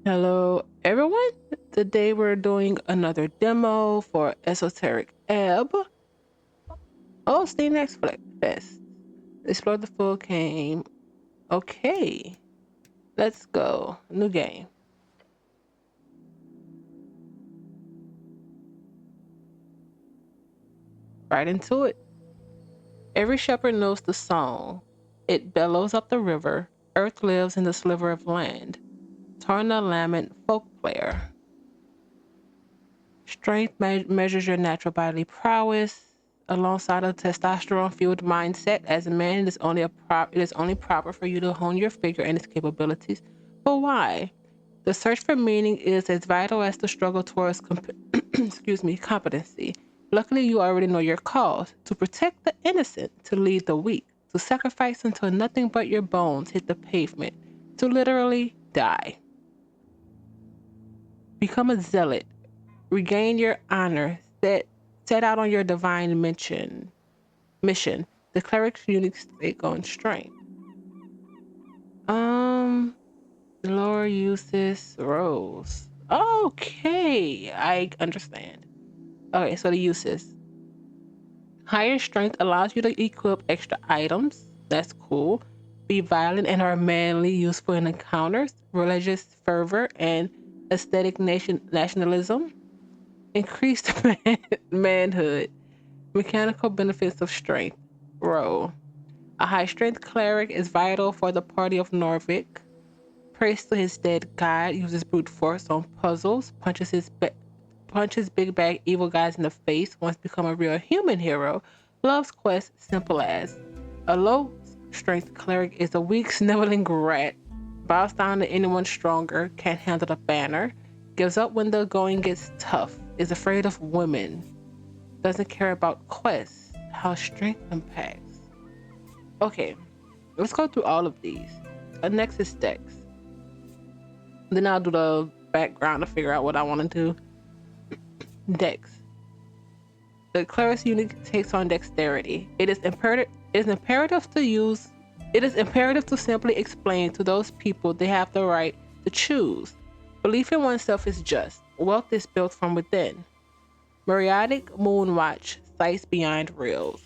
Hello, everyone. Today we're doing another demo for Esoteric Ebb. Oh, stay next fest. Explore the full game. Okay, let's go. New game. Right into it. Every shepherd knows the song. It bellows up the river. Earth lives in the sliver of land. Tarna lament folk player. Strength measures your natural bodily prowess alongside a testosterone-fueled mindset. As a man, it is only proper for you to hone your figure and its capabilities. But why? The search for meaning is as vital as the struggle towards competency. Luckily, you already know your cause: to protect the innocent, to lead the weak, to sacrifice until nothing but your bones hit the pavement, to literally die. Become a zealot. Regain your honor. Set out on your divine mission. The cleric's unique stake on strength. Um, lower uses roles. Okay, I understand. Okay, so the uses. Higher strength allows you to equip extra items. That's cool. Be violent and are manly, useful in encounters. Religious fervor and aesthetic nationalism. Increased manhood. Mechanical benefits of strength. Role. A high strength cleric is vital for the party of Norvik. Prays to his dead god, uses brute force on puzzles, punches big bag evil guys in the face, wants to become a real human hero, loves quests simple as. A low strength cleric is a weak, sniveling rat, bows down to anyone stronger, can't handle the banner, gives up when the going gets tough, is afraid of women, doesn't care about quests, how strength impacts. Okay, let's go through all of these. Next is Dex. Then I'll do the background to figure out what I want to do. Dex. The cleric's unit takes on dexterity. It is imperative to use. It is imperative to simply explain to those people they have the right to choose. Belief in oneself is just. Wealth is built from within. Meriadic moon watch sights beyond reels.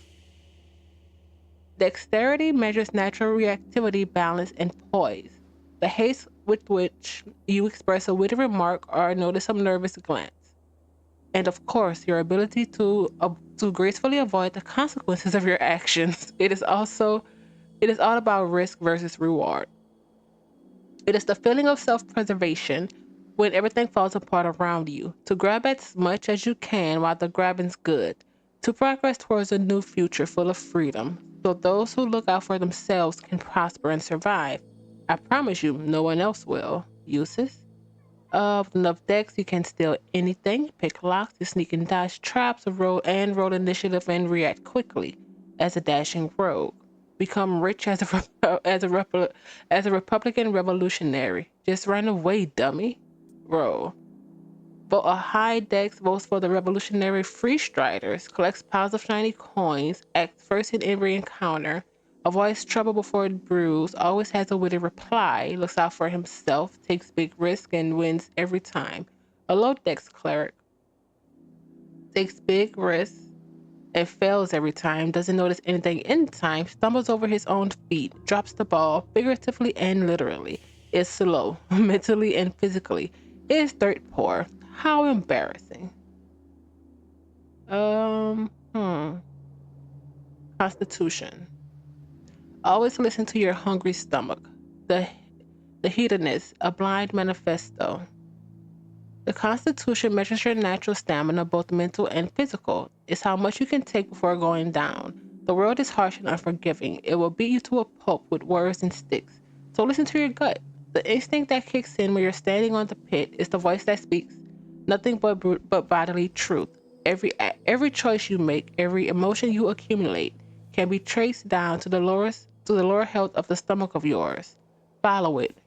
Dexterity measures natural reactivity, balance, and poise. The haste with which you express a witty remark or notice a nervous glance. And of course, your ability to gracefully avoid the consequences of your actions. It is all about risk versus reward. It is the feeling of self-preservation when everything falls apart around you. To grab as much as you can while the grabbing's good. To progress towards a new future full of freedom, so those who look out for themselves can prosper and survive. I promise you, no one else will. Uses? Of enough decks, you can steal anything, pick locks, you sneak and dodge traps, roll initiative, and react quickly as a dashing rogue. Become rich as as a Republican revolutionary. Just run away, dummy. Roll. Vote a high dex votes for the revolutionary free striders, collects piles of shiny coins, acts first in every encounter, avoids trouble before it brews, always has a witty reply, looks out for himself, takes big risks, and wins every time. A low dex cleric takes big risks and fails every time, doesn't notice anything in time, stumbles over his own feet, drops the ball, figuratively and literally, is slow, mentally and physically, is dirt poor. How embarrassing. Um, hmm. Constitution. Always listen to your hungry stomach. The the hedonist, a blind manifesto. The Constitution measures your natural stamina, both mental and physical. It's how much you can take before going down. The world is harsh and unforgiving. It will beat you to a pulp with words and sticks. So listen to your gut. The instinct that kicks in when you're standing on the pit is the voice that speaks nothing but bodily truth. Every choice you make, every emotion you accumulate, can be traced down to the lower health of the stomach of yours. Follow it.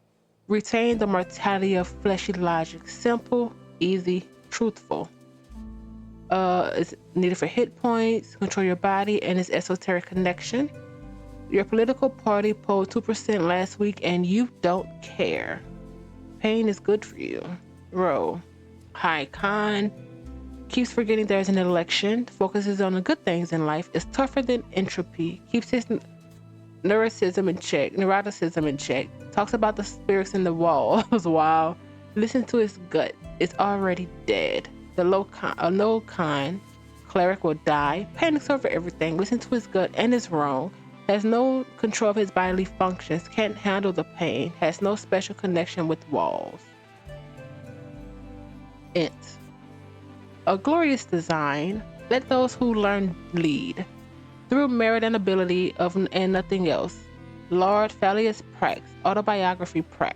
Retain the mortality of fleshy logic. Simple, easy, truthful. It's needed for hit points, control your body, and its esoteric connection. Your political party polled 2% last week, and you don't care. pain is good for you. Row. High con. Keeps forgetting there's an election. Focuses on the good things in life. Is tougher than entropy. Keeps his neuroticism in check. Talks about the spirits in the walls. Wow. Listen to his gut. It's already dead. A low con. Cleric will die. Panics over everything. Listen to his gut and is wrong. Has no control of his bodily functions. Can't handle the pain. Has no special connection with walls. Int. A glorious design. Let those who learn lead. Through merit and ability and nothing else. Lord Fallius Prax. Autobiography Prax.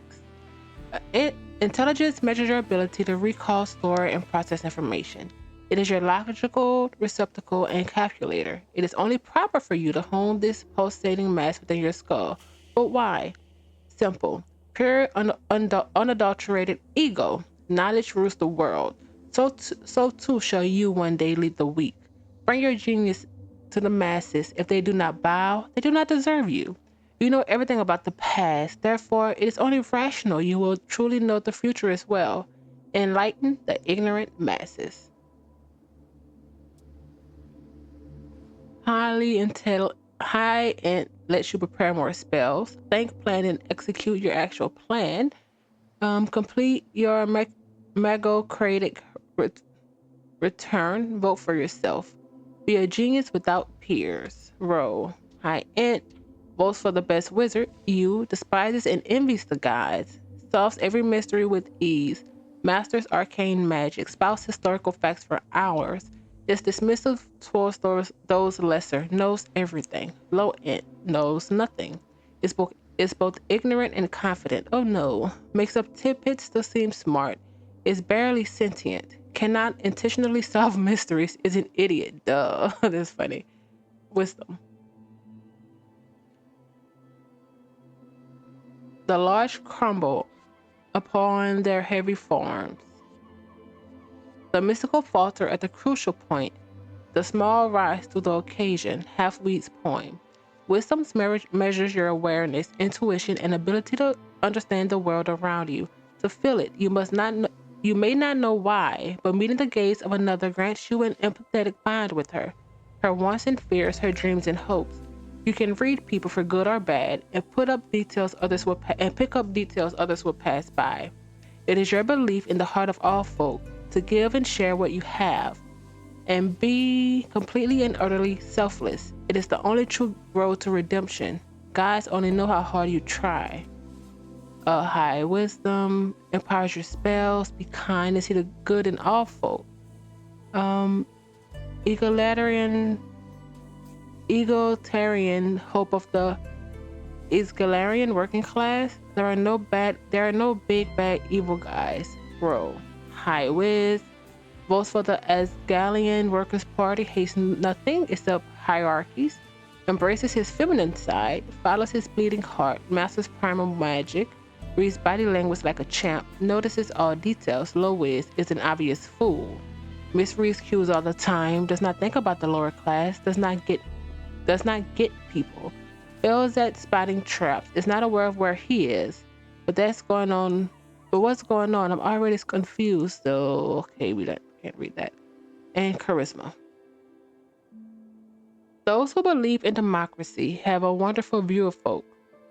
Intelligence measures your ability to recall, store, and process information. It is your logical receptacle and calculator. It is only proper for you to hone this pulsating mass within your skull. But why? Simple. Pure, unadulterated ego. Knowledge rules the world. So too shall you one day lead the weak. Bring your genius to the masses. If they do not bow, they do not deserve you. You know everything about the past. Therefore, it is only rational you will truly know the future as well. Enlighten the ignorant masses. High and lets you prepare more spells. Think, plan, and execute your actual plan. Complete your magocratic return. Vote for yourself. Be a genius without peers. Roll. High int. Votes for the best wizard. You despises and envies the gods. Solves every mystery with ease. Masters arcane magic. Spouts historical facts for hours. Is dismissive towards those lesser. Knows everything. Low int. Knows nothing. Is both ignorant and confident. Oh no. Makes up tidbits to seem smart. Is barely sentient. Cannot intentionally solve mysteries. Is an idiot. Duh. That's funny. Wisdom. The large crumble upon their heavy forms. The mystical falter at the crucial point. The small rise to the occasion. Half-Wheat's poem. Wisdom measures your awareness, intuition, and ability to understand the world around you. To feel it, you may not know why, but meeting the gaze of another grants you an empathetic bond with her. Her wants and fears, her dreams and hopes. You can read people for good or bad and pick up details others will pass by. It is your belief in the heart of all folk to give and share what you have and be completely and utterly selfless. It is the only true road to redemption. Gods only know how hard you try. High wisdom empowers your spells. Be kind and see the good in all folk. Egalitarian hope of the Isgalarian working class. There are no big bad evil guys. Roll. High whiz. Votes for the Asgalian Workers' Party. Hates nothing except hierarchies. Embraces his feminine side. Follows his bleeding heart. Masters primal magic. Reads body language like a champ. Notices all details. Low whiz is an obvious fool. Misreads cues all the time. Does not think about the lower class. Does not get people. Fails at spotting traps. Is not aware of where he is. But what's going on? I'm already confused. So okay, can't read that. And charisma. Those who believe in democracy have a wonderful view of folk.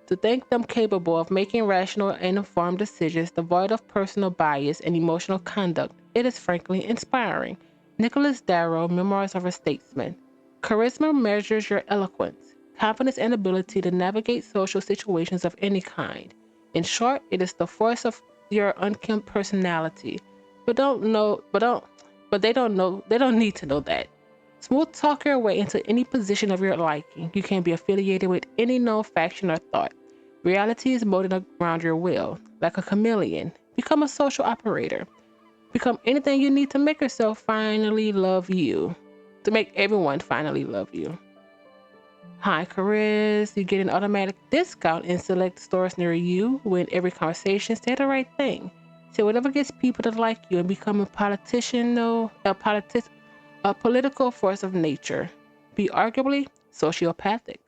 To think them capable of making rational and informed decisions devoid of personal bias and emotional conduct, it is frankly inspiring. Nicholas Darrow, Memoirs of a Statesman. Charisma measures your eloquence, confidence, and ability to navigate social situations of any kind. In short, it is the force of your unkempt personality. They don't need to know that. Smooth talk your way into any position of your liking. You can be affiliated with any known faction or thought. Reality is molded around your will. Like a chameleon, become a social operator. Become anything you need to make yourself finally love you. To make everyone finally love you. High charisma, you get an automatic discount in select stores near you. Win every conversation, say the right thing. Say whatever gets people to like you and become a political force of nature. Be arguably sociopathic.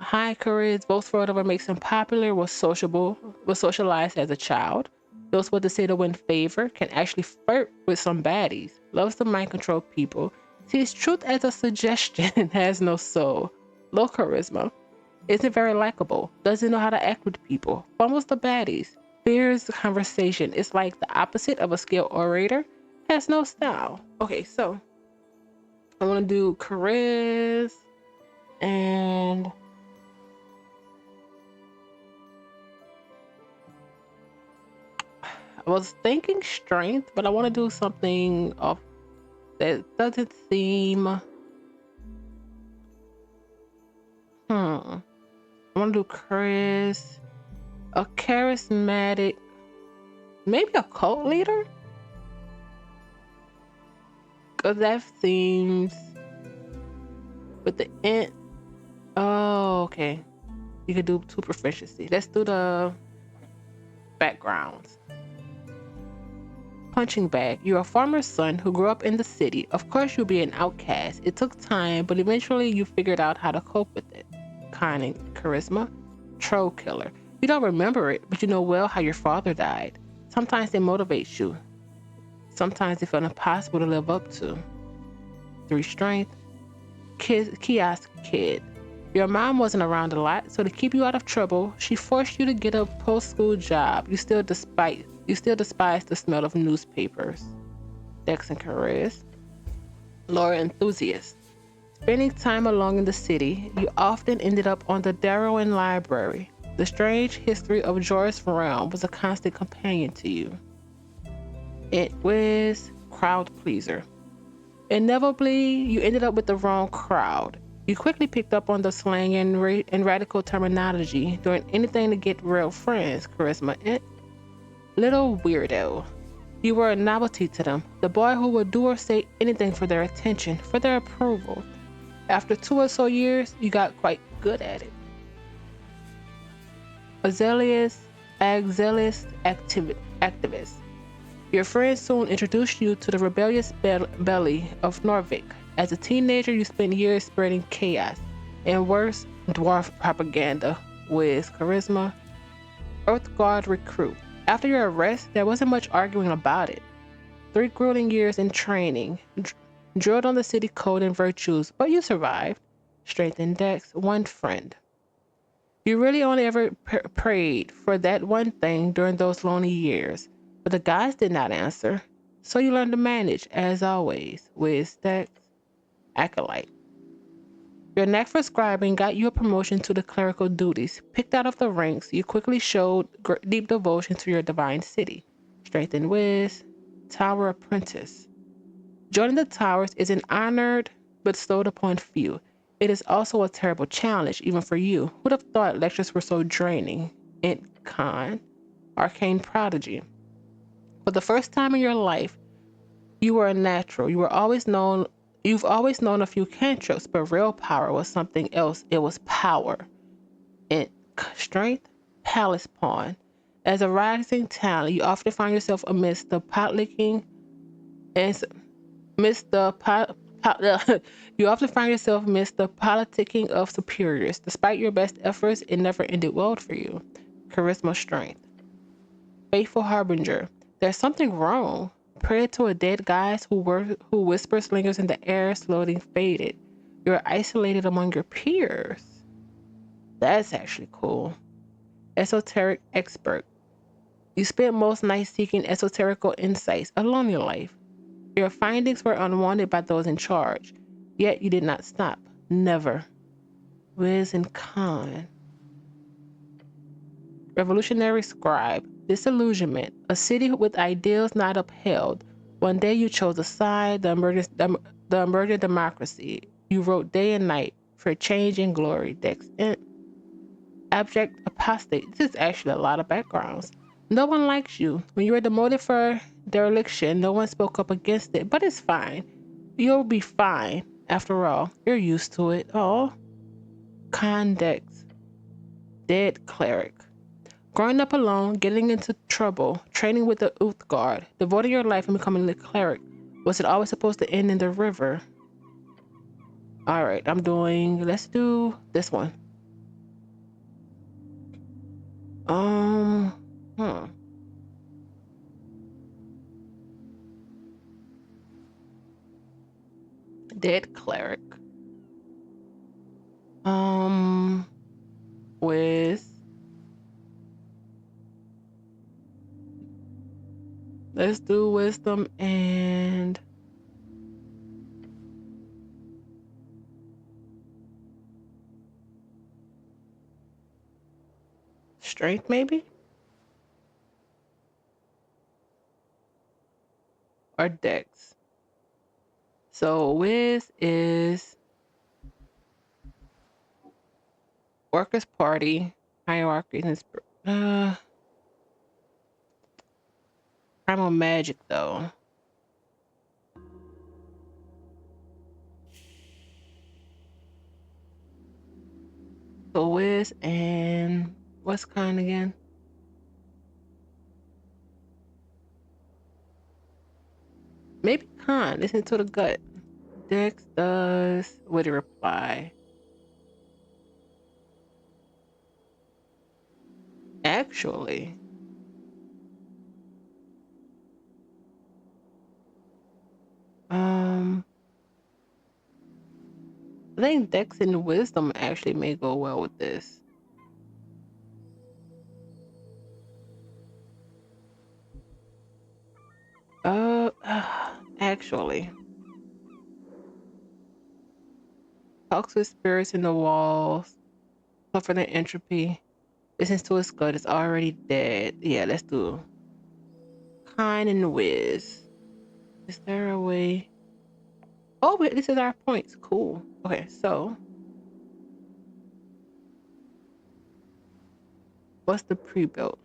high courage, votes for whatever makes him popular, was sociable, was socialized as a child, knows what to say to win favor, can actually flirt with some baddies, loves to mind control people, sees truth as a suggestion, has no soul, low charisma, isn't very likable, doesn't know how to act with people, fumbles the baddies, fears conversation, is like the opposite of a skilled orator, has no style. Okay, so I want to do charisma and I was thinking strength, but I want to do something off that doesn't seem. I want to do a charismatic, maybe a cult leader, because that seems with the int. Oh, okay. You could do 2 proficiency. Let's do the backgrounds. Punching bag. You're a farmer's son who grew up in the city. Of course, you'll be an outcast. It took time, but eventually you figured out how to cope with it. Cunning, charisma, troll killer. You don't remember it, but you know well how your father died. Sometimes it motivates you. Sometimes it feels impossible to live up to. 3 strength. Kiosk kid. Your mom wasn't around a lot, so to keep you out of trouble, she forced you to get a post-school job. You still despise the smell of newspapers. Dex and charisma. Lore enthusiast. Spending time alone in the city, you often ended up on the Darwin Library. The strange history of Joris realm was a constant companion to you. It was crowd pleaser. Inevitably, you ended up with the wrong crowd. You quickly picked up on the slang and radical terminology, doing anything to get real friends. Charisma. Little weirdo. You were a novelty to them, the boy who would do or say anything for their attention, for their approval. After 2 or so years, you got quite good at it. Azaleus activist. Your friends soon introduced you to the rebellious belly of Norvik. As a teenager, you spent years spreading chaos and worse, dwarf propaganda with charisma. Earth Guard recruit. After your arrest, there wasn't much arguing about it. 3 grueling years in training, drilled on the city code and virtues, but you survived. Strength index, 1 friend. You really only ever prayed for that one thing during those lonely years, but the gods did not answer, so you learned to manage, as always, with stacks, acolyte. Your knack for scribing got you a promotion to the clerical duties. Picked out of the ranks, you quickly showed deep devotion to your divine city. Strength and Wiz, Tower Apprentice. Joining the towers is an honored but bestowed upon few. It is also a terrible challenge, even for you. Who'd have thought lectures were so draining? In Con, arcane prodigy. For the first time in your life, you were a natural. You've always known a few cantrips, but real power was something else. It was power. In strength, palace pawn. As a rising talent, you often find yourself amidst the potlicking and you often find yourself amidst the politicking of superiors. Despite your best efforts, it never ended well for you. Charisma strength. Faithful harbinger. There's something wrong. Prayer to a dead goddess who whispers lingers in the air, slowly faded. You're isolated among your peers. That's actually cool. Esoteric expert. You spent most nights seeking esoterical insights alone in your life. Your findings were unwanted by those in charge, yet you did not stop. Never. Wiz and Con. Revolutionary scribe. Disillusionment. A city with ideals not upheld. One day you chose a side, the emergent democracy. You wrote day and night for change and glory. Dex. Abject apostate. This is actually a lot of backgrounds. No one likes you. When you were demoted for dereliction, no one spoke up against it, but it's fine. You'll be fine. After all, you're used to it. Oh. Condex. Dead cleric. Growing up alone, getting into trouble, training with the Uth Guard, devoting your life and becoming the cleric. Was it always supposed to end in the river? Alright, let's do this one. Hmm. Dead cleric. With let's do wisdom and strength, maybe, or dex. So Wiz is workers' party hierarchy and primal magic though. So Wiz and what's kind again? Maybe con. Listen to the gut. Dex does with a reply. Actually, um, I think Dex and Wisdom actually may go well with this. Actually, talks with spirits in the walls, suffer the entropy. Listens to his gut. It's already dead. Yeah, let's do kind and Wiz. Is there a way? Oh, wait, this is our points. Cool. Okay, so what's the pre-built?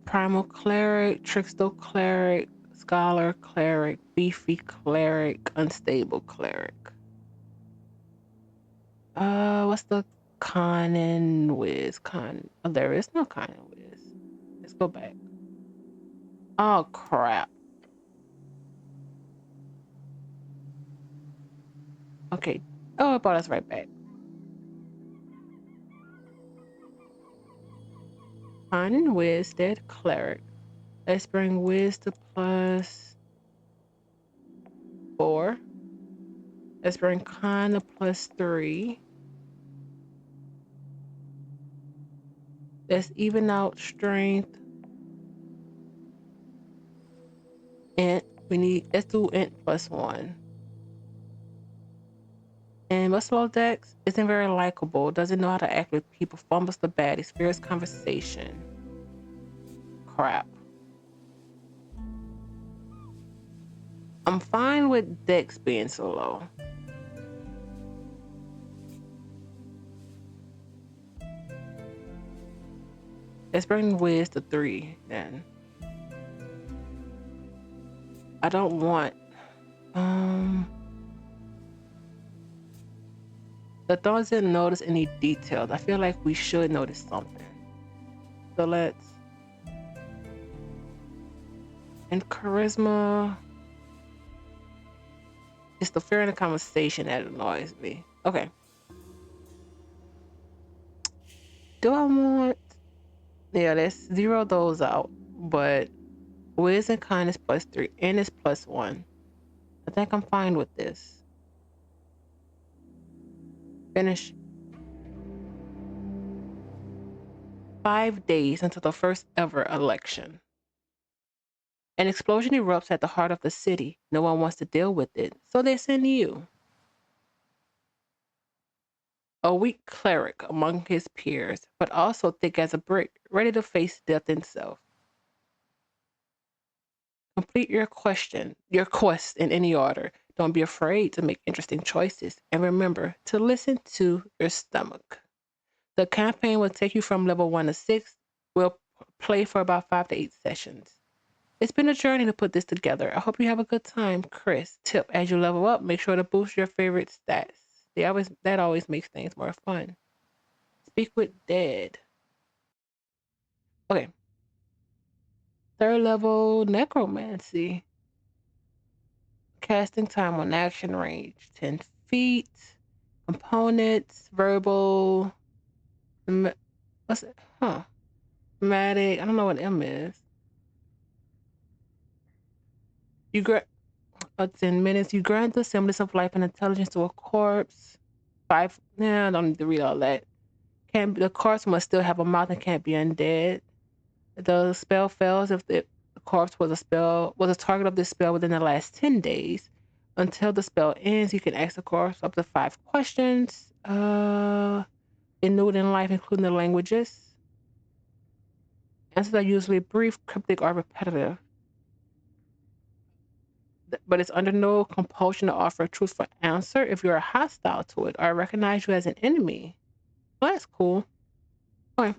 Primal cleric, trickster cleric, scholar cleric, beefy cleric, unstable cleric. What's the con and Wiz? Con. Oh, there is no con and Wiz. Let's go back. Oh crap. Okay. Oh, it brought us right back. Con and Wiz, dead cleric. Let's bring Wiz to +4. Let's bring Con to +3. Let's even out strength. Int. Let's do int +1. And Muscle Dex isn't very likable, doesn't know how to act with people, fumbles the bad, experience conversation. Crap. I'm fine with Dex being so low. Let's bring Wiz to 3 then. I don't want the thorns didn't notice any details. I feel like we should notice something. So let's and charisma. It's the fear in the conversation that annoys me. Okay. Do I want yeah, let's zero those out. But Wiz and kindness +3 and it's +1. I think I'm fine with this. Finish. 5 days until the first ever election. An explosion erupts at the heart of the city. No one wants to deal with it, so they send you. A weak cleric among his peers, but also thick as a brick, ready to face death himself. Complete your quest in any order. Don't be afraid to make interesting choices, and remember to listen to your stomach. The campaign will take you from level 1 to 6. We'll play for about 5 to 8 sessions. It's been a journey to put this together. I hope you have a good time. Chris, tip, as you level up, make sure to boost your favorite stats. That always makes things more fun. Speak with dead. Okay. 3rd level necromancy. Casting time on action range 10 feet. Components, verbal. What's it? Huh. Matic. I don't know what M is. You grant 10 minutes. You grant the semblance of life and intelligence to a corpse. 5. Nah, I don't need to read all that. The corpse must still have a mouth and can't be undead. The spell fails if the corpse was a target of this spell within the last 10 days. Until the spell ends, you can ask the corpse up to 5 questions. Renewed in life, including the languages. Answers are usually brief, cryptic, or repetitive. But it's under no compulsion to offer a truthful answer if you're hostile to it or recognize you as an enemy. Well, that's cool. Okay.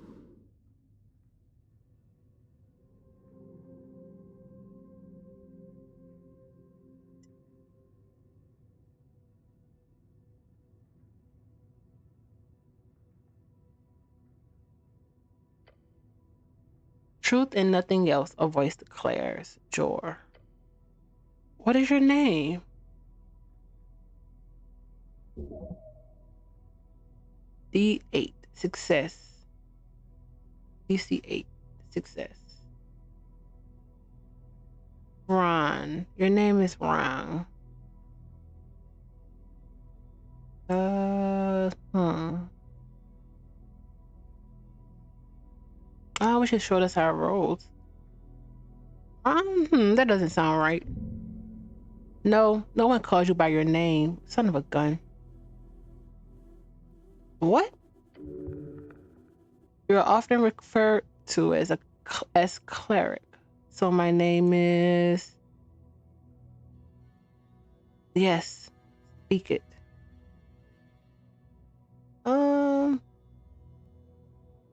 Truth and nothing else, a voice declares. Jor. What is your name? D8. Success. DC8. Success. Ron. Your name is Ron. I wish it showed us our roles. That doesn't sound right. No one calls you by your name, son of a gun. What? You're often referred to as cleric. So my name is... Yes, speak it. We're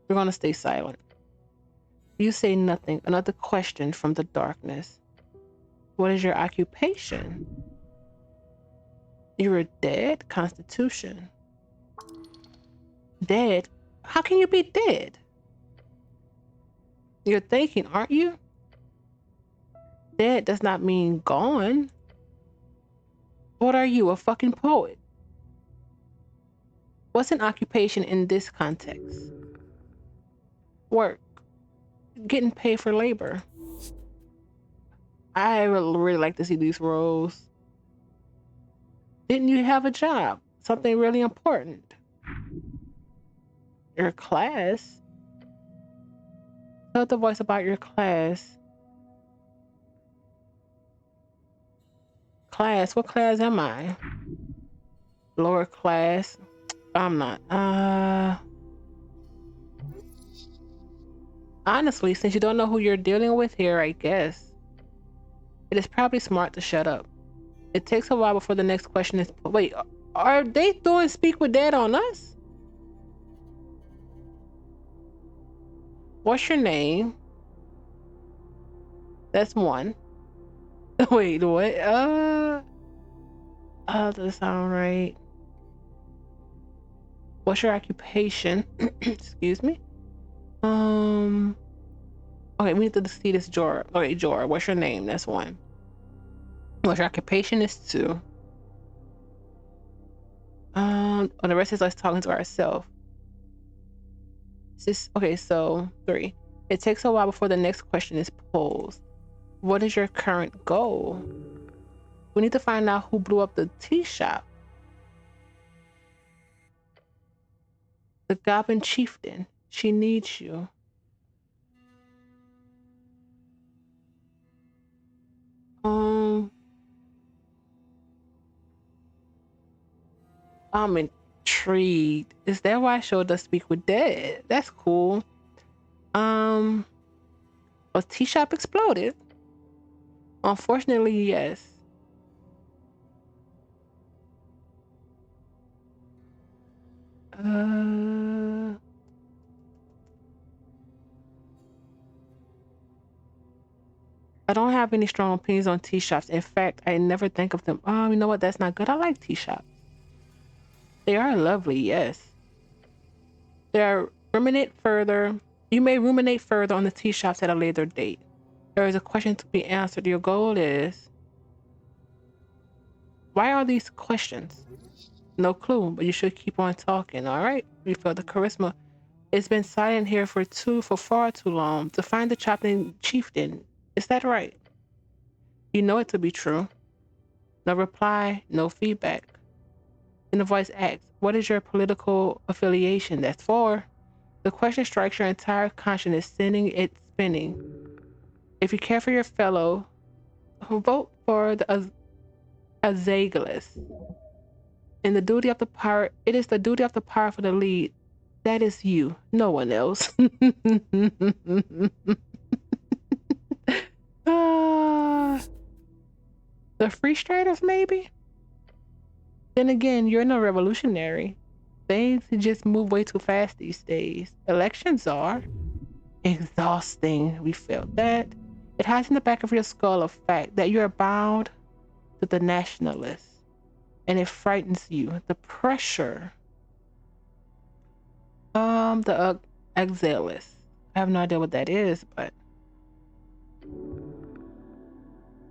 gonna stay silent. You say nothing. Another question from the darkness. What is your occupation? You're dead? Constitution. Dead? How can you be dead? You're thinking, aren't you? Dead does not mean gone. What are you, a fucking poet? What's an occupation in this context? Work. Getting paid for labor. I would really like to see these roles. Didn't you have a job? Something really important? Your class? Tell the voice about your class. Class? What class am I? Lower class? I'm not. Honestly, since you don't know who you're dealing with here, I guess it is probably smart to shut up. It takes a while before the next question is... Wait, are they doing Speak with Dead on us? What's your name? That's 1. Wait, what? Doesn't sound right. What's your occupation? Excuse me. Okay, we need to see this Jor. Okay, Jor, what's your name? That's 1. What's your occupation is 2. The rest is us talking to ourselves. Okay, so 3. It takes a while before the next question is posed. What is your current goal? We need to find out who blew up the tea shop. The Goblin Chieftain. She needs you. I'm intrigued. Is that why I showed us Speak with Dead? That's cool. A tea shop exploded? Unfortunately, yes. I don't have any strong opinions on tea shops. In fact, I never think of them. You know what? That's not good. I like tea shops. They are lovely, yes. You may ruminate further on the tea shops at a later date. There is a question to be answered. Your goal is... Why are these questions? No clue, but you should keep on talking, alright? You feel the charisma. It's been silent here for far too long. To find the chopping chieftain. Is that right? You know it to be true. No reply, no feedback. Then the voice asks, what is your political affiliation? That's four. The question strikes your entire consciousness, sending it spinning. If you care for your fellow, vote for the Azagalus. And the duty of the power, it is the duty of the powerful to lead. That is you, no one else. The free striders, maybe? Then again, you're no revolutionary. Things just move way too fast these days. Elections are exhausting. We felt that. It hides in the back of your skull a fact that you are bound to the nationalists, and it frightens you. The pressure. The exiles. I have no idea what that is, but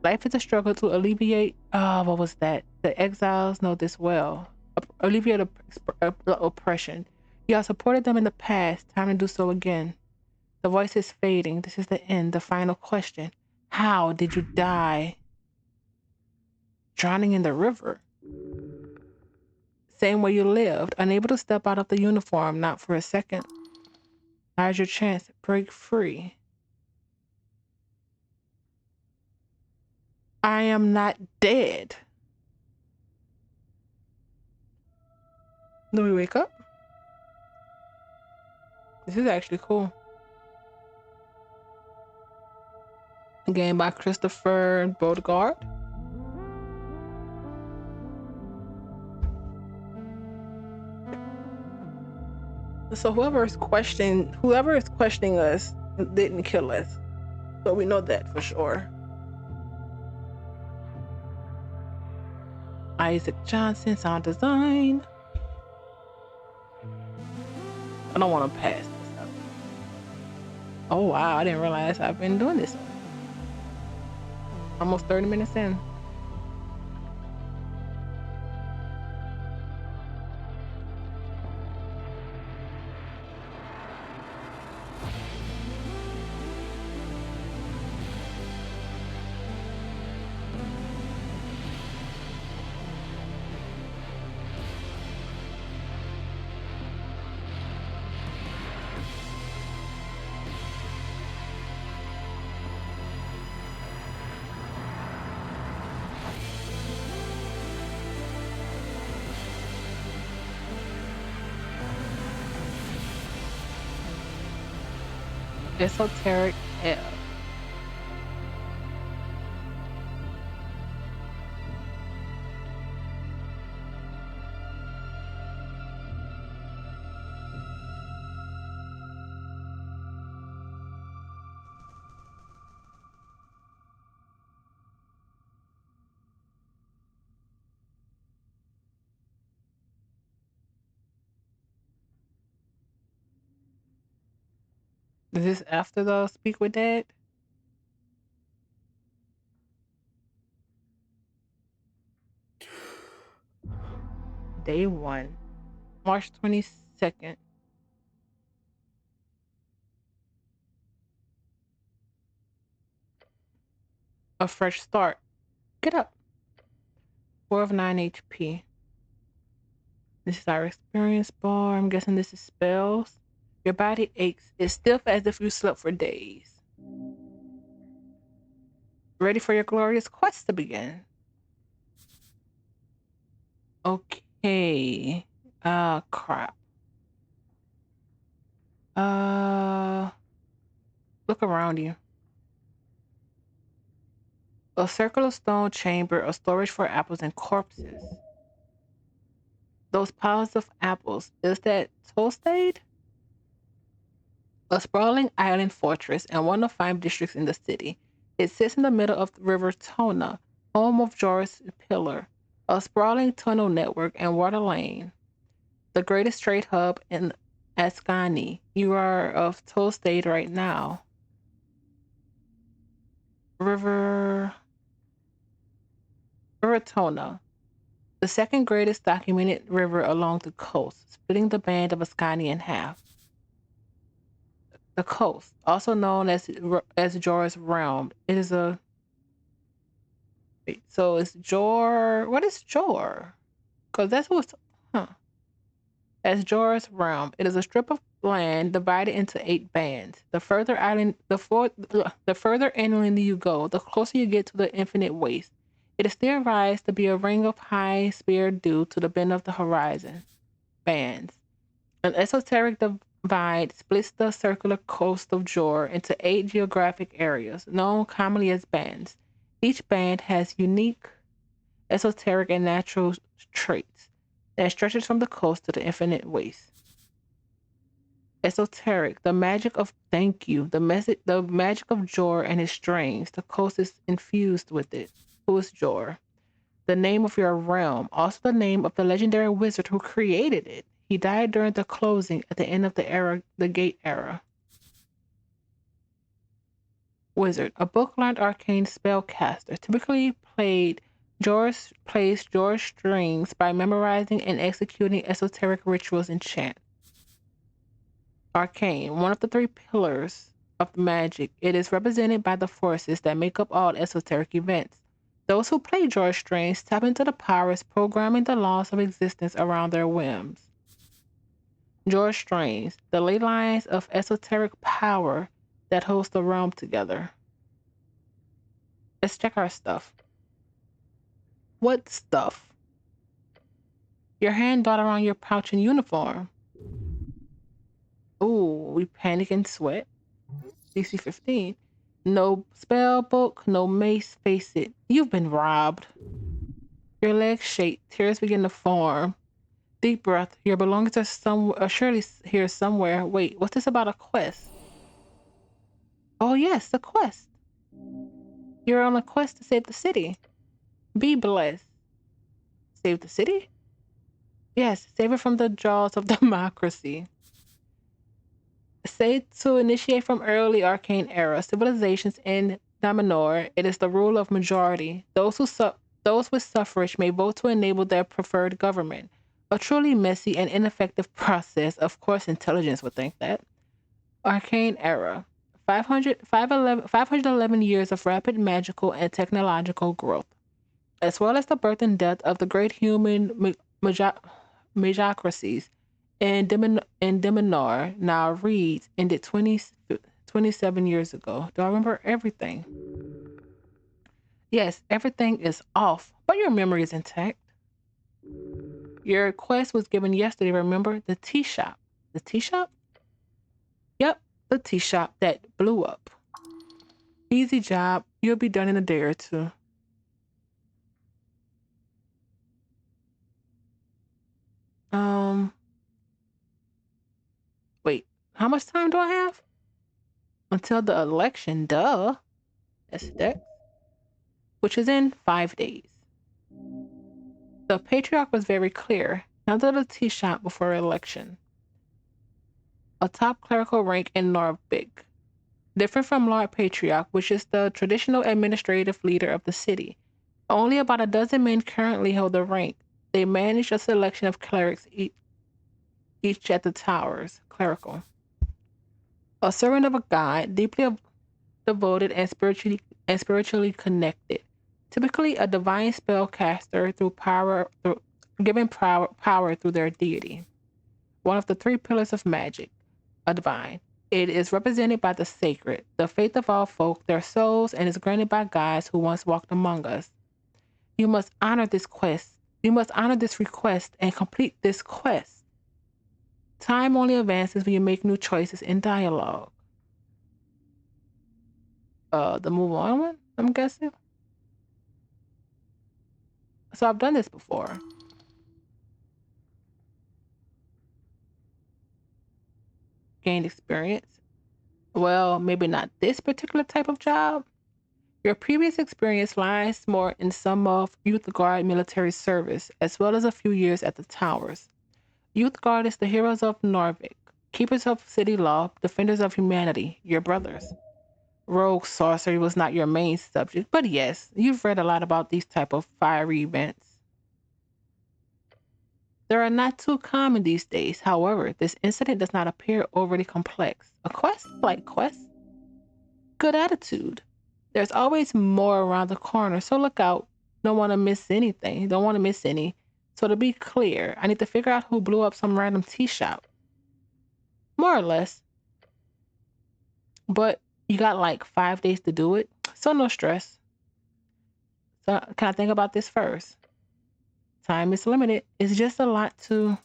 life is a struggle to alleviate. What was that? The exiles know this well. Alleviate oppression. You have supported them in the past. Time to do so again. The voice is fading. This is the end. The final question. How did you die? Drowning in the river. Same way you lived. Unable to step out of the uniform, not for a second. Now's your chance. Break free. I am not dead. Do we wake up? This is actually cool. Game by Christopher Beauregard. So whoever is questioning us didn't kill us. So we know that for sure. Isaac Johnson, sound design. I don't want to pass this up. Oh wow, I didn't realize I've been doing this. Almost 30 minutes in. Esoteric Ebb. Is this after the Speak with Dad? Day 1. March 22nd. A fresh start. Get up. 4 of 9 HP. This is our experience bar. I'm guessing this is spells. Your body aches. It's stiff as if you slept for days. Ready for your glorious quest to begin. Okay. Crap. Look around you. A circular stone chamber, a storage for apples and corpses. Those piles of apples, is that Tolstade? A sprawling island fortress and one of 5 districts in the city. It sits in the middle of the River Tona, home of Joris Pillar, a sprawling tunnel network and water lane. The greatest trade hub in Ascani. You are of Tolstade right now. River Tona, the second greatest documented river along the coast, splitting the band of Ascani in half. the coast, also known as Jor's realm. It is a so it's Jor. What is Jor? Because that's what's huh. As Jor's realm, it is a strip of land divided into 8 bands. The further inland you go, the closer you get to the infinite waste. It is theorized to be a ring of high spear due to the bend of the horizon bands. An esoteric divide splits the circular coast of Jor into 8 geographic areas, known commonly as bands. Each band has unique esoteric and natural traits that stretches from the coast to the infinite waste. Esoteric, the magic of thank you, the magic of Jor and his strings. The coast is infused with it. Who is Jor? The name of your realm, also the name of the legendary wizard who created it. He died during the closing at the end of the Gate era. Wizard, a book-learned arcane spellcaster, typically plays Jor's strings by memorizing and executing esoteric rituals and chants. Arcane, one of the 3 pillars of magic. It is represented by the forces that make up all esoteric events. Those who play Jor's strings tap into the powers programming the laws of existence around their whims. Jor's strings, the ley lines of esoteric power that holds the realm together. Let's check our stuff. What stuff? Your hand dot around your pouch and uniform. Ooh, we panic and sweat. DC 15. No spell book, no mace, face it. You've been robbed. Your legs shake, tears begin to form. Deep breath. Your belongings are surely here somewhere. Wait, what's this about a quest? Oh yes, a quest. You're on a quest to save the city. Be blessed. Save the city? Yes, save it from the jaws of democracy. Say to initiate from early arcane era civilizations in Damanor, it is the rule of majority. Those with suffrage may vote to enable their preferred government. A truly messy and ineffective process. Of course, intelligence would think that. Arcane era. 511 years of rapid magical and technological growth, as well as the birth and death of the great human magocracies in Deminor now reads ended 27 years ago. Do I remember everything? Yes, everything is off, but your memory is intact. Your quest was given yesterday, remember? The tea shop. The tea shop? Yep, the tea shop that blew up. Easy job. You'll be done in a day or two. Um, Wait, how much time do I have? Until the election, duh. That's that. Which is in 5 days. The patriarch was very clear. Another the tea shop before election. A top clerical rank in Norvik. Different from Lord Patriarch, which is the traditional administrative leader of the city. Only about a dozen men currently hold the rank. They manage a selection of clerics each at the towers. Clerical. A servant of a god, deeply devoted and spiritually connected. Typically a divine spellcaster given power through their deity. One of the 3 pillars of magic, a divine. It is represented by the sacred, the faith of all folk, their souls, and is granted by gods who once walked among us. You must honor this quest. You must honor this request and complete this quest. Time only advances when you make new choices in dialogue. The move on one, I'm guessing. So I've done this before. Gained experience. Well, maybe not this particular type of job. Your previous experience lies more in some of Youth Guard military service, as well as a few years at the towers. Youth Guard is the heroes of Norvik, keepers of city law, defenders of humanity, your brothers. Rogue sorcery was not your main subject, but yes, you've read a lot about these type of fiery events. They are not too common these days. However, this incident does not appear overly complex. A quest like quests? Good attitude. There's always more around the corner, so look out. Don't want to miss anything. Don't want to miss any. So to be clear, I need to figure out who blew up some random tea shop. More or less. But you got like 5 days to do it, so no stress. So can I think about this first? Time is limited. It's just a lot to...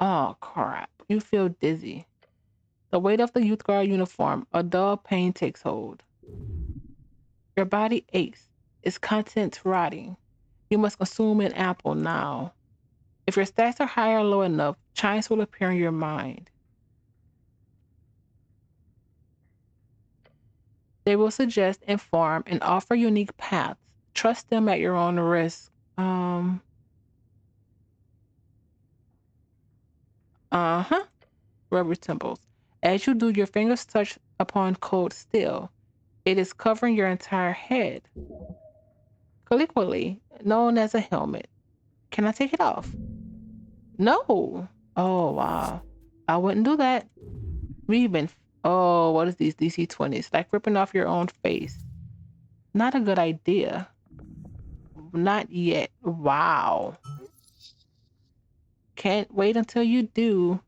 Oh, crap. You feel dizzy. The weight of the youth guard uniform, a dull pain takes hold. Your body aches. Its contents rotting. You must consume an apple now. If your stats are high or low enough, chimes will appear in your mind. They will suggest, inform, and offer unique paths. Trust them at your own risk. Uh-huh. Rubber temples. As you do, your fingers touch upon cold steel. It is covering your entire head. Colloquially known as a helmet. Can I take it off? No. Oh, wow. I wouldn't do that. We've been... Oh, what is these DC-20s? Like ripping off your own face. Not a good idea. Not yet. Wow. Can't wait until you do.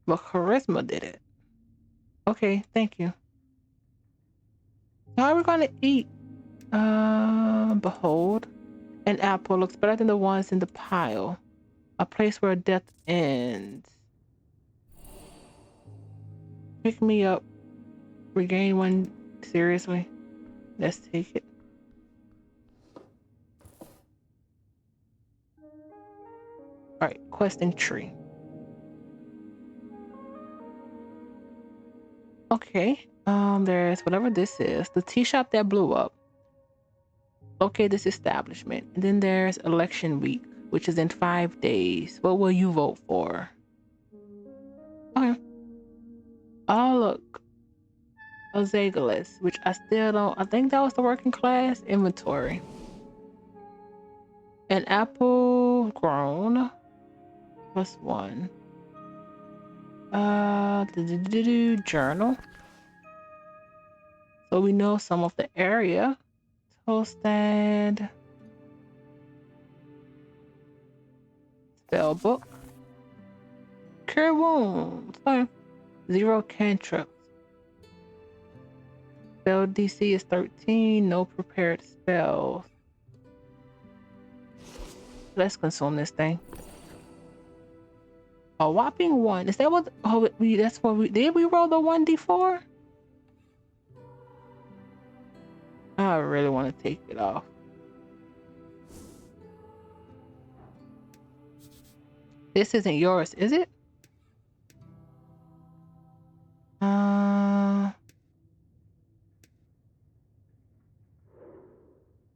But charisma did it. Okay, thank you. How are we going to eat? Behold. An apple looks better than the ones in the pile. A place where death ends. Pick me up. Regain one. Seriously? Let's take it. Alright, questing tree. Okay. There's whatever this is. The tea shop that blew up. Okay, this establishment. And then there's election week, which is in 5 days. What will you vote for? Okay. Oh, look. A Zagalus, which I still don't... I think that was the working class inventory. An apple grown. +1. Journal. So we know some of the area. Toastad. Spell book. Cure wounds. Okay. 0 cantrips. Spell DC is 13. No prepared spells. Let's consume this thing. A whopping 1. Is that what? Oh, that's what we did. We roll the 1d4. I really want to take it off. This isn't yours, is it?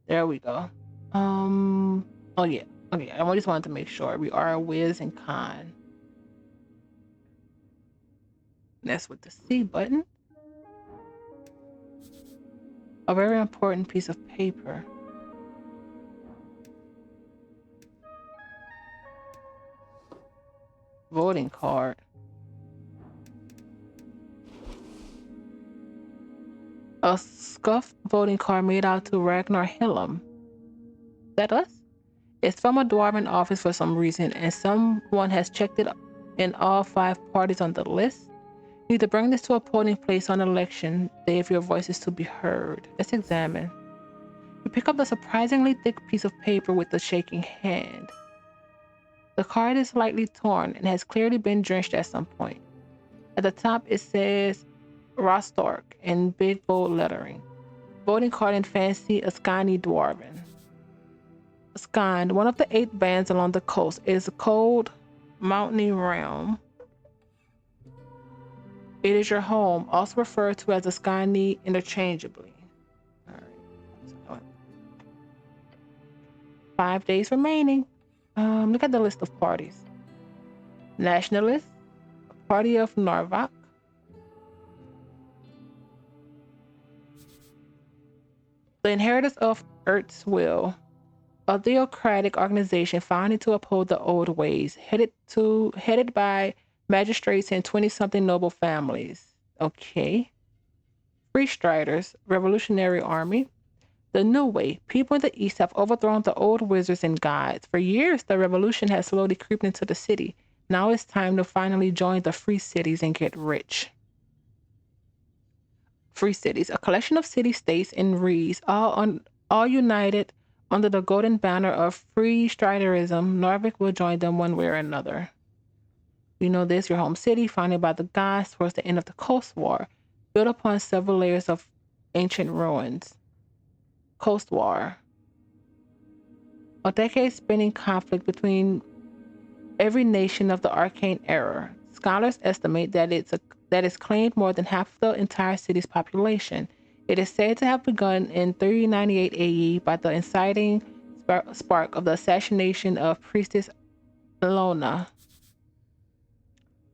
There we go. Oh yeah. Okay, I just wanted to make sure we are a whiz and con. That's with the C button. A very important piece of paper. Voting card. A scuffed voting card made out to Ragnar Hillam. Is that us? It's from a dwarven office for some reason, and someone has checked it in all 5 parties on the list. You need to bring this to a polling place on election day if your voice is to be heard. Let's examine. You pick up the surprisingly thick piece of paper with a shaking hand. The card is slightly torn and has clearly been drenched at some point. At the top it says Rostork in big bold lettering. Voting card in fancy Ascani Dwarven. Skand, one of the 8 bands along the coast, is a cold, mountainy realm. It is your home, also referred to as Ascani interchangeably. All right. 5 days remaining. Look at the list of parties. Nationalists, Party of Norvik. The Inheritors of Earth's Will. a theocratic organization founded to uphold the old ways, headed by magistrates and 20-something noble families. Okay. Free Striders, Revolutionary Army. The new way. People in the East have overthrown the old wizards and gods. For years, the revolution has slowly creeped into the city. Now it's time to finally join the free cities and get rich. Free cities, a collection of city-states and reeds, all united under the golden banner of free striderism. Norvik will join them one way or another. You know this, your home city, founded by the gods towards the end of the Coast War, built upon several layers of ancient ruins. Coast War. A decade-spanning conflict between every nation of the arcane era. Scholars estimate that it's claimed more than half of the entire city's population. It is said to have begun in 398 AE by the inciting spark of the assassination of Priestess Lona.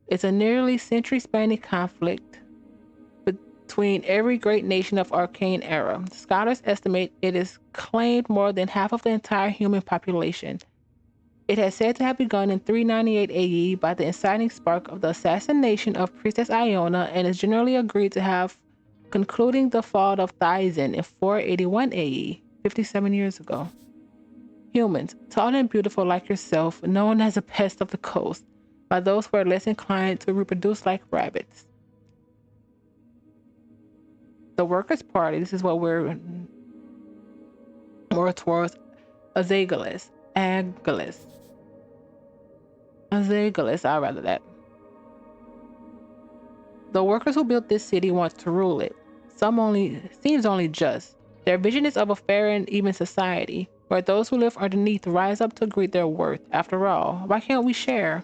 It's a nearly century-spanning conflict between every great nation of arcane era. Scholars estimate it is claimed more than half of the entire human population. It has said to have begun in 398 AE by the inciting spark of the assassination of Priestess Iona and is generally agreed to have concluding the fall of Thyzen in 481 AE, 57 years ago. Humans, tall and beautiful like yourself, known as a pest of the coast by those who are less inclined to reproduce like rabbits. The Workers' Party, this is what we're more towards Azagalus. Azagalus, I'd rather that. The workers who built this city want to rule it. Seems only just. Their vision is of a fair and even society, where those who live underneath rise up to greet their worth. After all, why can't we share?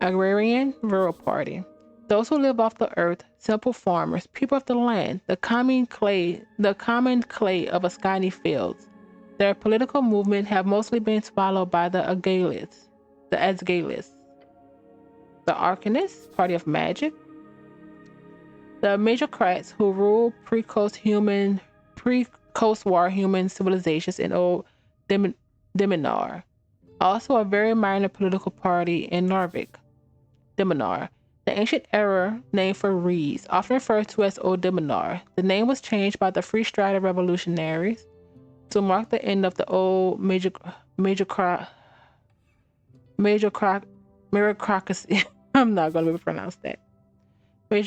Agrarian Rural Party. Those who live off the earth, simple farmers, people of the land, the common clay of Ascani fields. Their political movement have mostly been swallowed by the Asgalists. The Arcanists, Party of Magic. The Majocrats who rule pre-Coast War human civilizations in old Deminar. Also a very minor political party in Norvik. Deminar. The ancient era name for reeds, often referred to as Old Deminar. The name was changed by the Free Strider revolutionaries to mark the end of the old Majocracy. I'm not going to pronounce that. The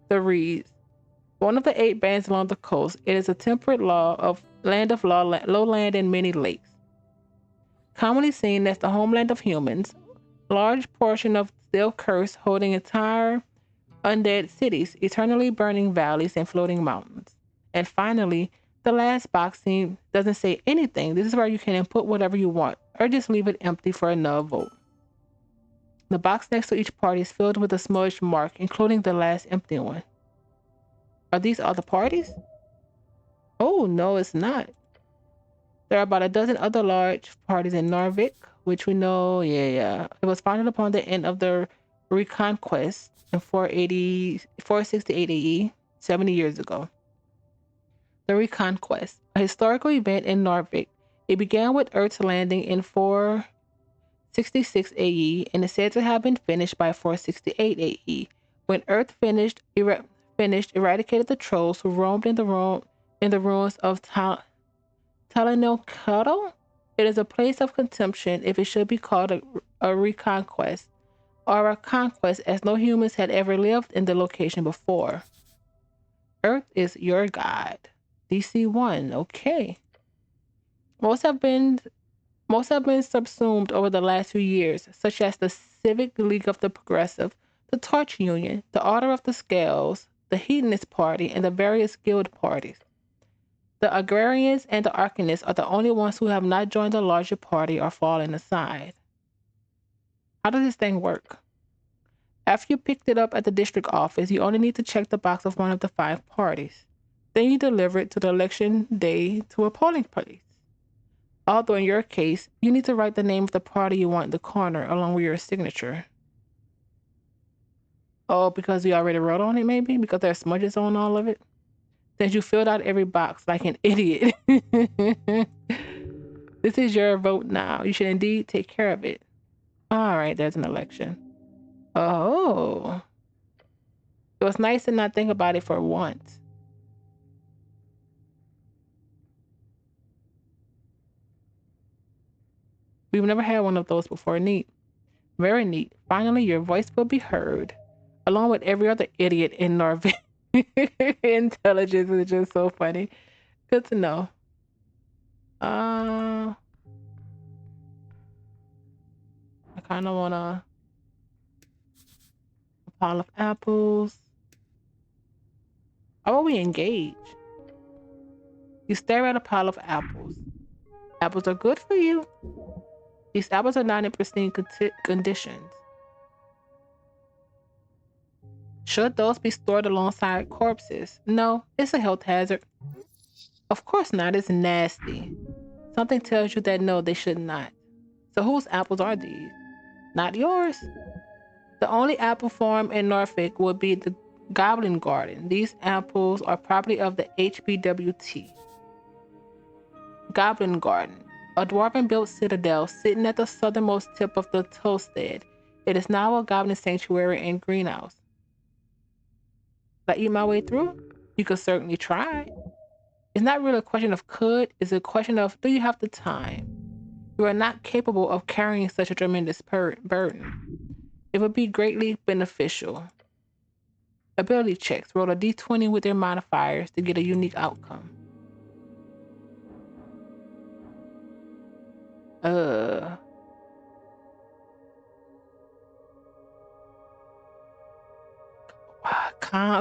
reeds. One of the 8 bands along the coast, it is a temperate land of lowland and many lakes. Commonly seen as the homeland of humans, large portion of still cursed, holding entire undead cities, eternally burning valleys and floating mountains. And finally, the last box doesn't say anything. This is where you can input whatever you want, or just leave it empty for a no vote. The box next to each party is filled with a smudged mark, including the last empty one. Are these all the parties? Oh, no, it's not. There are about a dozen other large parties in Norvik, which we know, It was founded upon the end of the Reconquest in 468 AE, 70 years ago. The Reconquest, a historical event in Norvik. It began with Earth's landing in 466 AE and is said to have been finished by 468 AE. When Earth finished, eradicated the trolls who roamed in the ruins of Talanokado. It is a place of consumption if it should be called a reconquest, or a conquest, as no humans had ever lived in the location before. Earth is your god. DC 1, okay. Most have been subsumed over the last few years, such as the Civic League of the Progressive, the Torch Union, the Order of the Scales, the Hedonist Party, and the various guild parties. The Agrarians and the Arcanists are the only ones who have not joined the larger party or fallen aside. How does this thing work? After you picked it up at the district office, you only need to check the box of one of the 5 parties. Then you deliver it to the election day to a polling place. Although in your case, you need to write the name of the party you want in the corner along with your signature. Oh, because we already wrote on it maybe? Because there's smudges on all of it? since you filled out every box like an idiot. This is your vote now. You should indeed take care of it. All right, there's an election. Oh. It was nice to not think about it for once. We've never had one of those before. Neat. Very neat. Finally, your voice will be heard, along with every other idiot in Norvik. Intelligence is just so funny. Good to know. I kind of want a pile of apples. How about we engage? You stare at a pile of apples. Apples are good for you. These apples are not in pristine conditions. Should those be stored alongside corpses? No, it's a health hazard. Of course not, it's nasty. Something tells you that no, they should not. So whose apples are these? Not yours. The only apple farm in Norvik would be the Goblin Garden. These apples are property of the HBWT. Goblin Garden, a dwarven-built citadel sitting at the southernmost tip of the Toadstead. It is now a goblin sanctuary and greenhouse. Did I eat my way through? You could certainly try. It's not really a question of could, it's a question of do you have the time? You are not capable of carrying such a tremendous burden. It would be greatly beneficial. Ability checks. Roll a d20 with their modifiers to get a unique outcome.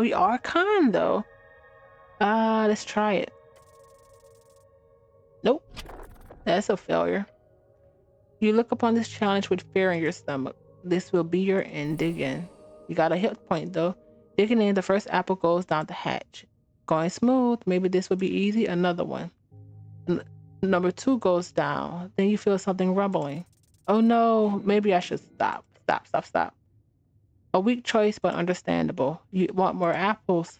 We are con though. Let's try it. Nope. That's a failure. You look upon this challenge with fear in your stomach. This will be your end. Dig in. You got a hit point though. Digging in, the first apple goes down the hatch. Going smooth. Maybe this will be easy. Another one. Number 2 goes down. Then you feel something rumbling. Oh no, maybe I should stop. Stop. A weak choice, but understandable. You want more apples,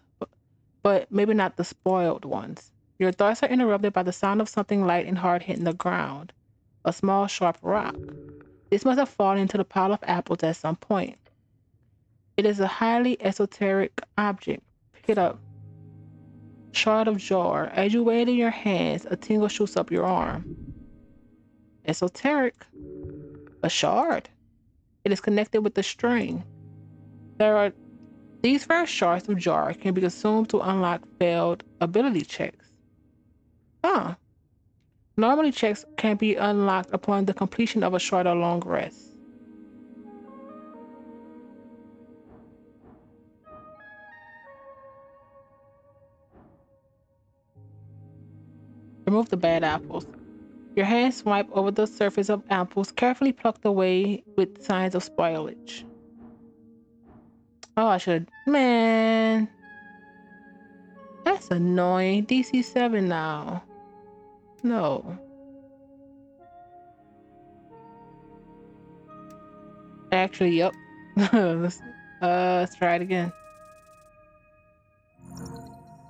but maybe not the spoiled ones. Your thoughts are interrupted by the sound of something light and hard hitting the ground. A small, sharp rock. This must have fallen into the pile of apples at some point. It is a highly esoteric object. Pick it up. Shard of jar. As you weigh it in your hands, a tingle shoots up your arm. Esoteric. A shard. It is connected with the string. These first shards of jar can be consumed to unlock failed ability checks. Normally checks can be unlocked upon the completion of a short or long rest. Remove the bad apples. Your hands swipe over the surface of apples, carefully plucked away with signs of spoilage. Oh, I should. Man. That's annoying. DC 7 now. No. Actually, yep. Let's try it again.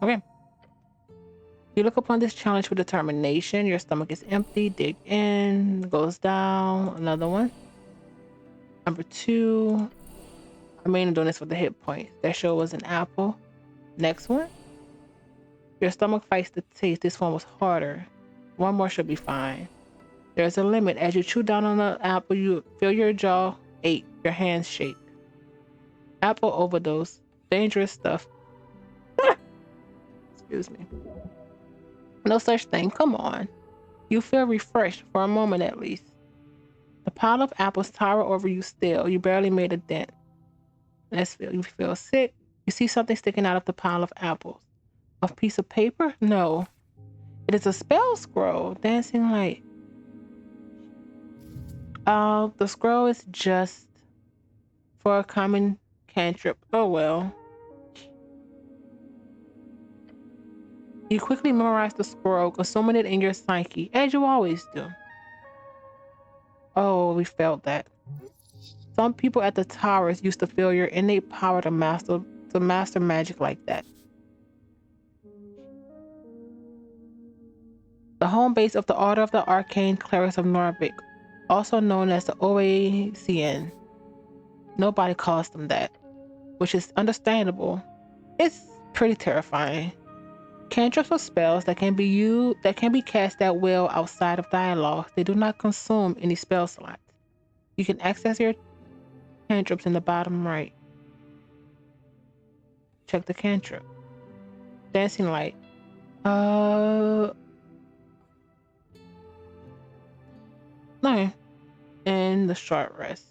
Okay. You look upon this challenge with determination. Your stomach is empty. Dig in. Goes down. Another one. Number 2. I'm mainly doing this for the hit points. That show was an apple. Next one. Your stomach fights the taste. This one was harder. One more should be fine. There's a limit. As you chew down on the apple, you feel your jaw ache. Your hands shake. Apple overdose. Dangerous stuff. Excuse me. No such thing. Come on. You feel refreshed for a moment at least. The pile of apples tower over you still. You barely made a dent. You feel sick. You see something sticking out of the pile of apples. A piece of paper? No. It is a spell scroll. Dancing light. The scroll is just for a common cantrip. Oh well. You quickly memorize the scroll, consuming it in your psyche, as you always do. Oh, we failed that. Some people at the towers used to feel your innate power to master magic like that. The home base of the Order of the Arcane Clerics of Norvik, also known as the OACN. Nobody calls them that, which is understandable. It's pretty terrifying. Cantrips are spells that can be cast at will outside of dialogue. They do not consume any spell slots. You can access your cantrips in the bottom right. Check the cantrip. Dancing light. No. And the short rest.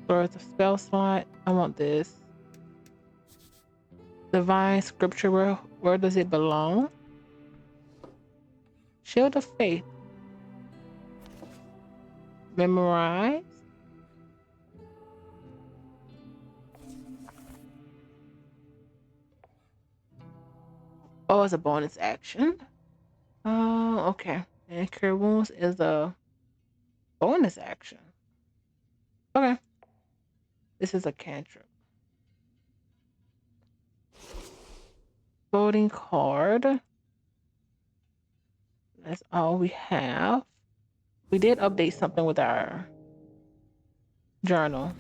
Where's the spell slot? I want this. Divine scripture, where does it belong? Shield of Faith. Memorize. Oh, it's a bonus action. Okay. And Cure Wounds is a bonus action. Okay. This is a cantrip. Voting card. That's all we have. We did update something with our journal.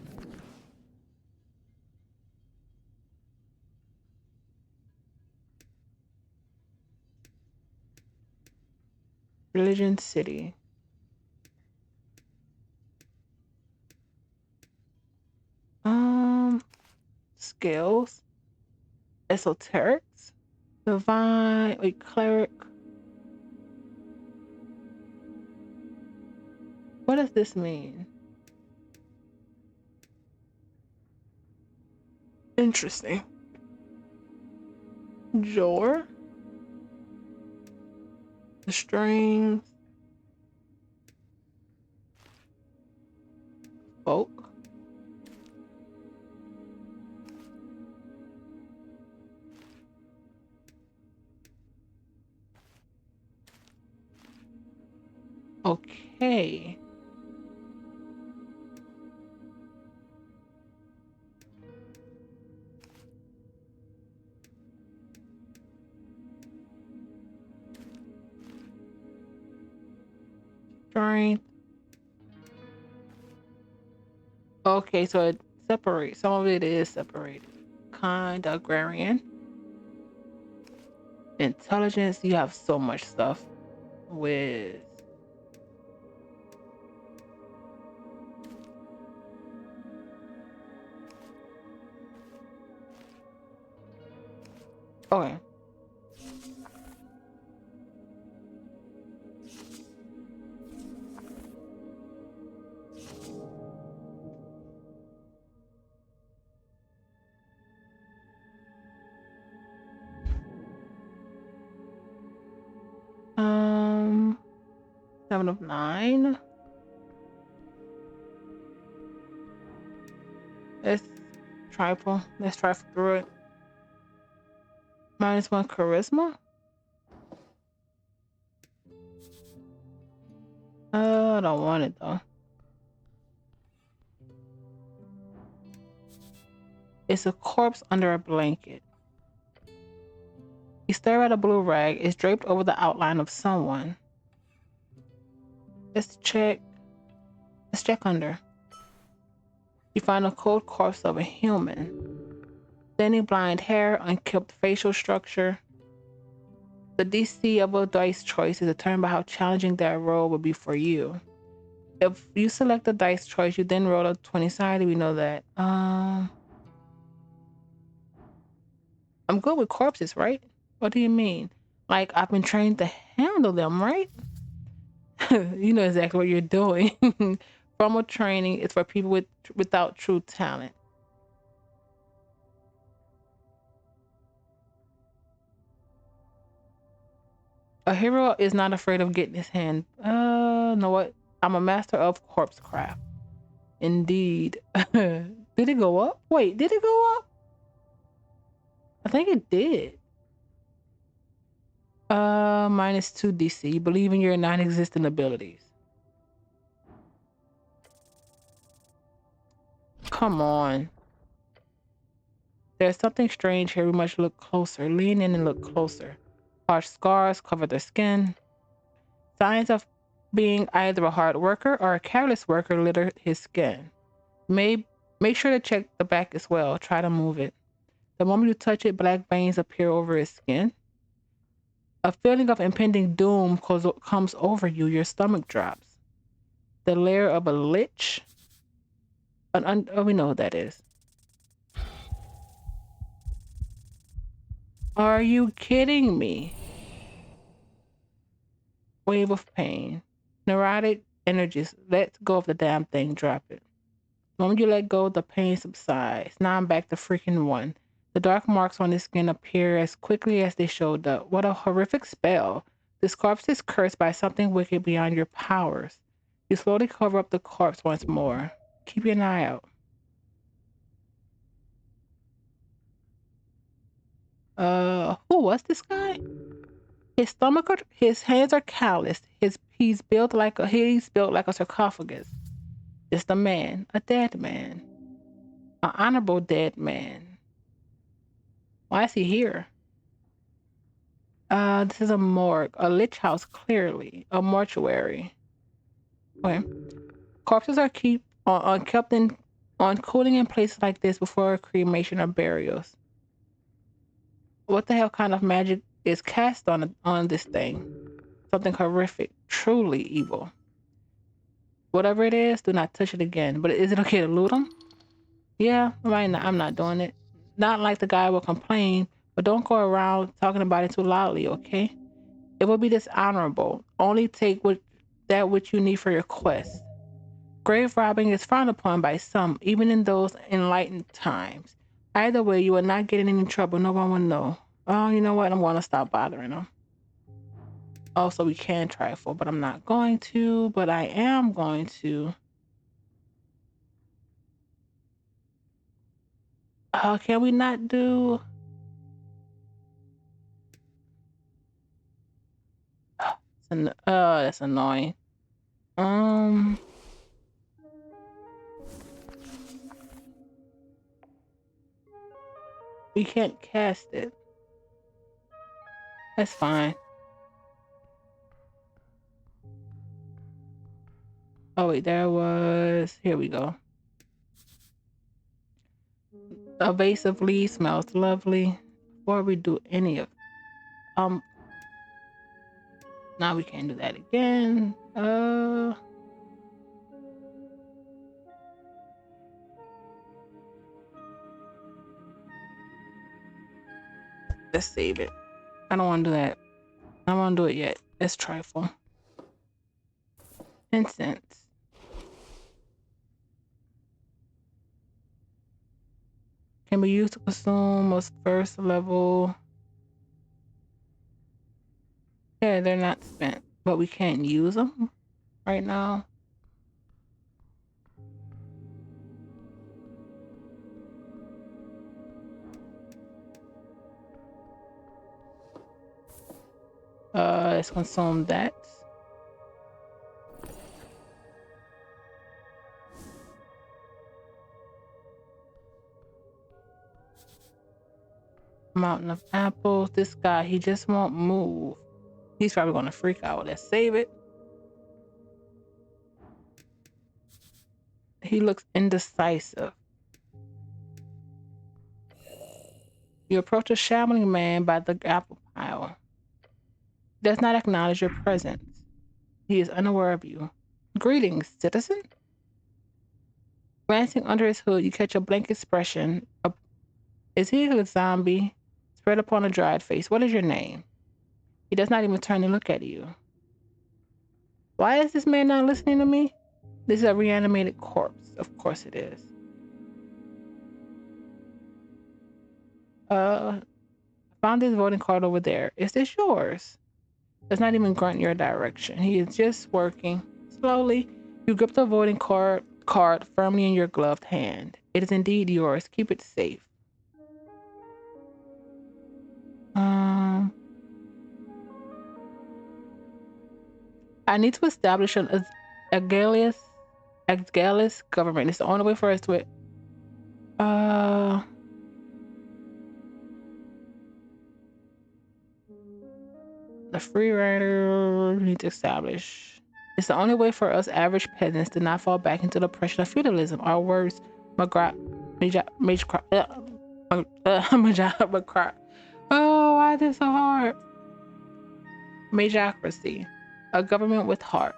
Religion City. Skills. Esoterics. Divine. Wait, cleric. What does this mean? Interesting. Jor. The strings. Folk. Okay. Strength. Okay, so it separates. Some of it is separated. Kind, agrarian. Intelligence. You have so much stuff with. Okay. Um, 7 of 9. Let's trifle. Let's trifle through it. -1 charisma. I don't want it though. It's a corpse under a blanket. You stare at a blue rag. It's draped over the outline of someone. Let's check under. You find a cold corpse of a human. Thinning blind hair, unkempt facial structure. The DC of a dice choice is determined by how challenging that roll will be for you. If you select a dice choice, you then roll a 20-sided. We know that. I'm good with corpses, right? What do you mean? Like, I've been trained to handle them, right? You know exactly what you're doing. Formal training is for people without true talent. A hero is not afraid of getting his hand. Know what? I'm a master of corpse craft. Indeed. Did it go up? Wait, did it go up? I think it did. -2 DC. Believe in your non-existent abilities. Come on. There's something strange here. We must look closer. Lean in and look closer. Harsh scars cover their skin. Signs of being either a hard worker or a careless worker litter his skin. Make sure to check the back as well. Try to move it. The moment you touch it, black veins appear over his skin. A feeling of impending doom comes over you. Your stomach drops. The lair of a lich. We know what that is. Are you kidding me? Wave of pain. Neurotic energies. Let go of the damn thing. Drop it. The moment you let go, the pain subsides. Now I'm back to freaking one. The dark marks on his skin appear as quickly as they showed up. What a horrific spell. This corpse is cursed by something wicked beyond your powers. You slowly cover up the corpse once more. Keep an eye out. Who was this guy? His hands are calloused. He's built like a sarcophagus. It's the man, a dead man. An honorable dead man. Why is he here? This is a morgue, a lich house, clearly, a mortuary. Okay. Corpses are kept on cooling in places like this before cremation or burials. What the hell kind of magic is cast on this thing? Something horrific, truly evil. Whatever it is, do not touch it again. But is it okay to loot them? Yeah, I'm not doing it. Not like the guy will complain, but don't go around talking about it too loudly, okay? It will be dishonorable. Only take which you need for your quest. Grave robbing is frowned upon by some, even in those enlightened times. Either way, you will not get in any trouble. No one will know. Oh, you know what? I'm going to stop bothering them. Also, we can trifle, but I'm not going to. But I am going to. Can we not do... That's annoying. We can't cast it. That's fine. Oh wait, there was... Here we go. A vase of leaves smells lovely. Before we do any of... Now we can't do that again. Let's save it. I don't want to do that. I don't want to do it yet. It's trifle. Incense. Can be used to consume a first level. Yeah, they're not spent, but we can't use them right now. Let's consume that. Mountain of apples. This guy, he just won't move. He's probably gonna freak out. Let's save it. He looks indecisive. You approach a shambling man by the apple pile. He does not acknowledge your presence. He is unaware of you. Greetings, citizen. Glancing under his hood, you catch a blank expression. Is he a zombie? Spread upon a dried face. What is your name? He does not even turn and look at you. Why is this man not listening to me? This is a reanimated corpse. Of course it is. I found this voting card over there. Is this yours? Does not even grunt your direction. He is just working. Slowly, you grip the voting card firmly in your gloved hand. It is indeed yours. Keep it safe. I need to establish an Agalius government. It's the only way for us to The free rider we need to establish. It's the only way for us average peasants to not fall back into the oppression of feudalism. Our words, Oh, why is this so hard? Majocracy, a government with heart.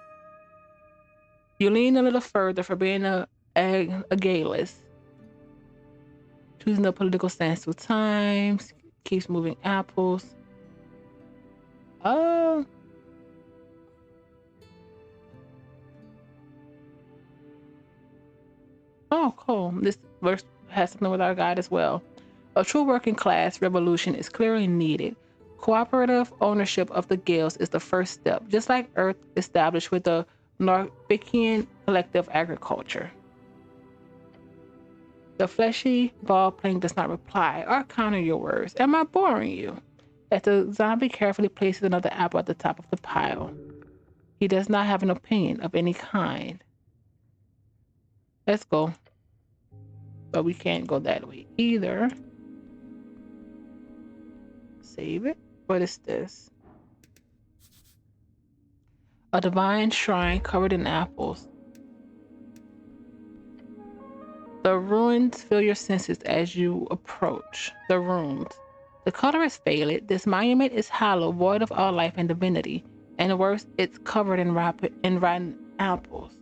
You lean a little further for being a gayless. Choosing the political stance with times, keeps moving apples. Oh. Oh, cool. This verse has something with our guide as well. A true working class revolution is clearly needed. Cooperative ownership of the guilds is the first step, just like Earth established with the Norvikian collective agriculture. The fleshy ball playing does not reply or counter your words. Am I boring you? As the zombie carefully places another apple at the top of the pile. He does not have an opinion of any kind. Let's go. But we can't go that way either. Save it. What is this? A divine shrine covered in apples. The ruins fill your senses as you approach the ruins. The color is faded. This monument is hollow, void of all life and divinity. And worse, it's covered in rotten apples.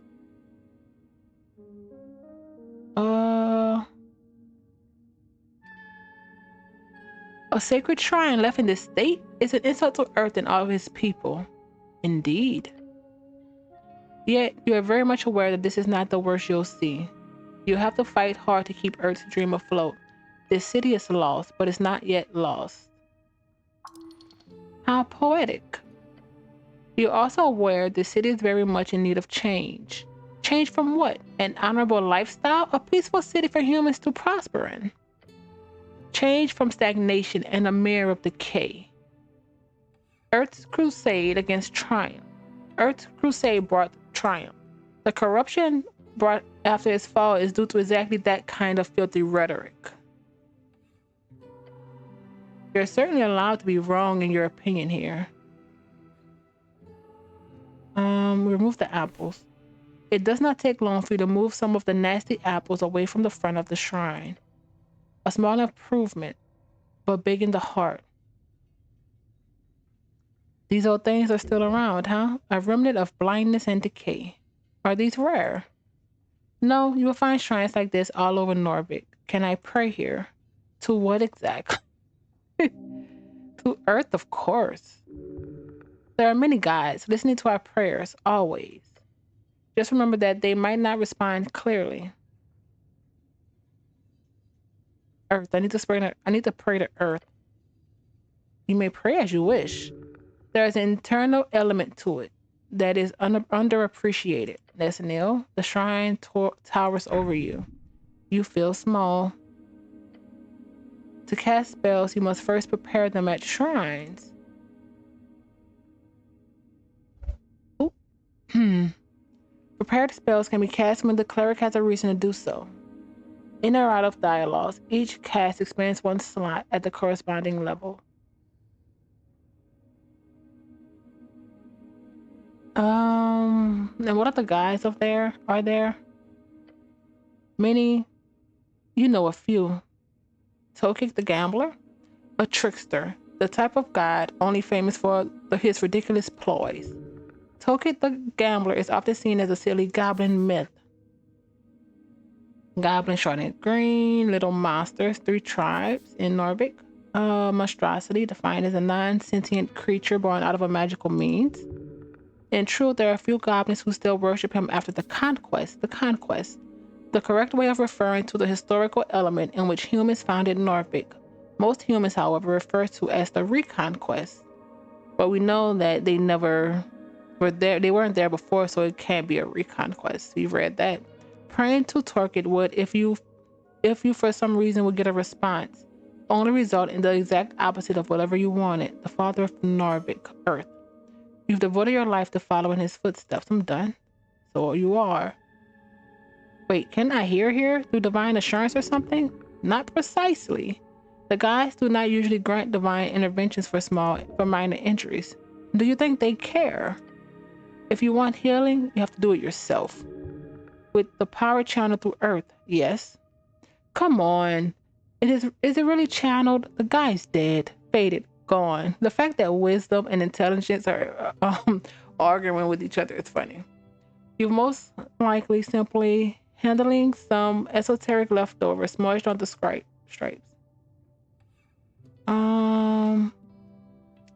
A sacred shrine left in this state is an insult to Earth and all of his people. Indeed. Yet, you are very much aware that this is not the worst you'll see. You have to fight hard to keep Earth's dream afloat. This city is lost, but it's not yet lost. How poetic. You're also aware the city is very much in need of change. Change from what? An honorable lifestyle? A peaceful city for humans to prosper in? Change from stagnation and a mirror of decay. Earth's crusade against triumph. Earth's crusade brought triumph. The corruption brought after its fall is due to exactly that kind of filthy rhetoric. You're certainly allowed to be wrong in your opinion here. Remove the apples. It does not take long for you to move some of the nasty apples away from the front of the shrine. A small improvement, but big in the heart. These old things are still around, huh? A remnant of blindness and decay. Are these rare? No, you will find shrines like this all over Norvik. Can I pray here? To what exactly? To Earth, of course. There are many gods listening to our prayers, always. Just remember that they might not respond clearly. Earth, I need to pray to Earth. You may pray as you wish. There is an internal element to it that is underappreciated. Nesnil, the shrine towers over you. You feel small. To cast spells, you must first prepare them at shrines. Prepared spells can be cast when the cleric has a reason to do so. In or out of dialogues, each cast expands one slot at the corresponding level. And what other guys up there are there? Many, you know a few. Tokic the Gambler, a trickster, the type of god only famous for his ridiculous ploys. Tokic the Gambler is often seen as a silly goblin myth. Goblin short and green, little monsters, 3 tribes in Norvik. Monstrosity, defined as a non-sentient creature born out of a magical means. In truth, there are a few goblins who still worship him after the conquest. The correct way of referring to the historical element in which humans founded Norvik. Most humans, however, refer to as the reconquest. But we know that they never were there. They weren't there before, so it can't be a reconquest. We've read that. Praying to Torkid would, if you for some reason would get a response, only result in the exact opposite of whatever you wanted. The father of Norvik, Earth. You've devoted your life to following his footsteps. I'm done. So you are. Wait, can I hear here through divine assurance or something? Not precisely. The gods do not usually grant divine interventions for minor injuries. Do you think they care? If you want healing, you have to do it yourself. With the power channeled through Earth, yes. Come on. Is it really channeled? The guy's dead, faded, gone. The fact that wisdom and intelligence are arguing with each other is funny. You're most likely simply handling some esoteric leftover smudged on the stripes.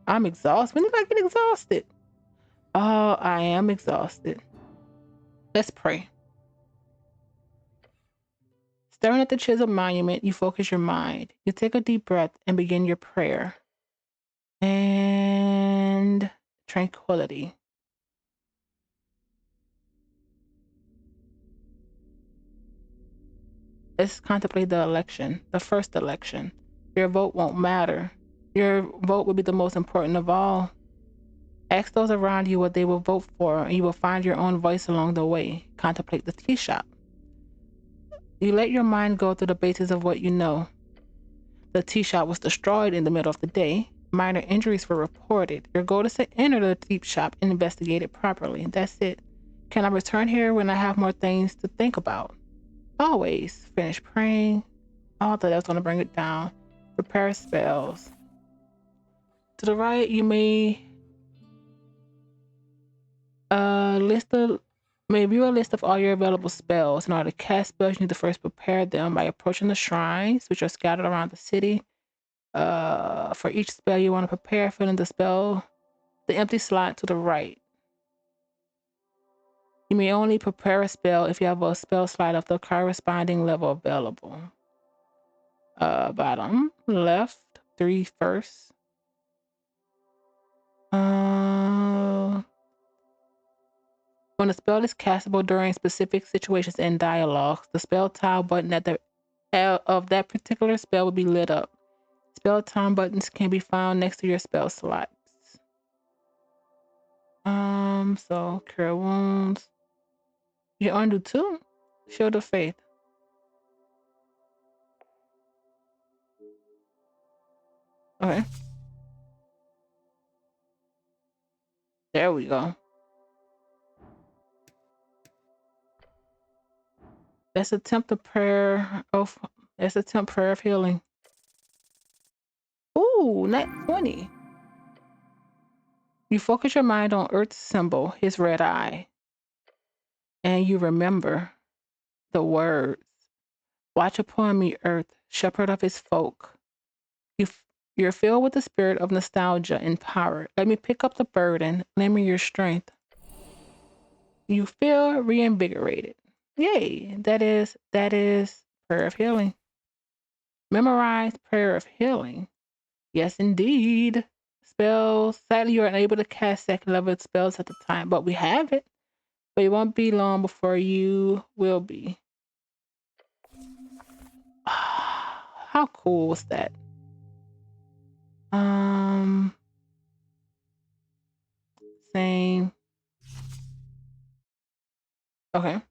I'm exhausted. When did I get exhausted? Oh, I am exhausted. Let's pray. Staring at the chiseled monument, you focus your mind. You take a deep breath and begin your prayer. And tranquility. Let's contemplate the election, the first election. Your vote won't matter. Your vote will be the most important of all. Ask those around you what they will vote for, and you will find your own voice along the way. Contemplate the tea shop. You let your mind go through the basis of what you know. The tea shop was destroyed in the middle of the day. Minor injuries were reported. Your goal is to enter the tea shop and investigate it properly. That's it. Can I return here when I have more things to think about? Always. Finish praying. Oh, I thought I was going to bring it down. Prepare spells. To the right, you may view a list of all your available spells. In order to cast spells, you need to first prepare them by approaching the shrines, which are scattered around the city. For each spell you want to prepare, fill in the empty slot to the right. You may only prepare a spell if you have a spell slot of the corresponding level available. Bottom left, 3 first. When a spell is castable during specific situations and dialogues, the spell tile button of that particular spell will be lit up. Spell time buttons can be found next to your spell slots. So cure wounds. You undo 2. Shield of Faith. Okay. There we go. Let's attempt a prayer of healing. Ooh, net 20. You focus your mind on Earth's symbol, his red eye. And you remember the words. Watch upon me, Earth, shepherd of his folk. You're filled with the spirit of nostalgia and power. Let me pick up the burden. Lend me your strength. You feel reinvigorated. Yay, that is prayer of healing. Memorize prayer of healing. Yes, indeed. Spells. Sadly, you are unable to cast second level spells at the time, but we have it. But it won't be long before you will be. How cool was that? Same. Okay.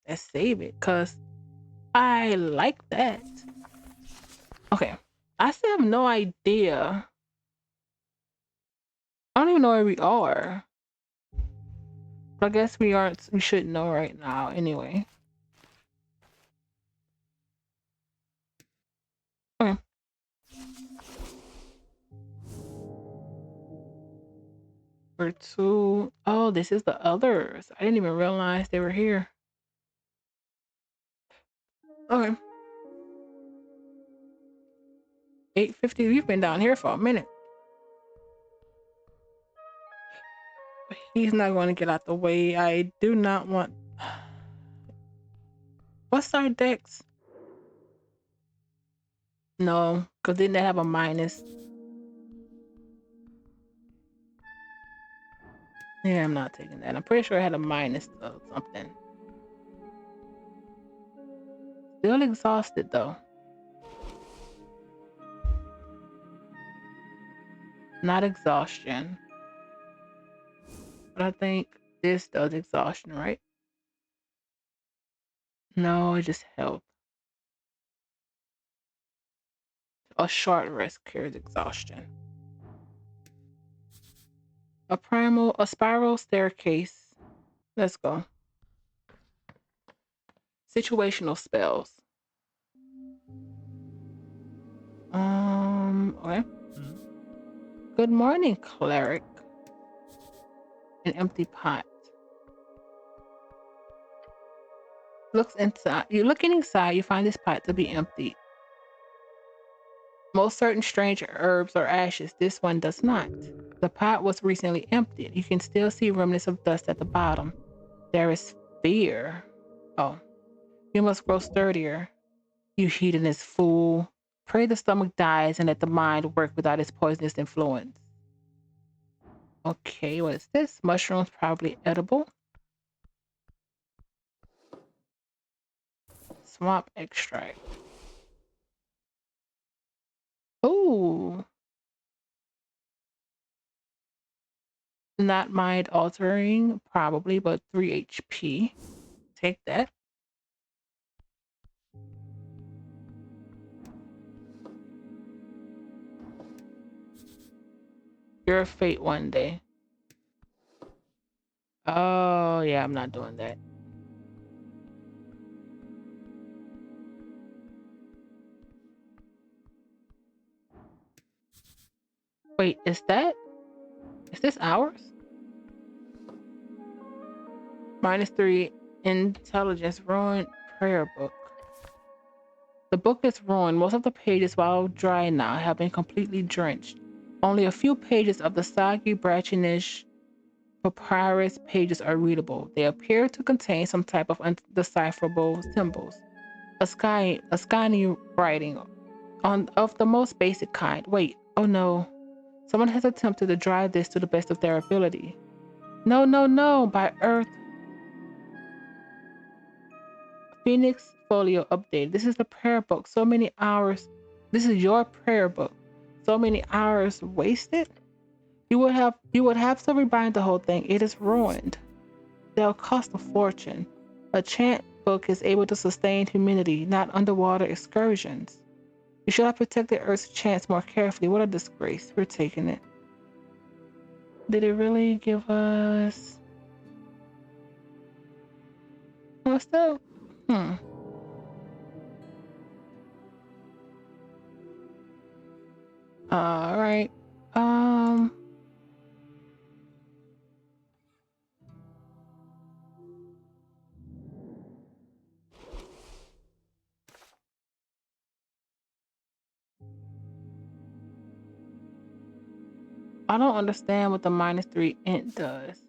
Let's save it, because I like that. Okay. I still have no idea. I don't even know where we are. But I guess we should know right now anyway. Okay. We're 2. Oh, this is the others. I didn't even realize they were here. Okay. 8:50. We've been down here for a minute. He's not going to get out the way. I do not want. What's our dex? No, because didn't they have a minus? Yeah, I'm not taking that. I'm pretty sure I had a minus of something. Still exhausted though. Not exhaustion. But I think this does exhaustion, right? No, it just health. A short rest cures exhaustion. A spiral staircase. Let's go. Situational spells. Okay. Good morning, cleric. An empty pot. Looks inside. You're looking inside, you find this pot to be empty. Most certain strange herbs or ashes, this one does not. The pot was recently emptied. You can still see remnants of dust at the bottom. There is fear. Oh, you must grow sturdier. You hedonist fool. Pray the stomach dies and let the mind work without its poisonous influence. Okay, what is this? Mushrooms, probably edible. Swamp extract. Ooh. Not mind altering, probably, but 3 HP. Take that. Your fate one day. Oh, yeah, I'm not doing that. Wait, is this ours? -3 intelligence, ruined prayer book. The book is ruined. Most of the pages, while dry now, have been completely drenched. Only a few pages of the soggy, brackish papyrus pages are readable. They appear to contain some type of undecipherable symbols. Ascani writing of the most basic kind. Wait, oh no. Someone has attempted to drive this to the best of their ability. No, no, no, by Earth. Phoenix Folio updated. This is the prayer book. So many hours. This is your prayer book. So many hours wasted? You would have to rebind the whole thing. It is ruined. They'll cost a fortune. A chant book is able to sustain humidity, not underwater excursions. You should have protected Earth's chants more carefully. What a disgrace. We're taking it. Did it really give us... What's that? All right. I don't understand what the -3 int does.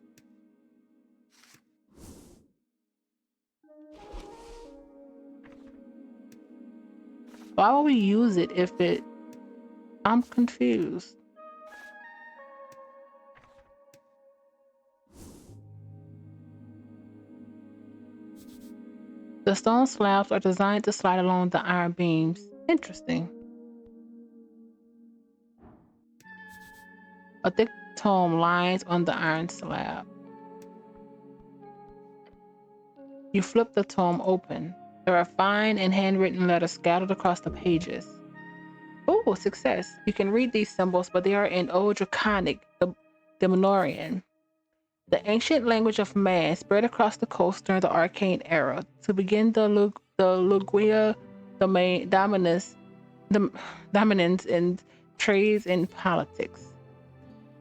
Why would we use it if it... I'm confused. The stone slabs are designed to slide along the iron beams. Interesting. A thick tome lies on the iron slab. You flip the tome open. There are fine and handwritten letters scattered across the pages. Oh, success. You can read these symbols, but they are in Old Draconic, the Demonorian, the ancient language of man spread across the coast during the Arcane Era. To begin the Luguia dominance in trades and politics.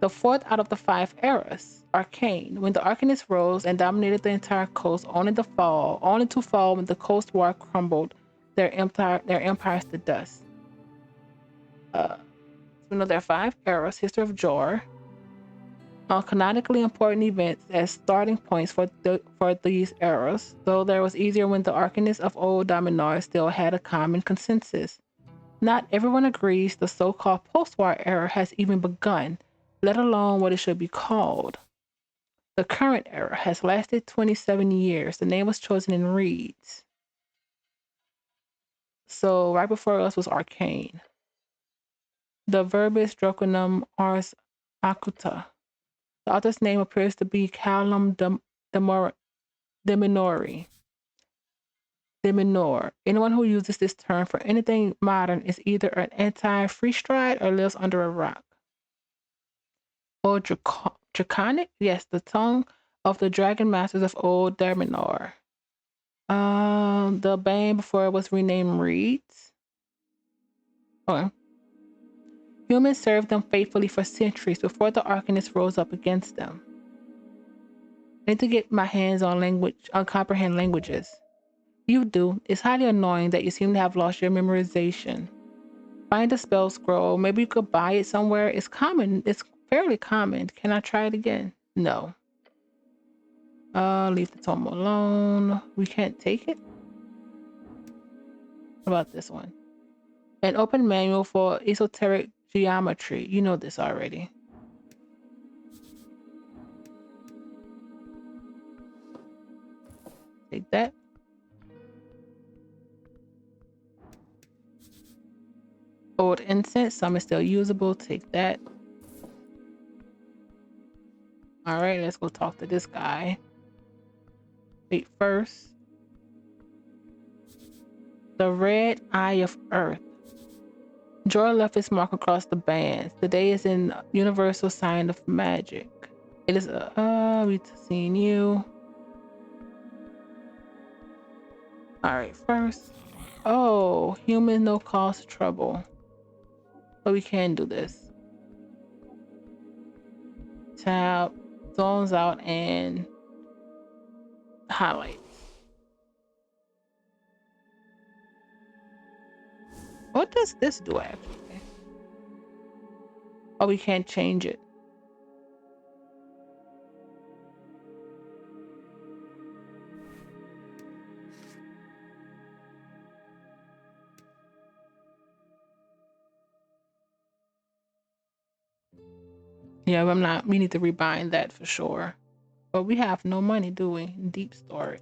The fourth out of the 5 eras, Arcane, when the Arcanists rose and dominated the entire coast, only to fall when the Coast War crumbled their empires to dust. We know there are 5 eras, history of Jor, canonically important events as starting points for these eras, though there was easier when the Arcanists of old Dominar still had a common consensus. Not everyone agrees the so-called post-war era has even begun, let alone what it should be called. The current era has lasted 27 years. The name was chosen in reeds. So right before us was Arcane. The verbis Draconum ars acuta. The author's name appears to be Callum Deminor. Anyone who uses this term for anything modern is either an anti-free stride or lives under a rock. Or Draconic? Yes, the tongue of the dragon masters of old Derminor. The band before it was renamed Reeds. Okay. Humans served them faithfully for centuries before the Arcanists rose up against them. I need to get my hands on comprehend languages. You do. It's highly annoying that you seem to have lost your memorization. Find a spell scroll. Maybe you could buy it somewhere. It's common. It's fairly common. Can I try it again? No. Leave the tome alone. We can't take it. What about this one? An open manual for esoteric geometry. You know this already. Take that. Old incense. Some is still usable. Take that. All right, let's go talk to this guy. Wait, first. The red eye of Earth. Jor left his mark across the bands. Today is an universal sign of magic. It is we've seen you. Alright, first. Oh, human no cause trouble. But we can do this. Tab, zones out, and highlights. What does this do actually? Oh, we can't change it. Yeah, we need to rebind that for sure. But we have no money, do we? Deep storage.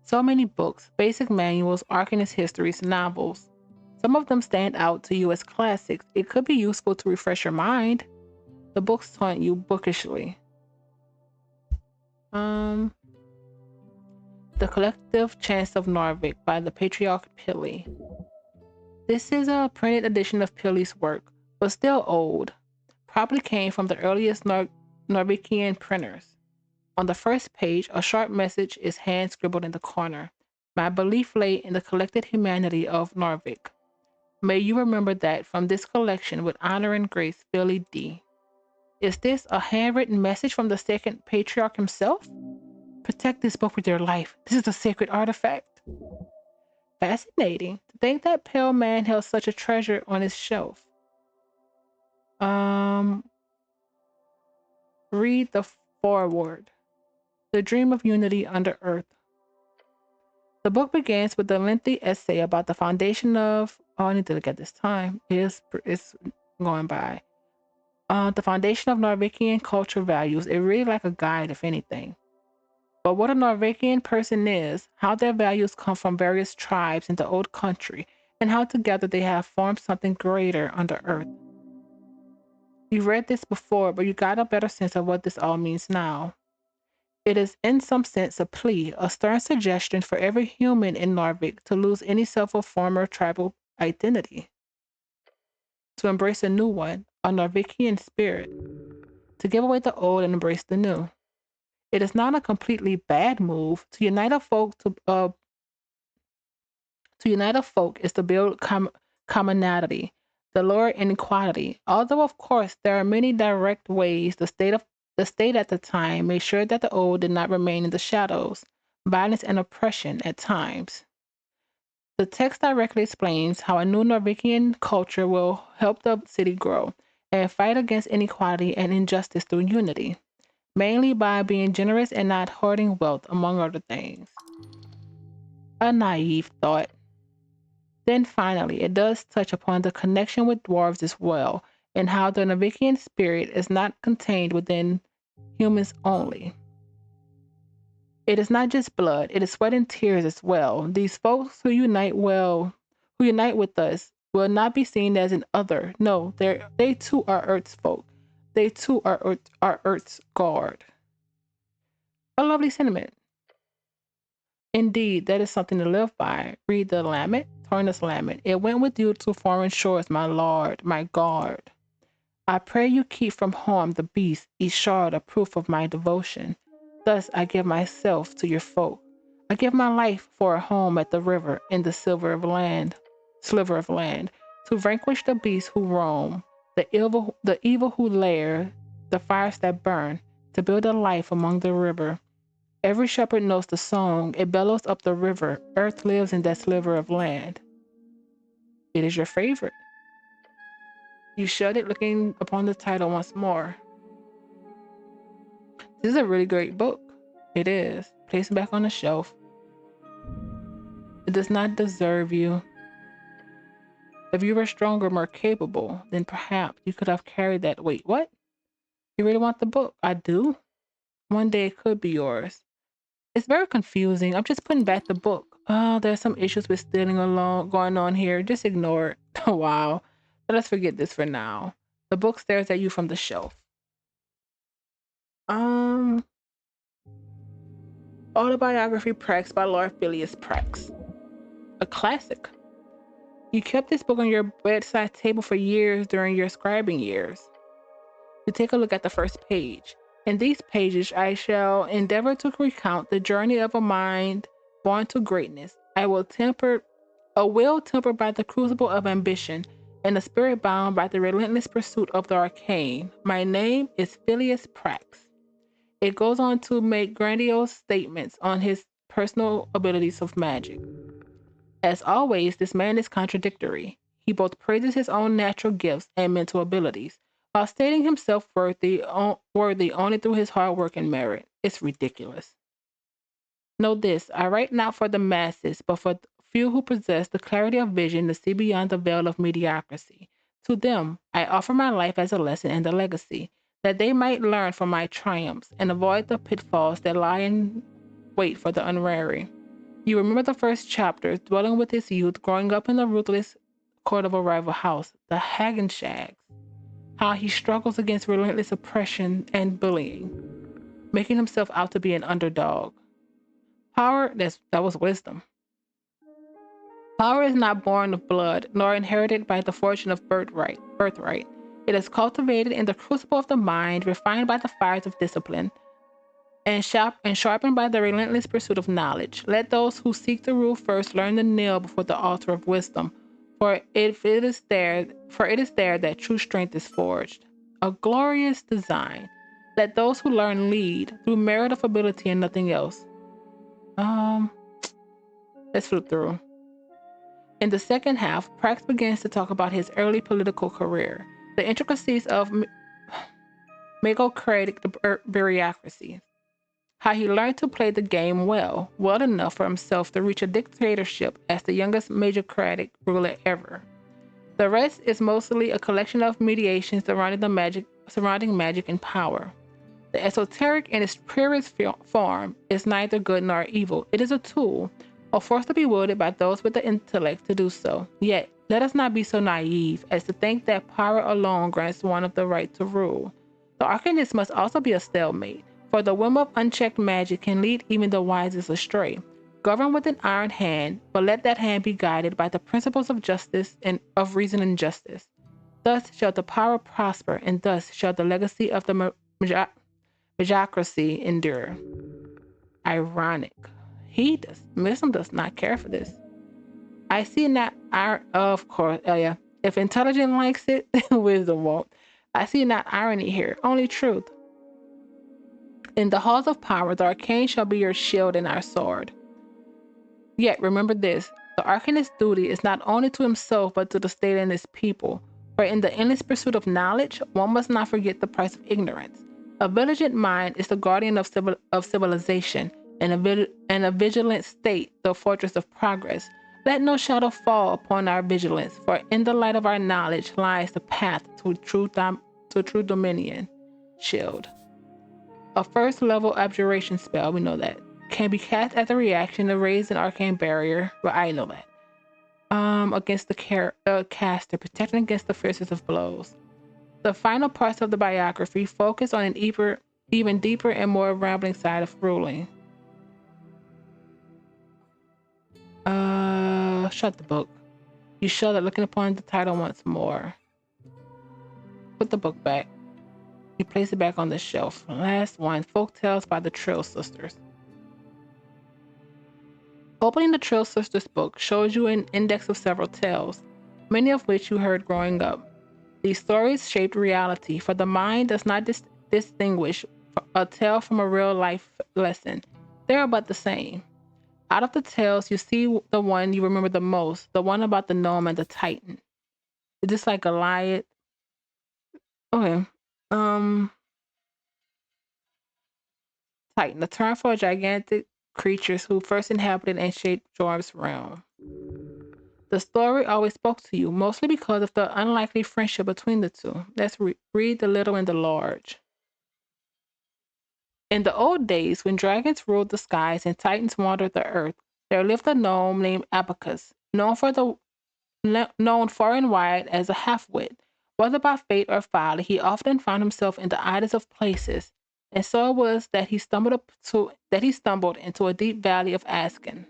So many books, basic manuals, arcanist histories, novels. Some of them stand out to you as classics. It could be useful to refresh your mind. The books taunt you bookishly. The Collective Chants of Norvik by the Patriarch Pili. This is a printed edition of Pili's work, but still old. Probably came from the earliest Norvikian printers. On the first page, a sharp message is hand scribbled in the corner. My belief lay in the collected humanity of Norvik. May you remember that from this collection with honor and grace, Billy D. Is this a handwritten message from the second patriarch himself? Protect this book with your life. This is a sacred artifact. Fascinating to think that pale man held such a treasure on his shelf. Read the foreword. The Dream of Unity Under Earth. The book begins with a lengthy essay about the foundation of. Oh, I need to look at this time. It's going by. The foundation of Norvikian culture values. It really like a guide, if anything. But what a Norvikian person is, how their values come from various tribes in the old country, and how together they have formed something greater under earth. You've read this before, but you got a better sense of what this all means now. It is in some sense a plea, a stern suggestion for every human in Norvik to lose any self of former tribal identity, to embrace a new one, a Norvikian spirit, to give away the old and embrace the new. It is not a completely bad move to unite a folk is to build commonality, the lower inequality. Although of course there are many direct ways the state at the time made sure that the old did not remain in the shadows, violence and oppression at times. The text directly explains how a new Norvikian culture will help the city grow and fight against inequality and injustice through unity, mainly by being generous and not hoarding wealth, among other things. A naive thought. Then finally, it does touch upon the connection with dwarves as well, and how the Norvikian spirit is not contained within humans only. It is not just blood, it is sweat and tears as well. These folks who unite with us, will not be seen as an other. No, they too are Earth's folk. They too are Earth's guard. A lovely sentiment. Indeed, that is something to live by. Read the Lamet, furnace lament. It went with you to foreign shores, my lord, my guard. I pray you keep from harm the beast, each shard a proof of my devotion. Thus I give myself to your folk. I give my life for a home at the river in the sliver of land, to vanquish the beasts who roam, the evil who lair, the fires that burn, to build a life among the river. Every shepherd knows the song, it bellows up the river, earth lives in that sliver of land. It is your favorite. You shut it looking upon the title once more. This is a really great book. It is. Place it back on the shelf. It does not deserve you. If you were stronger, more capable, then perhaps you could have carried that weight. What? You really want the book? I do. One day it could be yours. It's very confusing. I'm just putting back the book. Oh, there's some issues with stealing along going on here. Just ignore it. Wow. Let us forget this for now. The book stares at you from the shelf. Autobiography Prax by Lord Phileas Prax. A classic. You kept this book on your bedside table for years during your scribing years. You take a look at the first page. In these pages, I shall endeavor to recount the journey of a mind born to greatness. A will tempered by the crucible of ambition, and a spirit bound by the relentless pursuit of the arcane. My name is Phileas Prax. It goes on to make grandiose statements on his personal abilities of magic. As always, this man is contradictory. He both praises his own natural gifts and mental abilities, while stating himself worthy only through his hard work and merit. It's ridiculous. Know this, I write not for the masses, but for few who possess the clarity of vision to see beyond the veil of mediocrity. To them, I offer my life as a lesson and a legacy, that they might learn from my triumphs and avoid the pitfalls that lie in wait for the unwary. You remember the first chapter, dwelling with his youth, growing up in the ruthless court of a rival house, the Hagenshags, how he struggles against relentless oppression and bullying, making himself out to be an underdog. Power, that was wisdom. Power is not born of blood, nor inherited by the fortune of birthright. It is cultivated in the crucible of the mind, refined by the fires of discipline, and sharpened by the relentless pursuit of knowledge. Let those who seek to rule first learn to kneel before the altar of wisdom, for it is there that true strength is forged. A glorious design. Let those who learn lead through merit of ability and nothing else. Let's flip through. In the second half, Prax begins to talk about his early political career, the intricacies of megocratic bureaucracy, how he learned to play the game well enough for himself to reach a dictatorship as the youngest majocratic ruler ever. The rest is mostly a collection of mediations surrounding magic and power. The esoteric in its purest form is neither good nor evil. It is a tool, a force to be wielded by those with the intellect to do so. Yet, let us not be so naive as to think that power alone grants one of the right to rule. The arcanist must also be a stalemate, for the whim of unchecked magic can lead even the wisest astray. Govern with an iron hand, but let that hand be guided by the principles of justice and of reason and justice. Thus shall the power prosper, and thus shall the legacy of the magocracy endure. Ironic. Wisdom does not care for this. I see not of course, yeah. If intelligence likes it, wisdom won't. I see not irony here, only truth. In the halls of power, the arcane shall be your shield and our sword. Yet remember this, the arcanist's duty is not only to himself, but to the state and its people. For in the endless pursuit of knowledge, one must not forget the price of ignorance. A vigilant mind is the guardian of civilization, and a vigilant state, the fortress of progress. Let no shadow fall upon our vigilance, for in the light of our knowledge lies the path to true dominion. Shield. A first level abjuration spell, we know that, can be cast as a reaction to raise an arcane barrier. Well, I know that. Against the caster, protecting against the fiercest of blows. The final parts of the biography focus on an even deeper and more rambling side of ruling. Shut the book. You shudder, looking upon the title once more. Put the book back. You place it back on the shelf. Last one, Folk Tales by the Trill Sisters. Opening the Trill Sisters book shows you an index of several tales, many of which you heard growing up. These stories shaped reality, for the mind does not distinguish a tale from a real life lesson. They are but the same. Out of the tales, you see the one you remember the most, the one about the gnome and the titan. Is this like Goliath? Okay. Titan, a term for gigantic creatures who first inhabited and shaped Jorm's realm. The story always spoke to you, mostly because of the unlikely friendship between the two. Let's read the little and the large. In the old days, when dragons ruled the skies and titans wandered the earth, there lived a gnome named Abacus, known far and wide as a half-wit. Whether by fate or folly, he often found himself in the oddest of places, and so it was that he stumbled into a deep valley of Asken.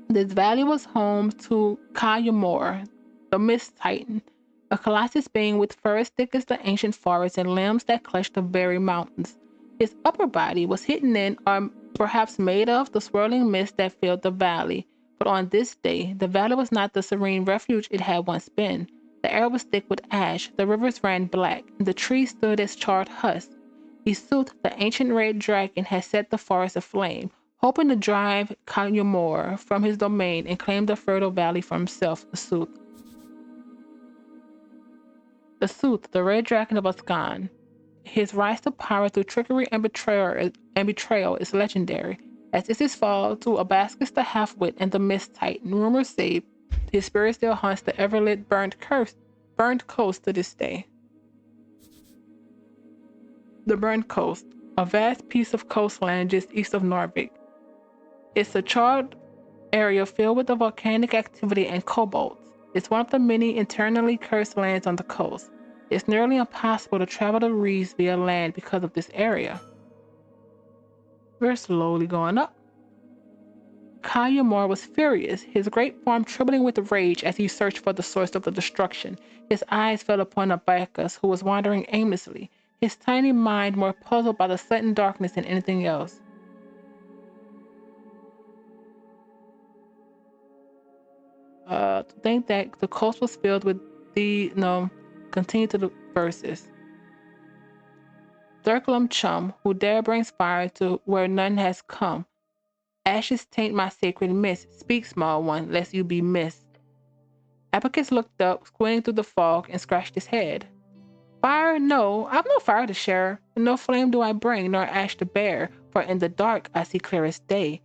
This valley was home to Kayamor, the Mist Titan, a colossus being with fur as thick as the ancient forest and limbs that clutched the very mountains. His upper body was hidden in, or perhaps made of, the swirling mist that filled the valley. But on this day, the valley was not the serene refuge it had once been. The air was thick with ash, the rivers ran black, and the trees stood as charred husks. Isut, the ancient red dragon, had set the forest aflame, hoping to drive Kanyamor from his domain and claim the fertile valley for himself, Isut. Isut, the red dragon of Ascan. His rise to power through trickery and betrayal is legendary, as is his fall to Abascus the Half-Wit and the Mist Titan. Rumors say his spirit still haunts the ever-lit burnt coast to this day. The Burnt Coast, a vast piece of coastland just east of Norvik. It's a charred area filled with the volcanic activity and kobolds. It's one of the many internally cursed lands on the coast. It's nearly impossible to travel the reefs via land because of this area. We're slowly going up. Kayamor was furious, his great form trembling with rage as he searched for the source of the destruction. His eyes fell upon Abacus, who was wandering aimlessly, his tiny mind more puzzled by the sudden darkness than anything else. To think that the coast was filled with continue to the verses. Circulum chum, who dare brings fire to where none has come. Ashes taint my sacred mist. Speak, small one, lest you be missed. Abacus looked up, squinting through the fog, and scratched his head. Fire? No, I've no fire to share. No flame do I bring, nor ash to bear, for in the dark I see clearest day.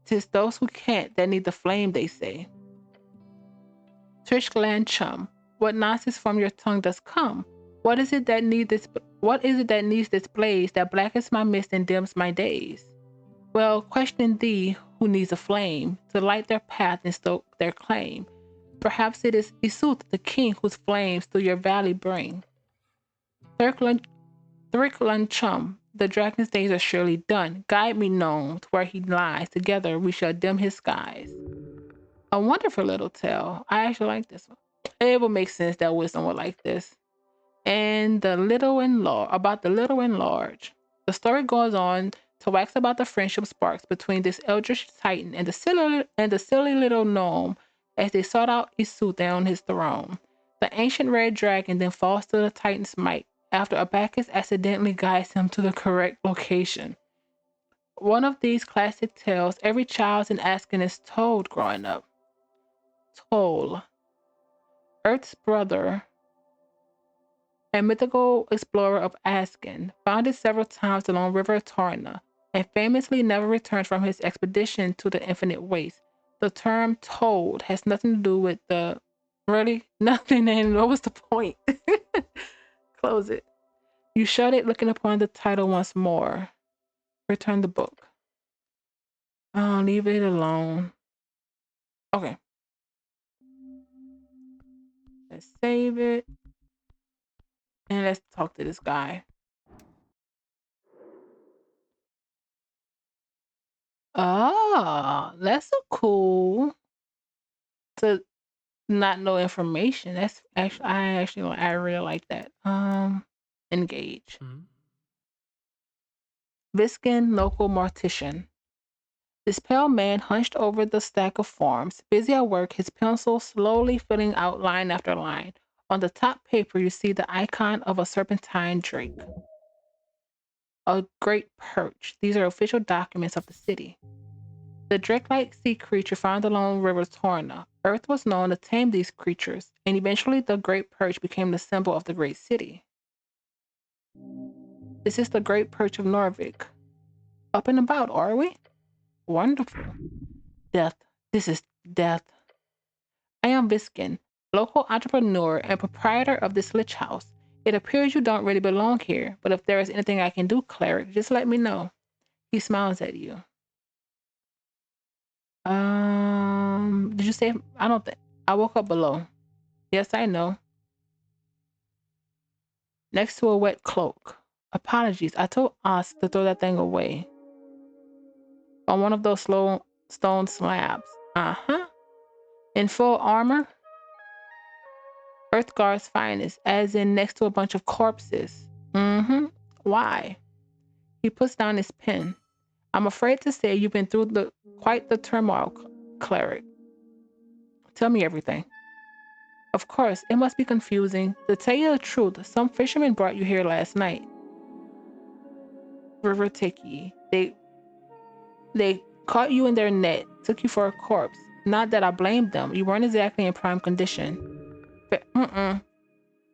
'Tis those who can't that need the flame, they say. Trishglan chum, what nonsense from your tongue does come? What is it that needs this blaze that blackens my mist and dims my days? Well, question thee who needs a flame to light their path and stoke their claim. Perhaps it is Isut, the king, whose flames through your valley bring. Thricklan chum, the dragon's days are surely done. Guide me, gnome, to where he lies. Together we shall dim his skies. A wonderful little tale. I actually like this one. It would make sense that wisdom would like this. And about the little and large. The story goes on to wax about the friendship sparks between this eldritch titan and the silly little gnome as they sought out Isut on his throne. The ancient red dragon then falls to the titan's might after Abacus accidentally guides him to the correct location. One of these classic tales every child in Asken is told growing up. Toll, Earth's brother and mythical explorer of Asken, founded several times along River Tarna, and famously never returned from his expedition to the infinite waste. The term told has nothing to do with the really nothing, and what was the point? Close it. You shut it, looking upon the title once more. Return the book. Oh, leave it alone. Okay. Let's save it. And let's talk to this guy. Ah, that's so cool. to not know information. That's actually I really like that. Engage. Viskin, local mortician. This pale man hunched over the stack of forms, busy at work, his pencil slowly filling out line after line. On the top paper, you see the icon of a serpentine drake. A great perch. These are official documents of the city. The drake-like sea creature found along River Torna. Earth was known to tame these creatures, and eventually the great perch became the symbol of the great city. This is the great perch of Norvik. Up and about, are we? Wonderful. Death. This is death. I am Viskin, local entrepreneur and proprietor of this lich house. It appears you don't really belong here, but if there is anything I can do, cleric, just let me know. He smiles at you. Did you say? I don't think. I woke up below. Yes, I know. Next to a wet cloak. Apologies, I told Oz to throw that thing away. On one of those slow stone slabs. Uh-huh. In full armor? Earthguard's finest, as in next to a bunch of corpses. Mm-hmm. Why? He puts down his pen. I'm afraid to say you've been through quite the turmoil, cleric. Tell me everything. Of course, it must be confusing. To tell you the truth, some fishermen brought you here last night. River Tiki. They caught you in their net, took you for a corpse. Not that I blamed them. You weren't exactly in prime condition. But,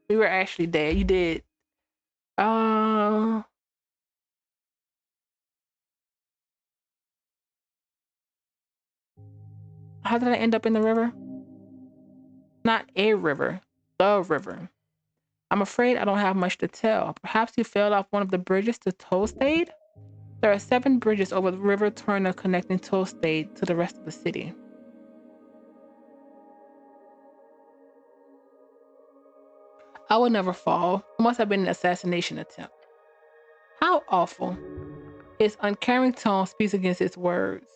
we were actually dead. You did. How did I end up in the river? Not a river. The river. I'm afraid I don't have much to tell. Perhaps you fell off one of the bridges to Toastade? There are 7 bridges over the River Turner connecting Toastade to the rest of the city. I would never fall. It must have been an assassination attempt. How awful. His uncaring tone speaks against its words.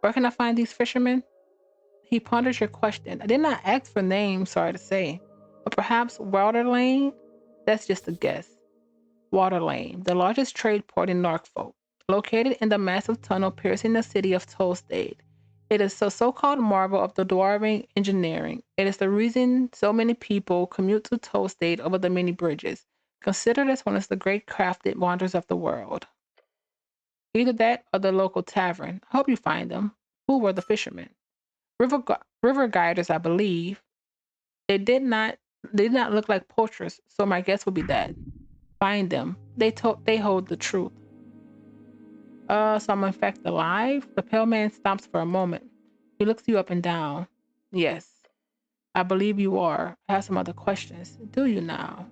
Where can I find these fishermen? He ponders your question. I did not ask for names, sorry to say. But perhaps Waterlane? That's just a guess. Waterlane, the largest trade port in Norfolk, located in the massive tunnel piercing the city of Toastade. It is the so-called marvel of the dwarven engineering. It is the reason so many people commute to Toastade over the many bridges, considered as one of the great crafted wonders of the world. Either that or the local tavern. I hope you find them. Who were the fishermen? River guiders, I believe. They did not look like poachers, so my guess would be that. Find them. They hold the truth. So I'm in fact alive? The pale man stops for a moment. He looks you up and down. Yes, I believe you are. I have some other questions. Do you now?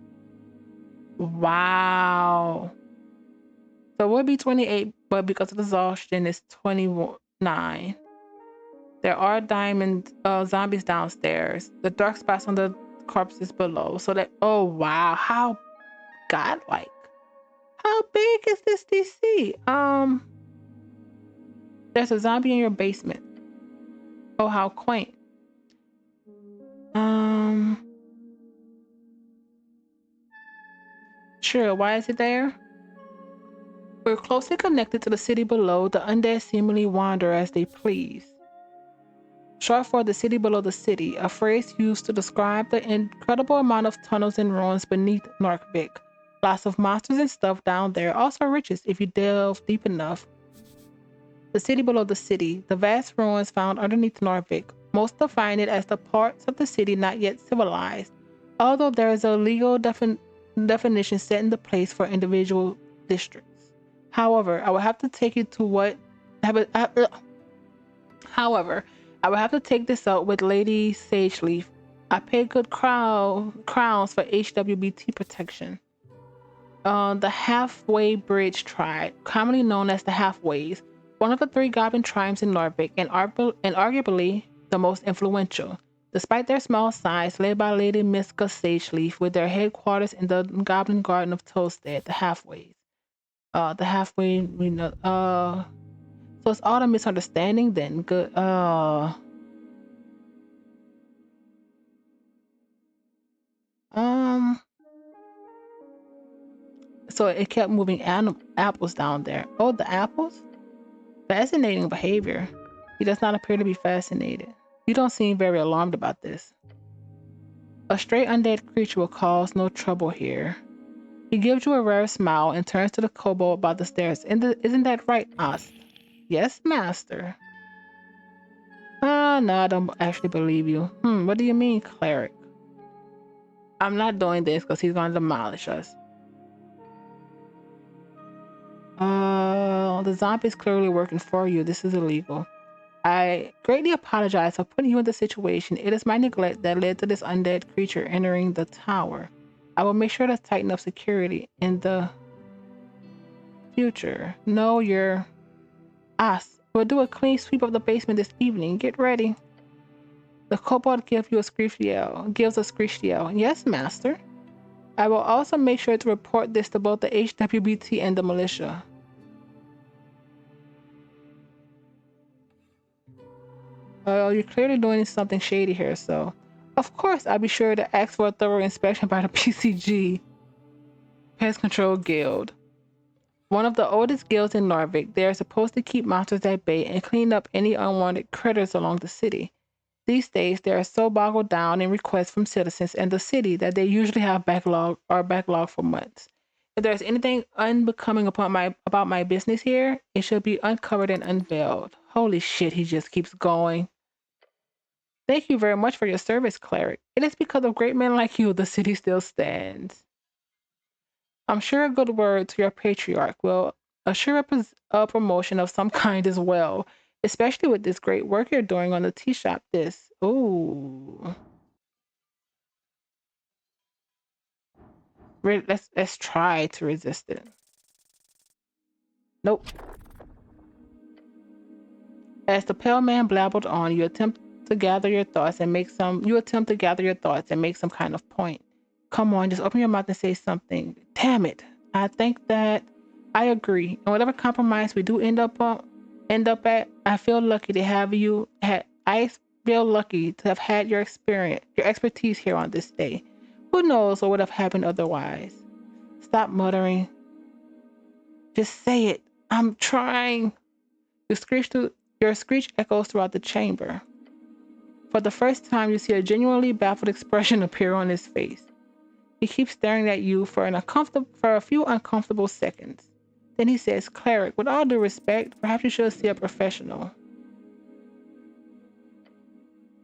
Wow. So it would be 28, but because of exhaustion, it's 29. There are zombies downstairs. The dark spots on the corpses below. So that, oh wow, how godlike. How big is this DC? There's a zombie in your basement. Oh, how quaint. Sure, why is it there? We're closely connected to the city below. The undead seemingly wander as they please. Short for the city below the city, a phrase used to describe the incredible amount of tunnels and ruins beneath Norvik. Lots of monsters and stuff down there, also riches if you delve deep enough. The city below the city, the vast ruins found underneath Norvik. Most define it as the parts of the city not yet civilized, although there is a legal definition set into place for individual districts. However, I would have to take you to what. However, I would have to take this up with Lady Sageleaf. I pay good crowns for HWBT protection. The Halfway Bridge tribe, commonly known as the Halfways, one of the 3 goblin tribes in Norvik, and arguably the most influential. Despite their small size, led by Lady Miska Sageleaf, with their headquarters in the Goblin Garden of Toastad, the Halfways. The Halfway, so it's all a misunderstanding then. Good. So it kept moving apples down there. Oh, the apples? Fascinating behavior. He does not appear to be fascinated. You don't seem very alarmed about this. A stray undead creature will cause no trouble here. He gives you a rare smile and turns to the kobold about the stairs. Isn't that right, Ast? Yes, master. No, I don't actually believe you. What do you mean, cleric? I'm not doing this because he's going to demolish us. The zombie is clearly working for you. This is illegal. I greatly apologize for putting you in this situation. It is my neglect that led to this undead creature entering the tower. I will make sure to tighten up security in the future. No, you're us. We'll do a clean sweep of the basement this evening. Get ready. The kobold gives a screeched yell. Yes, master. I will also make sure to report this to both the HWBT and the militia. Well, you're clearly doing something shady here, so of course I'll be sure to ask for a thorough inspection by the PCG, Pest Control Guild. One of the oldest guilds in Norvik. They are supposed to keep monsters at bay and clean up any unwanted critters along the city. These days, they are so boggled down in requests from citizens and the city that they usually have backlog for months. If there's anything unbecoming about my business here, it should be uncovered and unveiled. Holy shit, he just keeps going. Thank you very much for your service, cleric. It is because of great men like you the city still stands. I'm sure a good word to your patriarch will assure a promotion of some kind as well, especially with this great work you're doing on the tea shop. Ooh. Let's try to resist it. Nope. As the pale man blabbered on, you attempt to gather your thoughts and make some kind of point. Come on, just open your mouth and say something. Damn it. I think that I agree. And whatever compromise we do end up at, I feel lucky to have I feel lucky to have had your expertise here on this day. Who knows what would have happened otherwise? Stop muttering. Just say it. I'm trying. Your screech echoes throughout the chamber. For the first time, you see a genuinely baffled expression appear on his face. He keeps staring at you for a few uncomfortable seconds. Then he says, "Cleric, with all due respect, perhaps you should see a professional."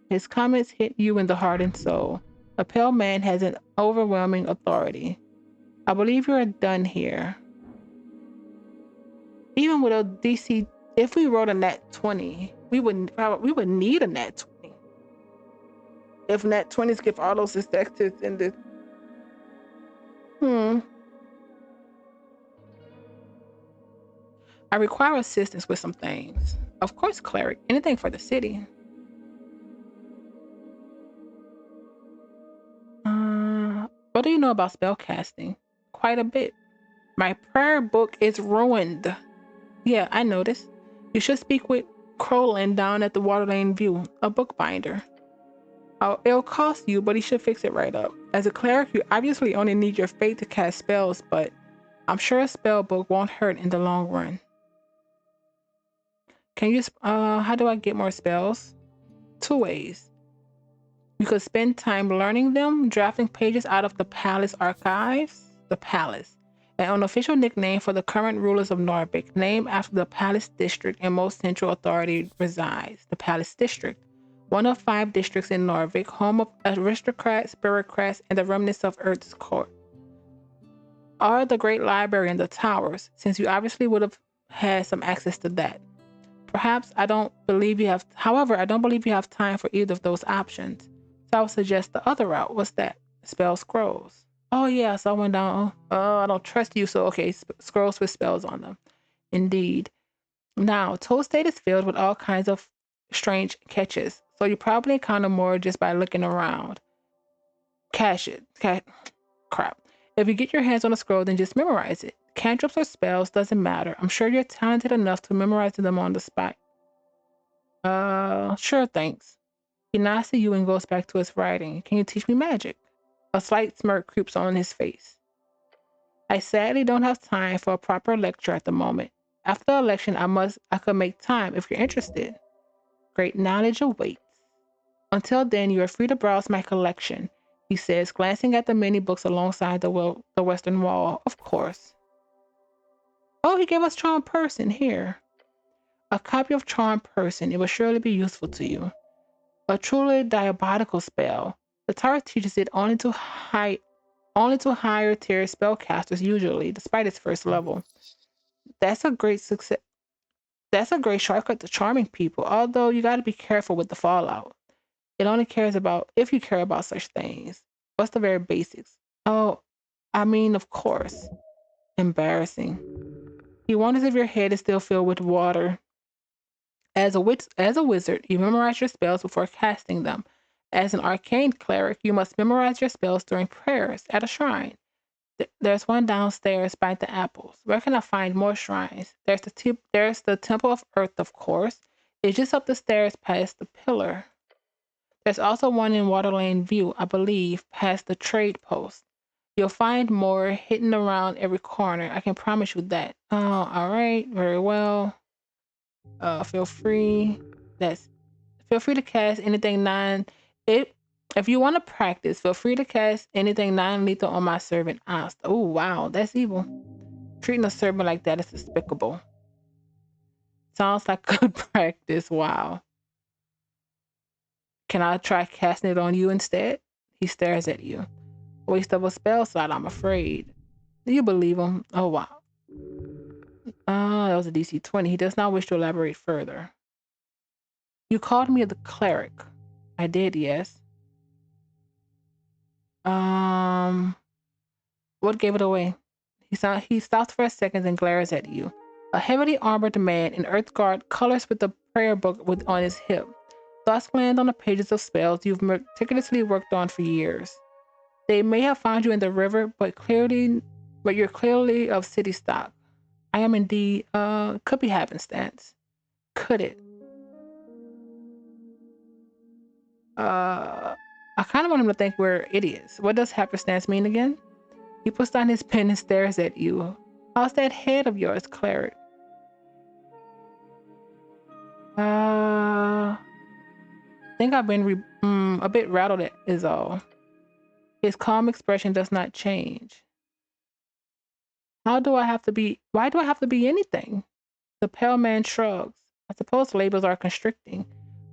His comments hit you in the heart and soul. A pale man has an overwhelming authority. I believe you are done here. Even with a DC, if we rolled a nat 20, we would need a nat 20. If nat 20s give all those detectives in the I require assistance with some things. Of course, cleric. Anything for the city. What do you know about spellcasting? Quite a bit. My prayer book is ruined. Yeah, I noticed. You should speak with Crowland down at the Waterlane View, a bookbinder. It'll cost you, but he should fix it right up. As a cleric, you obviously only need your faith to cast spells, but I'm sure a spell book won't hurt in the long run. How do I get more spells? 2 ways. You could spend time learning them, drafting pages out of the palace archives, the palace, an unofficial nickname for the current rulers of Norvik, named after the palace district in most central authority resides. The palace district, one of 5 districts in Norvik, home of aristocrats, bureaucrats, and the remnants of Earth's court. Or the great library and the towers, since you obviously would have had some access to that. I don't believe you have time for either of those options. So I would suggest the other route. What's that? Spell scrolls. Oh yeah, so I went down. I don't trust you, so okay, scrolls with spells on them. Indeed. Now, Toad State is filled with all kinds of strange catches, so you probably encounter more just by looking around. Crap. If you get your hands on a scroll, then just memorize it. Cantrips or spells, doesn't matter. I'm sure you're talented enough to memorize them on the spot. Sure, thanks. He nods to you and goes back to his writing. Can you teach me magic? A slight smirk creeps on his face. I sadly don't have time for a proper lecture at the moment. After the election, I could make time if you're interested. Great knowledge awaits. Until then, you are free to browse my collection, he says, glancing at the many books alongside the western wall. Of course. Oh, he gave us Charm Person here. A copy of Charm Person. It will surely be useful to you. A truly diabolical spell. The tower teaches it only to higher tier spellcasters usually, despite its first level. That's a great success. That's a great shortcut to charming people, although you gotta be careful with the fallout. It only cares about if you care about such things. What's the very basics? Oh, I mean, of course. Embarrassing. You wonders if your head is still filled with water. As a wizard, you memorize your spells before casting them. As an arcane cleric, you must memorize your spells during prayers at a shrine. There's one downstairs by the apples. Where can I find more shrines? There's the Temple of Earth, of course. It's just up the stairs past the pillar. There's also one in Waterlane View, I believe, past the trade post. You'll find more hidden around every corner. I can promise you that. Oh, all right, very well. Feel free. That's Feel free to cast anything if you want to practice, feel free to cast anything non-lethal on my servant Ast. Oh wow, that's evil. Treating a servant like that is despicable. Sounds like good practice. Wow. Can I try casting it on you instead? He stares at you. Waste of a spell slot, I'm afraid. Do you believe him? Oh wow. That was a DC 20. He does not wish to elaborate further. You called me the cleric. I did, yes. What gave it away? He stops for a second and glares at you. A heavily armored man in Earthguard colors with the prayer book on his hip. Thoughts land on the pages of spells you've meticulously worked on for years. They may have found you in the river, but you're clearly of city stock. I am indeed, could be happenstance. Could it? I kind of want him to think we're idiots. What does happenstance mean again? He puts down his pen and stares at you. How's that head of yours, cleric? I think I've been a bit rattled, is all. His calm expression does not change. Why do I have to be anything? The pale man shrugs. I suppose labels are constricting.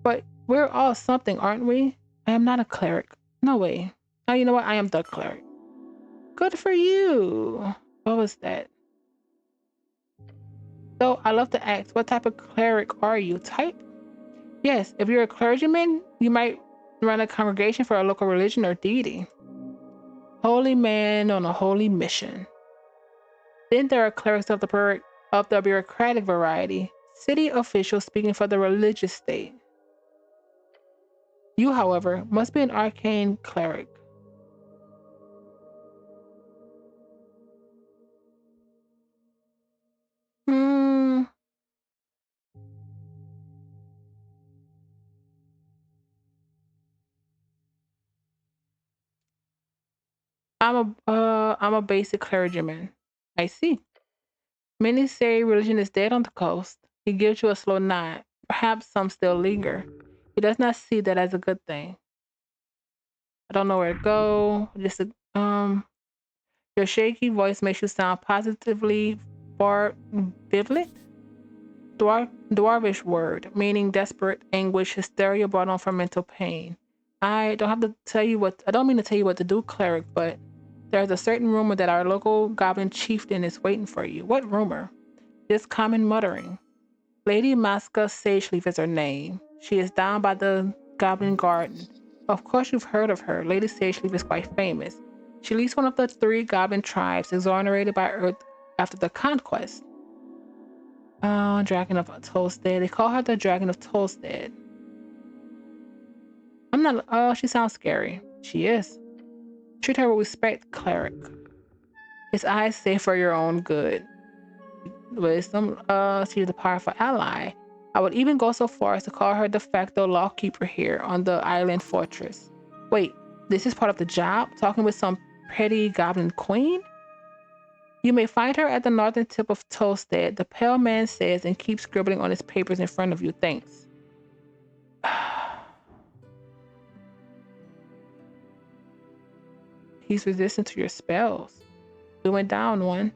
But we're all something, aren't we? I am not a cleric. No way. Oh, you know what? I am the cleric. Good for you. What was that? So I love to ask, what type of cleric are you? Type? Yes, if you're a clergyman, you might run a congregation for a local religion or deity. Holy man on a holy mission. Then there are clerics of the bureaucratic variety, city officials speaking for the religious state. You, however, must be an arcane cleric. Hmm. I'm a basic clergyman. I see. Many say religion is dead on the coast. He gives you a slow nod. Perhaps some still linger. He does not see that as a good thing. I don't know where to go. Your shaky voice makes you sound positively biblic. Dwarvish word, meaning desperate anguish, hysteria brought on from mental pain. I don't mean to tell you what to do, cleric, but there's a certain rumor that our local goblin chieftain is waiting for you. What rumor? Just common muttering. Lady Masca Sageleaf is her name. She is down by the Goblin Garden. Of course you've heard of her. Lady Sageleaf is quite famous. She leads one of the 3 goblin tribes exonerated by Earth after the conquest. Oh, Dragon of Tolstead. They call her the Dragon of Tolstead. She sounds scary. She is. Treat her with respect, cleric. His eyes say for your own good. Wisdom, she's a powerful ally. I would even go so far as to call her de facto lawkeeper here on the island fortress. Wait, This is part of the job, talking with some petty goblin queen? You may find her at the northern tip of Toadstead, the pale man says, and keeps scribbling on his papers in front of you. Thanks. He's resistant to your spells. We went down one.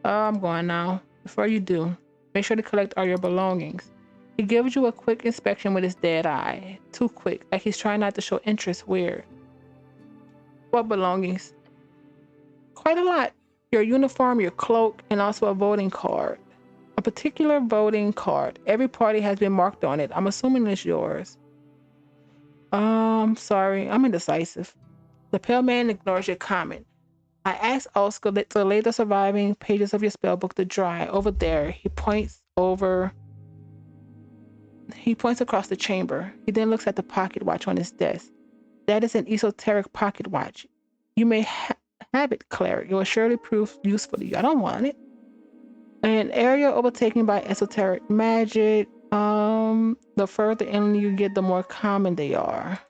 I'm going now. Before you do, make sure to collect all your belongings. He gives you a quick inspection with his dead eye. Too quick, like he's trying not to show interest. Weird. What belongings? Quite a lot. Your uniform, your cloak, and also a voting card. A particular voting card. Every party has been marked on it. I'm assuming it's yours. Sorry, I'm indecisive. The pale man ignores your comment. I asked Oscar to lay the surviving pages of your spellbook to dry. Over there, he points across the chamber. He then looks at the pocket watch on his desk. That is an esoteric pocket watch. You may have it, cleric. It will surely prove useful to you. I don't want it. An area overtaken by esoteric magic. The further in you get, the more common they are.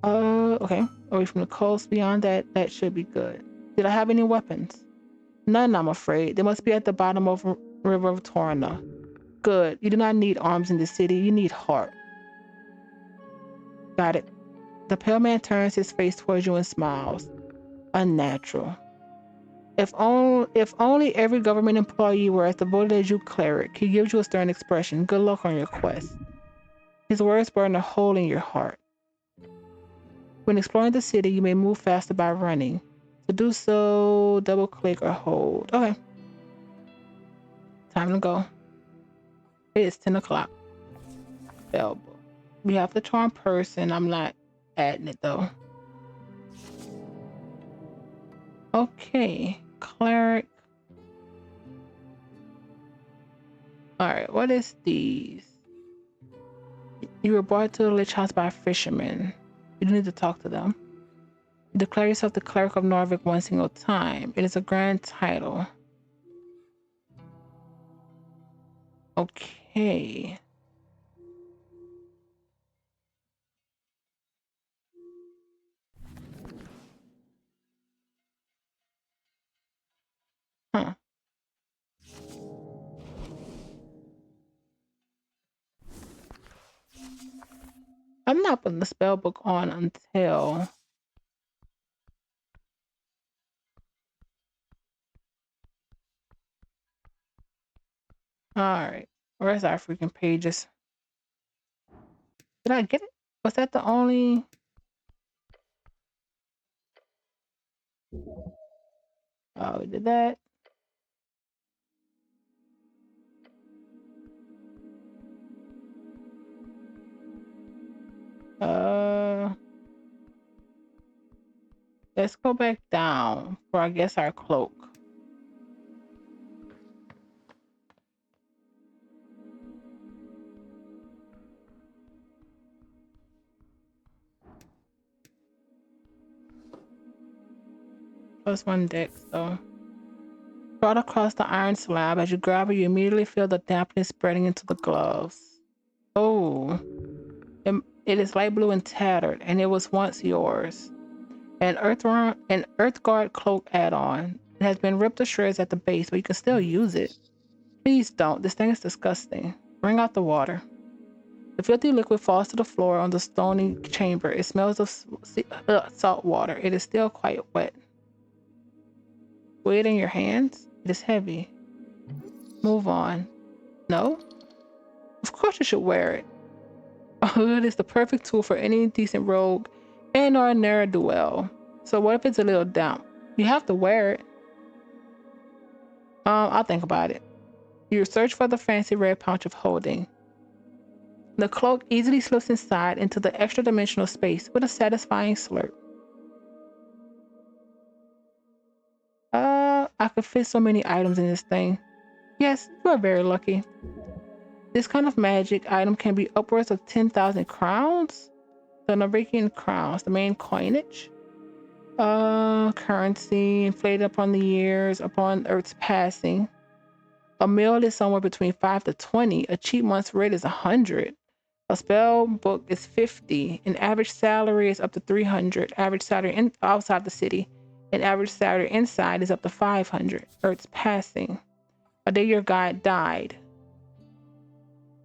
Okay. Away from the coast. Beyond that, that should be good. Did I have any weapons? None, I'm afraid. They must be at the bottom of River of Torna. Good. You do not need arms in the city. You need heart. Got it. The pale man turns his face towards you and smiles. Unnatural. If only every government employee were as devoted as you, cleric. He gives you a stern expression. Good luck on your quest. His words burn a hole in your heart. When exploring the city, you may move faster by running. To do so, double click or hold. Okay. Time to go. It is 10 o'clock. Spellbook. We have the charm person. I'm not adding it though. Okay. Cleric. Alright, what is these? You were brought to the Lich House by a fisherman. You need to talk to them. You declare yourself the cleric of Norvik one single time. It is a grand title. Okay. Huh. I'm not putting the spell book on until... Alright. Where's our freaking pages? Did I get it? Was that the only... Oh, we did that. Let's go back down for, I guess, our cloak. +1 dex, so. Trot across the iron slab. As you grab it, you immediately feel the dampness spreading into the gloves. Oh. It is light blue and tattered, and it was once yours. An Earthguard cloak add-on. It has been ripped to shreds at the base, but you can still use it. Please don't. This thing is disgusting. Bring out the water. The filthy liquid falls to the floor on the stony chamber. It smells of salt water. It is still quite wet. Weigh it in your hands. It is heavy. Move on. No? Of course you should wear it. It is the perfect tool for any decent rogue and or ne'er-do-well. So what if it's a little damp? You have to wear it. I'll think about it. You search for the fancy red pouch of holding. The cloak easily slips inside into the extra-dimensional space with a satisfying slurp. I could fit so many items in this thing. Yes, you are very lucky. This kind of magic item can be upwards of 10,000 crowns. The Norvikian crowns, the main coinage. Currency inflated upon the years, upon Earth's passing. A meal is somewhere between 5 to 20. A cheap month's rate is 100. A spell book is 50. An average salary is up to 300. Average salary outside the city. An average salary inside is up to 500. Earth's passing. A day your guide died.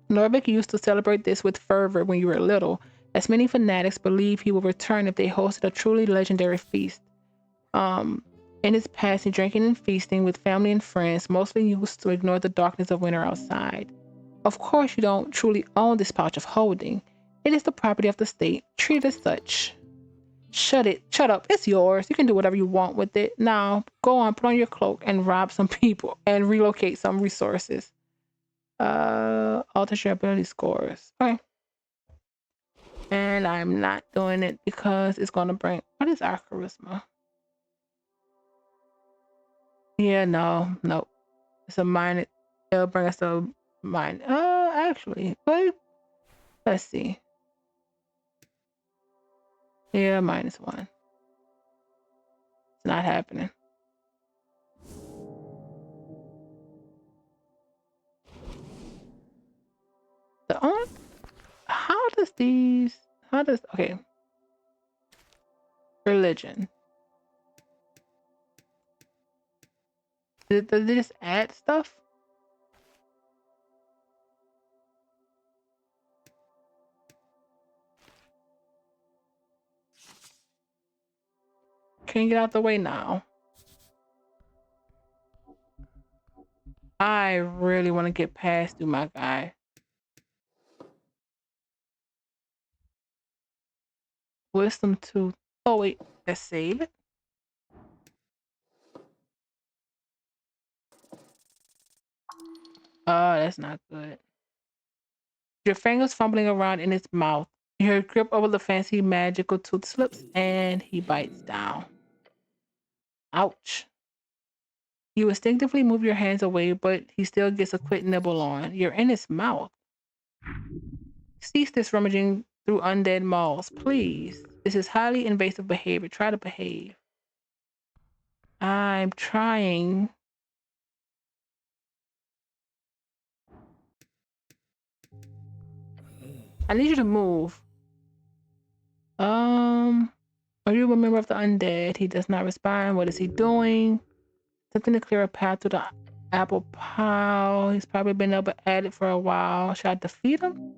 Norvik used to celebrate this with fervor when you were little, as many fanatics believe he will return if they hosted a truly legendary feast. In his passing, drinking and feasting with family and friends, mostly used to ignore the darkness of winter outside. Of course, you don't truly own this pouch of holding. It is the property of the state. Treat it as such. Shut up. It's yours. You can do whatever you want with it. Now, go on, put on your cloak and rob some people and relocate some resources. Alter your ability scores. Okay. And I'm not doing it because it's going to bring... What is our charisma? Yeah, no. Nope. It's a minus. It'll bring us a minus. Actually, wait. Let's see. Yeah, -1. It's not happening. The only... Okay. Religion. Does it just add stuff? Can you get out the way now? I really want to get past through my guy. Wisdom 2. Oh wait, let's save it. Oh, that's not good. Your fingers fumbling around in his mouth. Your grip over the fancy magical tooth slips and he bites down. Ouch. You instinctively move your hands away, but he still gets a quick nibble on. You're in his mouth. Cease this rummaging through undead malls, please. This is highly invasive behavior. Try to behave. I'm trying. I need you to move. Are you a member of the undead? He does not respond. What is he doing? Something to clear a path to the apple pile. He's probably been able to add it for a while. Should I defeat him?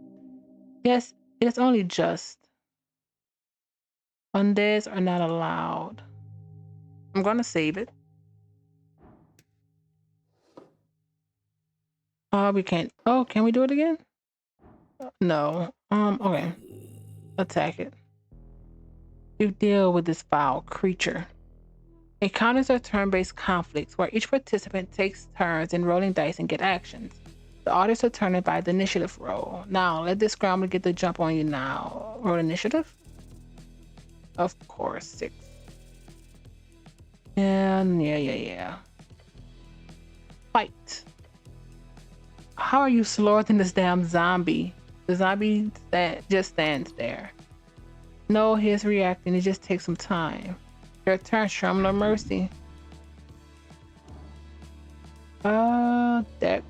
Yes, it's only just. Undeads are not allowed. I'm gonna save it. Oh, we can't. Oh, can we do it again? No. Okay. Attack it. You deal with this foul creature. Encounters are turn-based conflicts where each participant takes turns in rolling dice and get actions. The orders are turned by the initiative roll. Now, let this scrambler get the jump on you now. Roll initiative? Of course, 6. And yeah. Fight. How are you slower than this damn zombie? The zombie that just stands there. No, he is reacting. It just takes some time. Your turn, show him no mercy. Dex.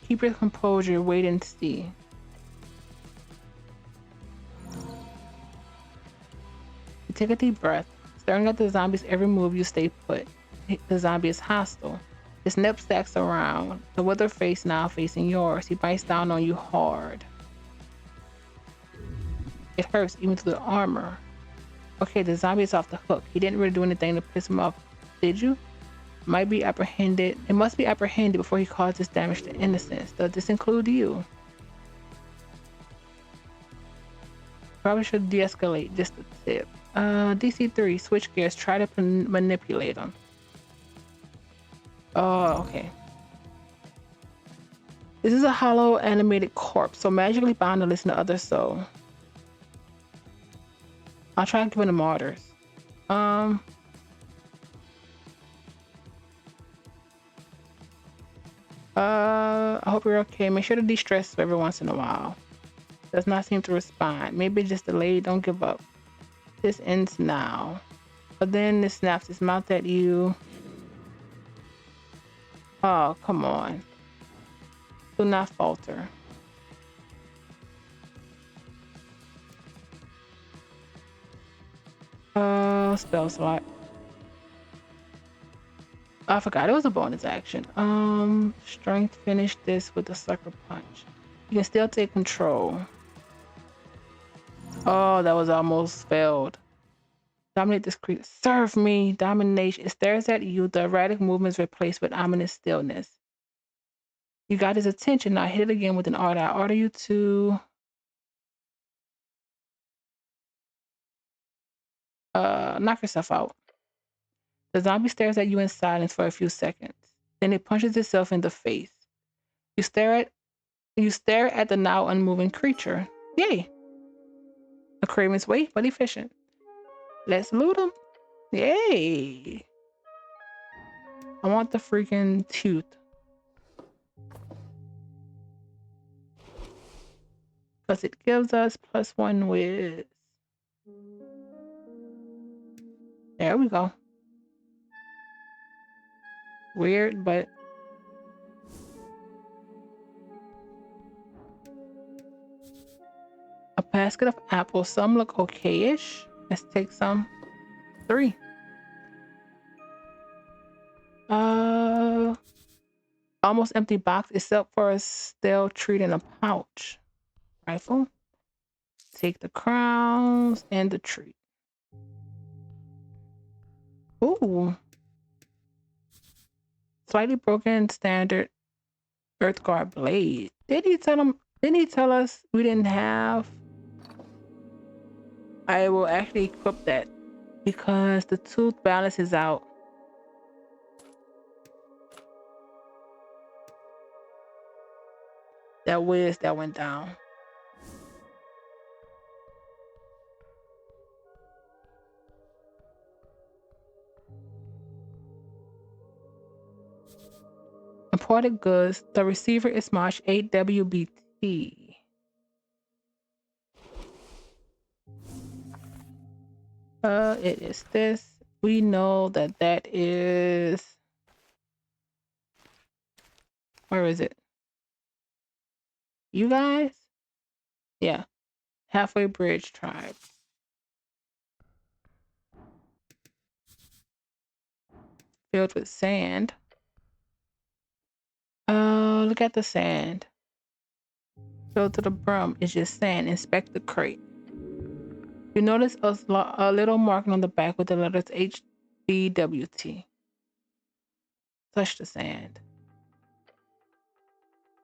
Keep your composure, wait and see. You take a deep breath. Staring at the zombie's every move, you stay put. The zombie is hostile. His nip stacks around, the withered face now facing yours. He bites down on you hard. It hurts even through the armor. Okay, the zombie is off the hook. He didn't really do anything to piss him off, did you? It must be apprehended before he causes damage to innocence. Does this include you? Probably should de-escalate just a tip. DC 3, switch gears, try to manipulate him. Oh, okay. This is a hollow animated corpse, so magically bound to listen to others, so I'll try and give him orders. I hope you're okay. Make sure to de-stress every once in a while. Does not seem to respond. Maybe just delayed. Don't give up. This ends now. But then it snaps its mouth at you. Oh, come on. Do not falter. Spell slot. I forgot it was a bonus action. Strength, finish this with a sucker punch. You can still take control. Oh, that was almost failed. Dominate this creature. Serve me. Domination. It stares at you. The erratic movement is replaced with ominous stillness. You got his attention. Now hit it again with an order. I order you to knock yourself out. The zombie stares at you in silence for a few seconds. Then it punches itself in the face. You stare at the now unmoving creature. Yay! A craven's way, but efficient. Let's loot him. Yay! I want the freaking tooth. Because it gives us +1 whiz. There we go. Weird, but a basket of apples. Some look okay-ish. Let's take some. 3. Almost empty box except for a stale treat in a pouch. Rifle. Take the crowns and the treat. Ooh. Slightly broken standard Earthguard blade. Didn't he tell us we didn't have? I will actually equip that because the tooth balances out. That whiz that went down. Imported goods. The receiver is marked 8WBT. It is this. We know that is. Where is it? You guys? Yeah. Halfway Bridge Tribe. Filled with sand. Look at the sand. Filled to the brim is just sand. Inspect the crate. You notice a little marking on the back with the letters HBWT. Touch the sand.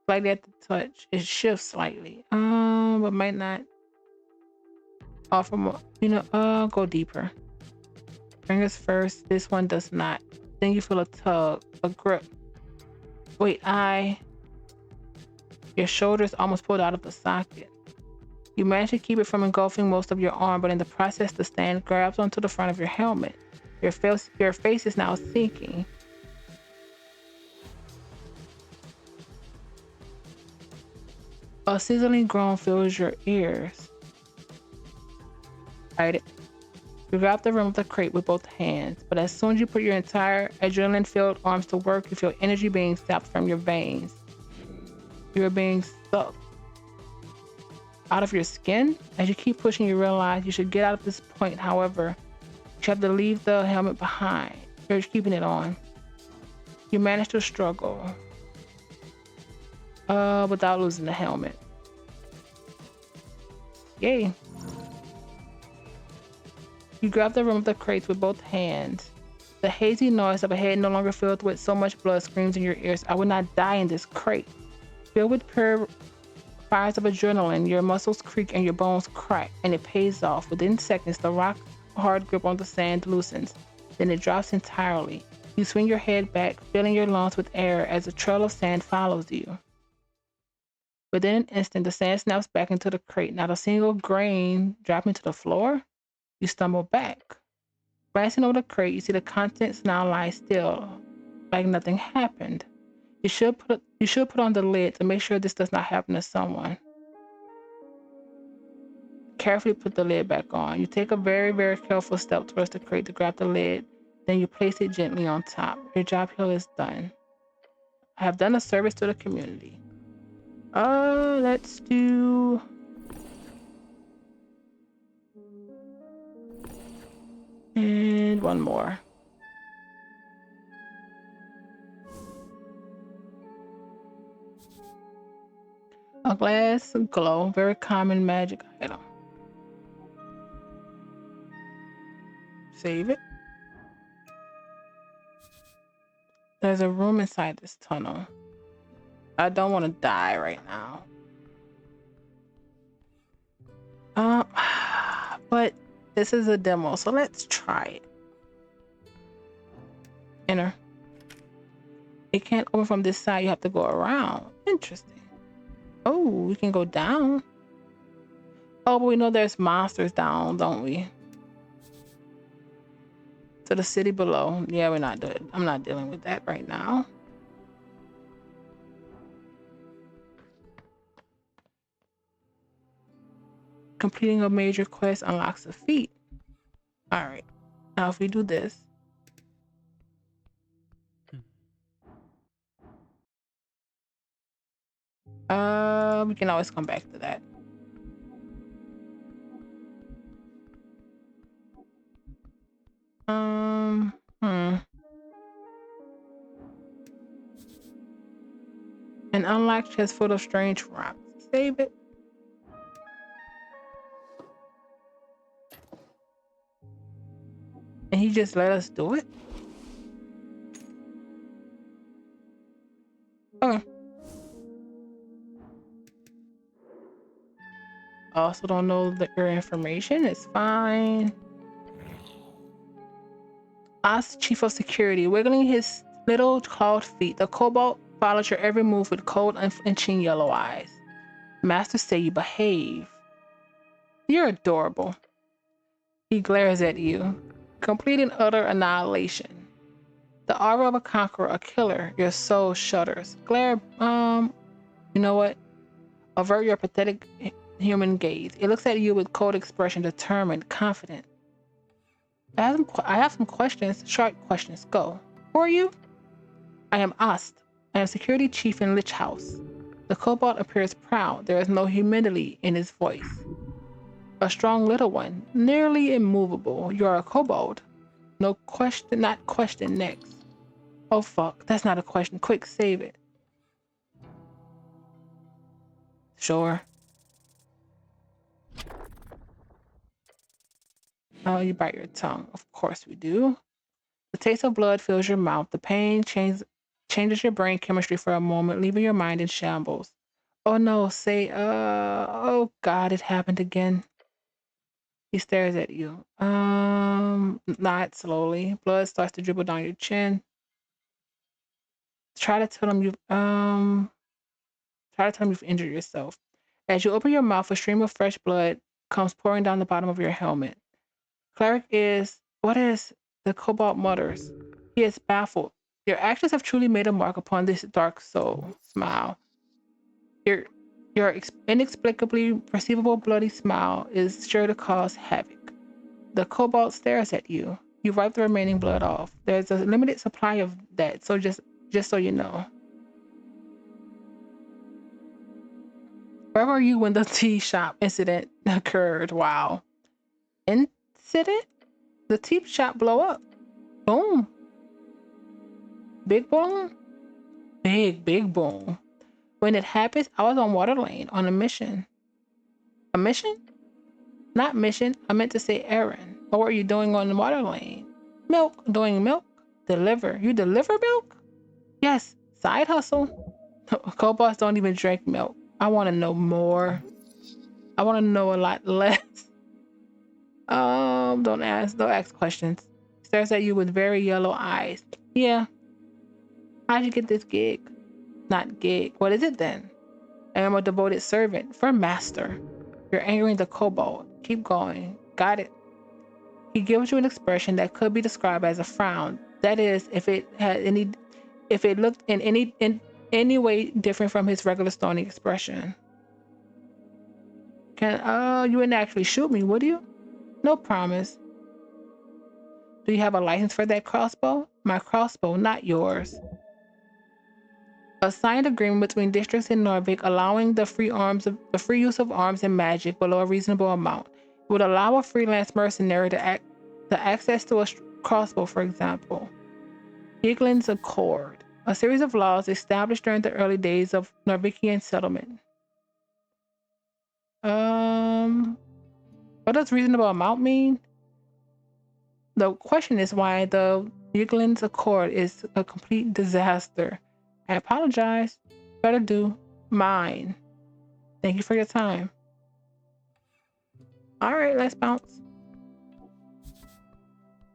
Slightly at the touch, it shifts slightly. But might not offer more. Go deeper. Fingers first. This one does not. Then you feel a tug, a grip. Wait, your shoulders almost pulled out of the socket. You manage to keep it from engulfing most of your arm, but in the process, the stand grabs onto the front of your helmet. Your face is now sinking. A sizzling groan fills your ears. Right. You grab the rim of the crate with both hands, but as soon as you put your entire adrenaline-filled arms to work, you feel energy being sapped from your veins. You are being sucked out of your skin. As you keep pushing, you realize you should get out at this point. However, you have to leave the helmet behind. You're keeping it on. You manage to struggle without losing the helmet. Yay. You grab the rim of the crates with both hands. The hazy noise of a head no longer filled with so much blood screams in your ears. I would not die in this crate. Filled with pure fires of adrenaline, your muscles creak and your bones crack, and it pays off. Within seconds, the rock hard grip on the sand loosens. Then it drops entirely. You swing your head back, filling your lungs with air as a trail of sand follows you. Within an instant, the sand snaps back into the crate. Not a single grain dropping to the floor. You stumble back. Glancing over the crate, you see the contents now lie still, like nothing happened. You should put on the lid to make sure this does not happen to someone. carefully put the lid back on. You take a very, very careful step towards the crate to grab the lid. Then you place it gently on top. Your job here is done. I have done a service to the community. Let's do... And one more. A glass glow, very common magic item. Save it. There's a room inside this tunnel. I don't want to die right now. But this is a demo, so let's try it. Enter. It can't open from this side. You have to go around. Interesting. Oh, we can go down. Oh, but we know there's monsters down, don't we? To the city below. Yeah, we're not doing. I'm not dealing with that right now. Completing a major quest unlocks a feat. All right. Now, if we do this. We can always come back to that. An unlocked chest full of strange rocks. Save it. And he just let us do it? Okay. I also don't know your information. It's fine. Ask Chief of Security, wiggling his little clawed feet. The kobold follows your every move with cold, unflinching yellow eyes. Masters say you behave. You're adorable. He glares at you, complete and utter annihilation. The aura of a conqueror, a killer. Your soul shudders. Glare, you know what? Avert your pathetic human gaze. It looks at you with cold expression, determined, confident. I have some questions, short questions. Go. Who are you? I am Ast. I am security chief in Lich House. The kobold appears proud. There is no humility in his voice. A strong little one, nearly immovable. You are a kobold. No question, not question next. Oh fuck, that's not a question. Quick, save it. Sure. Oh, you bite your tongue. Of course we do. The taste of blood fills your mouth. The pain changes your brain chemistry for a moment, leaving your mind in shambles. Oh no, say, oh God, it happened again. He stares at you. Not slowly. Blood starts to dribble down your chin. Try to tell him you've injured yourself. As you open your mouth, a stream of fresh blood comes pouring down the bottom of your helmet. Cleric is, what is, the kobold mutters. He is baffled. Your actions have truly made a mark upon this dark soul. Smile. Your inexplicably perceivable bloody smile is sure to cause havoc. The kobold stares at you. You wipe the remaining blood off. There's a limited supply of that, so just so you know. Where were you when the tea shop incident occurred? Wow. Incident? The tea shop blow up. Boom. Big boom? Big boom. When it happens, I was on Water Lane on a mission. A mission? Not mission. I meant to say errand. What were you doing on the Water Lane? Milk. Doing milk? Deliver. You deliver milk? Yes. Side hustle. Kobolds don't even drink milk. I want to know more. I want to know a lot less. Don't ask questions. Stares at you with very yellow eyes. Yeah. How'd you get this gig? Not gig. What is it then? I am a devoted servant for master. You're angering the kobold. Keep going. Got it. He gives you an expression that could be described as a frown. That is, if it looked in any way different from his regular stony expression. You wouldn't actually shoot me, would you? No promise. Do you have a license for that crossbow? My crossbow, not yours. A signed agreement between districts in Norvik allowing the free use of arms and magic below a reasonable amount. It would allow a freelance mercenary to access to a crossbow, for example. Giglin's Accord, a series of laws established during the early days of Norvikian settlement. What does reasonable amount mean? The question is why the Giglin's Accord is a complete disaster. I apologize. Better do mine. Thank you for your time. All right, let's bounce.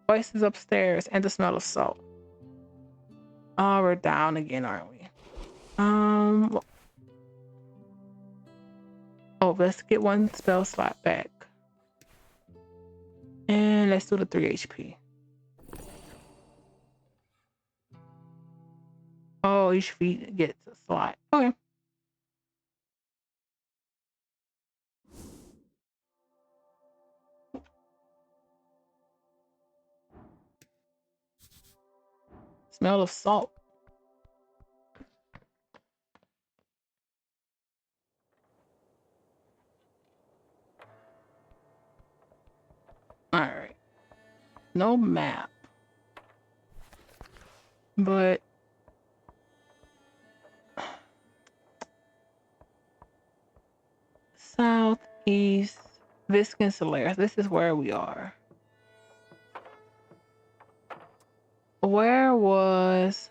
Voices upstairs and the smell of salt. Oh, we're down again, aren't we? Oh, let's get one spell slot back. And let's do the 3 HP. Oh, each feat gets a slot. Okay. Smell of salt. All right. No map. But southeast Viscin Solaris. This is where we are. Where was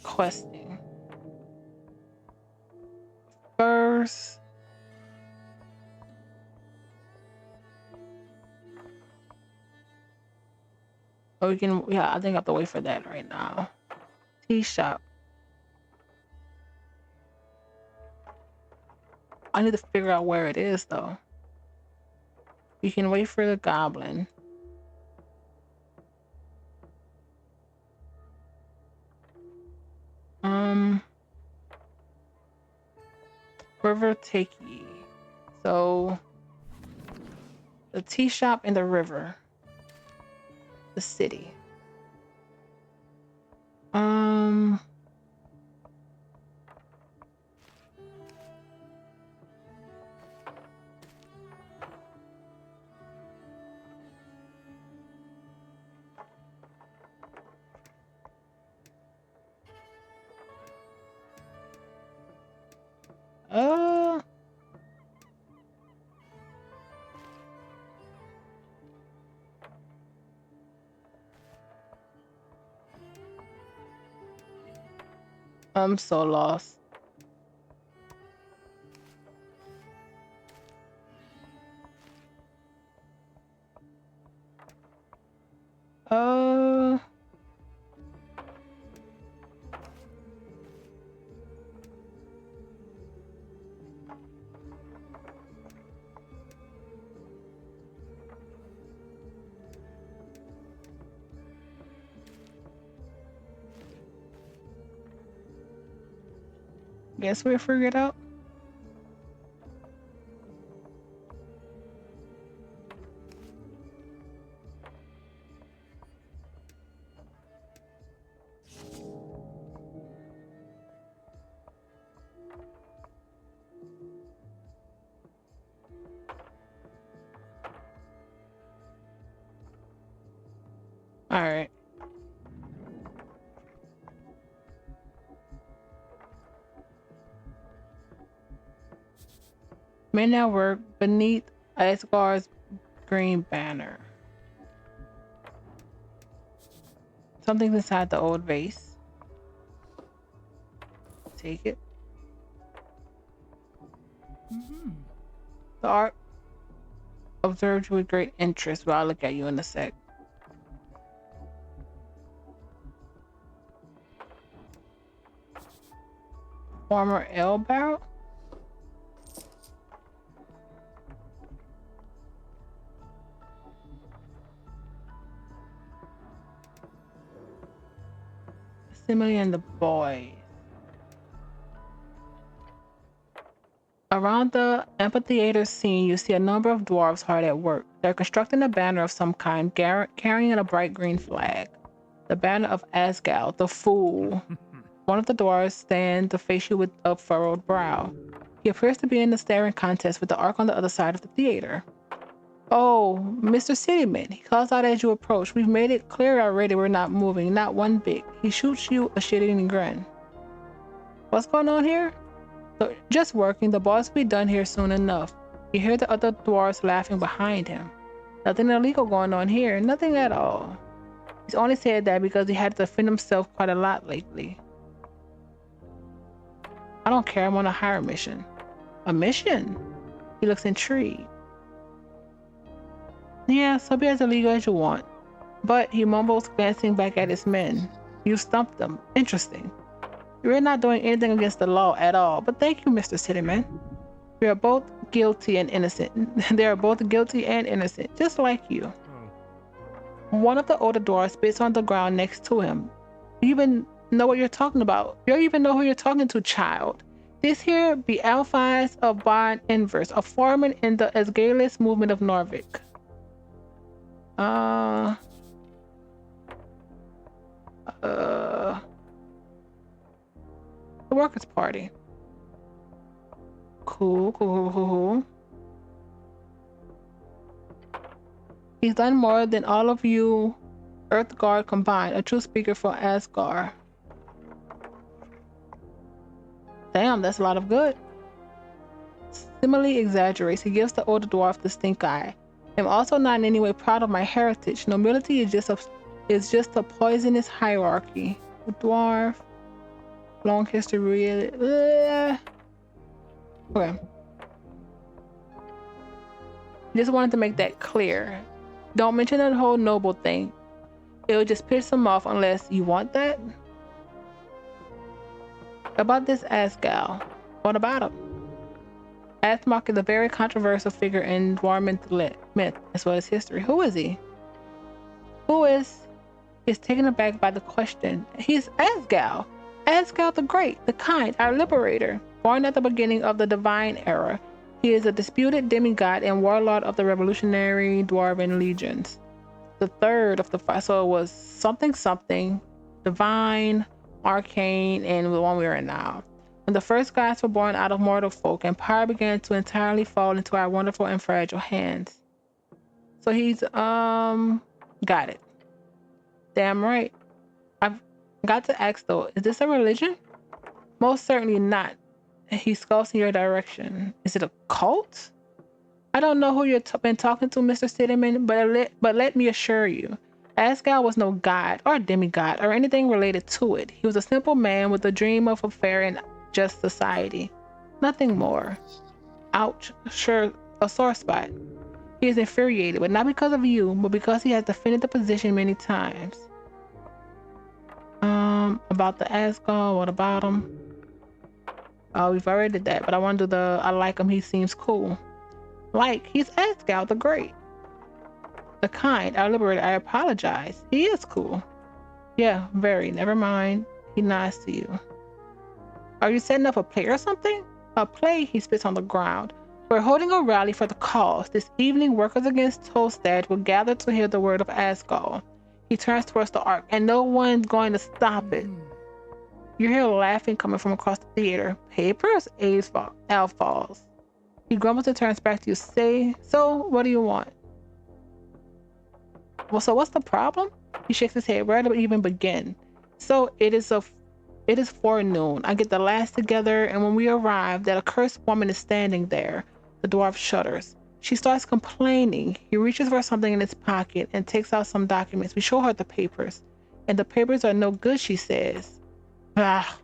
questing. First, oh, we can, yeah, I think I have to wait for that right now. Tea shop. I need to figure out where it is though. You can wait for the goblin. River Takey. So the tea shop in the river. The city. I'm so lost. Guess we'll figure it out. All right. Men now work beneath Asgard's green banner. Something's inside the old vase. Take it. The art observed you with great interest, but I'll look at you in a sec. former ale barrel? Simile and the boys. Around the amphitheater scene, you see a number of dwarves hard at work. They're constructing a banner of some kind, carrying a bright green flag. The banner of Asgal, the fool. One of the dwarves stands to face you with a furrowed brow. He appears to be in the staring contest with the arc on the other side of the theater. Oh, Mr. Cityman, he calls out as you approach. We've made it clear already we're not moving, not one bit. He shoots you a shit-eating grin. What's going on here? So, just working. The boss will be done here soon enough. You hear the other dwarves laughing behind him. Nothing illegal going on here. Nothing at all. He's only said that because he had to defend himself quite a lot lately. I don't care. I'm on a higher mission. A mission? He looks intrigued. Yeah, so be as illegal as you want. But he mumbles, glancing back at his men. You stumped them. Interesting. You're not doing anything against the law at all, but thank you, Mr. Cityman. We are both guilty and innocent. They are both guilty and innocent, just like you. One of the older dwarves spits on the ground next to him. You even know what you're talking about. You even know who you're talking to, child. This here be Alphys of Bond Inverse, a foreman in the Asgalus movement of Norvik. The Workers' Party. Cool. He's done more than all of you Earthguard combined, a true speaker for Asgard. Damn, that's a lot of good. Simile exaggerates. He gives the older dwarf the stink eye. I'm also not in any way proud of my heritage. Nobility is just a poisonous hierarchy. The dwarf, long history, really. Okay. Just wanted to make that clear. Don't mention that whole noble thing. It'll just piss them off unless you want that. About this Asgal. What about him? Asmok is a very controversial figure in Dwarven myth as well as history. Who is he? Is taken aback by the question. He's Asgal. Asgal the Great, the Kind, our liberator. Born at the beginning of the Divine Era, he is a disputed demigod and warlord of the revolutionary Dwarven legions. The third of the five, so it was something, divine, arcane, and the one we are in now. When the first gods were born out of mortal folk, and power began to entirely fall into our wonderful and fragile hands. So he's got it. Damn right. I've got to ask though, is this a religion? Most certainly not. He skulks in your direction. Is it a cult? I don't know who you've been talking to, Mr. Cityman, but let me assure you, Asgal was no god or demigod or anything related to it. He was a simple man with a dream of a fair and just society. Nothing more. Ouch. Sure, a sore spot. He is infuriated, but not because of you, but because he has defended the position many times. About the Asgal, what about him? Oh, we've already did that, but I want to do I like him, he seems cool. Like, he's Asgal the Great. The Kind, our liberator, I apologize. He is cool. Yeah, very. Never mind. He nods to you. Are you setting up a play or something? A play, he spits on the ground. We're holding a rally for the cause. This evening, workers against Tolstad will gather to hear the word of Asgal. He turns towards the ark, and no one's going to stop it. You hear laughing coming from across the theater. Papers? Al falls. He grumbles and turns back to you. Say, so what do you want? Well, so what's the problem? He shakes his head. Where do we even begin? So it is forenoon. I get the lads together, and when we arrive, that accursed woman is standing there. The dwarf shudders. She starts complaining. He reaches for something in his pocket and takes out some documents. We show her the papers, and the papers are no good, she says. Ah.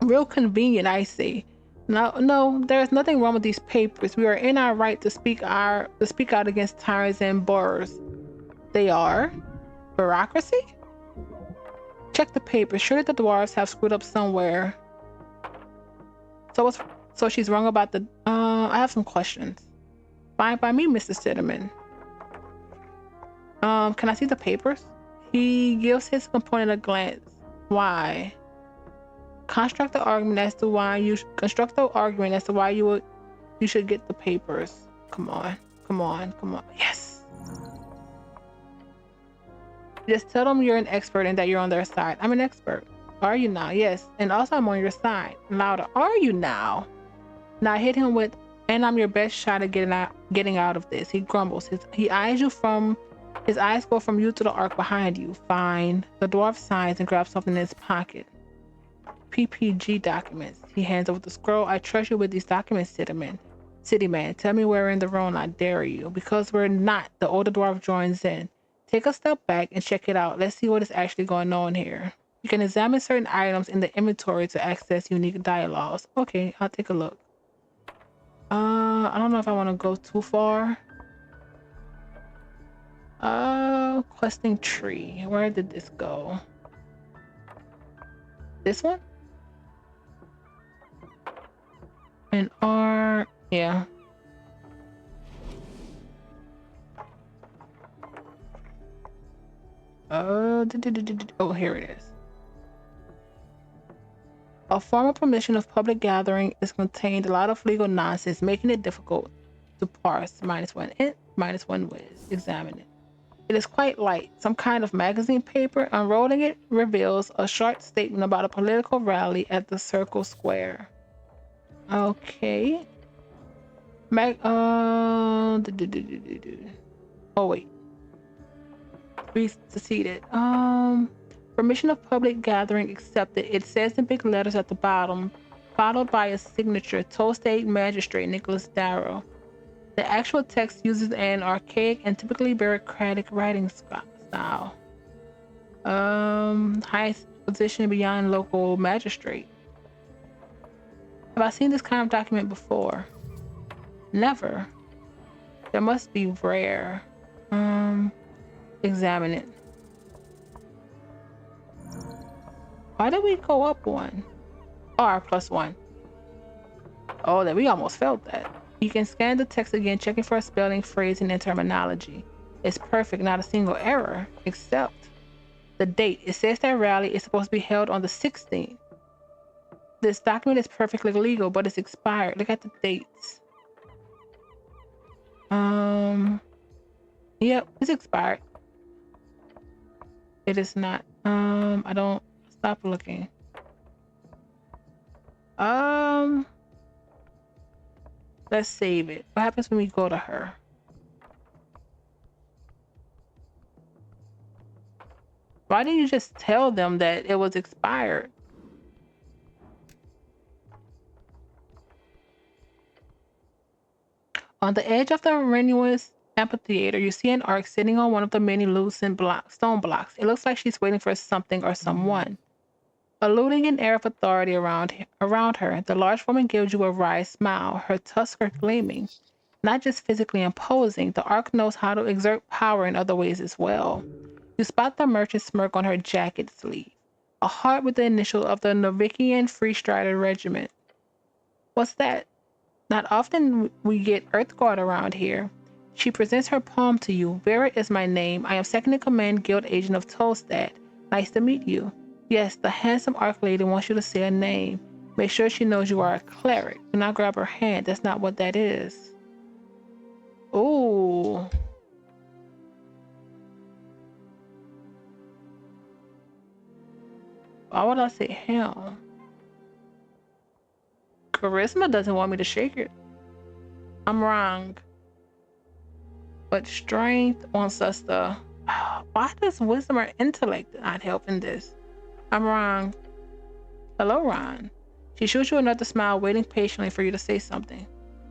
Real convenient, I say. No, there's nothing wrong with these papers. We are in our right to speak out against tyrants and borers. They are? Bureaucracy? Check the papers. Surely the dwarves have screwed up somewhere. So she's wrong about the... I have some questions. Fine by me, Mr. Cinnamon. Can I see the papers? He gives his component a glance. Why? Construct the argument as to why you should get the papers. Come on. Yes. Just tell them you're an expert and that you're on their side. I'm an expert. Are you now? Yes. And also I'm on your side. Louder. Are you now? Now hit him with, and I'm your best shot at getting out of this. He grumbles. His eyes go from you to the arc behind you. Fine. The dwarf sighs and grabs something in his pocket. PPG documents. He hands over the scroll. I trust you with these documents, City man. Tell me we're in the wrong, I dare you. Because we're not. The older dwarf joins in. Take a step back and check it out. Let's see what is actually going on here. You can examine certain items in the inventory to access unique dialogues. Okay, I'll take a look. I don't know if I want to go too far. Questing tree. Where did this go? This one? And R, yeah. Oh, here it is. A formal permission of public gathering is contained a lot of legal nonsense, making it difficult to parse. -1 int, -1 whiz. Examine it. It is quite light, some kind of magazine paper. Unrolling it reveals a short statement about a political rally at the Circle Square. Okay. Oh wait. Preceded. Permission of public gathering accepted. It says in big letters at the bottom, followed by a signature, Toll State Magistrate Nicholas Darrow. The actual text uses an archaic and typically bureaucratic writing style. Highest position beyond local magistrate. Have I seen this kind of document before? Never. There must be rare. Examine it. Why did we go up one? R+1. Oh, that we almost felt that. You can scan the text again, checking for a spelling, phrasing, and terminology. It's perfect, not a single error, except the date. It says that rally is supposed to be held on the 16th. This document is perfectly legal, but it's expired. Look at the dates. Yep, it's expired. It is not. I don't stop looking. Let's save it. What happens when we go to her? Why didn't you just tell them that it was expired? On the edge of the arduous amphitheater, you see an arc sitting on one of the many loosened stone blocks. It looks like she's waiting for something or someone. Eluding an air of authority around her, the large woman gives you a wry smile, her tusks are gleaming. Not just physically imposing, the arc knows how to exert power in other ways as well. You spot the merchant smirk on her jacket sleeve, a heart with the initial of the Norvikian Free Strider Regiment. What's that? Not often we get Earthguard around here. She presents her palm to you. Vera is my name. I am second in command guild agent of Tolstad. Nice to meet you. Yes, the handsome arc lady wants you to say a name. Make sure she knows you are a cleric. Do not grab her hand. That's not what that is. Ooh. Why would I say him? Charisma doesn't want me to shake it. I'm wrong. But strength wants us to... Why does wisdom or intellect not help in this? I'm wrong. Hello, Ron. She shoots you another smile, waiting patiently for you to say something.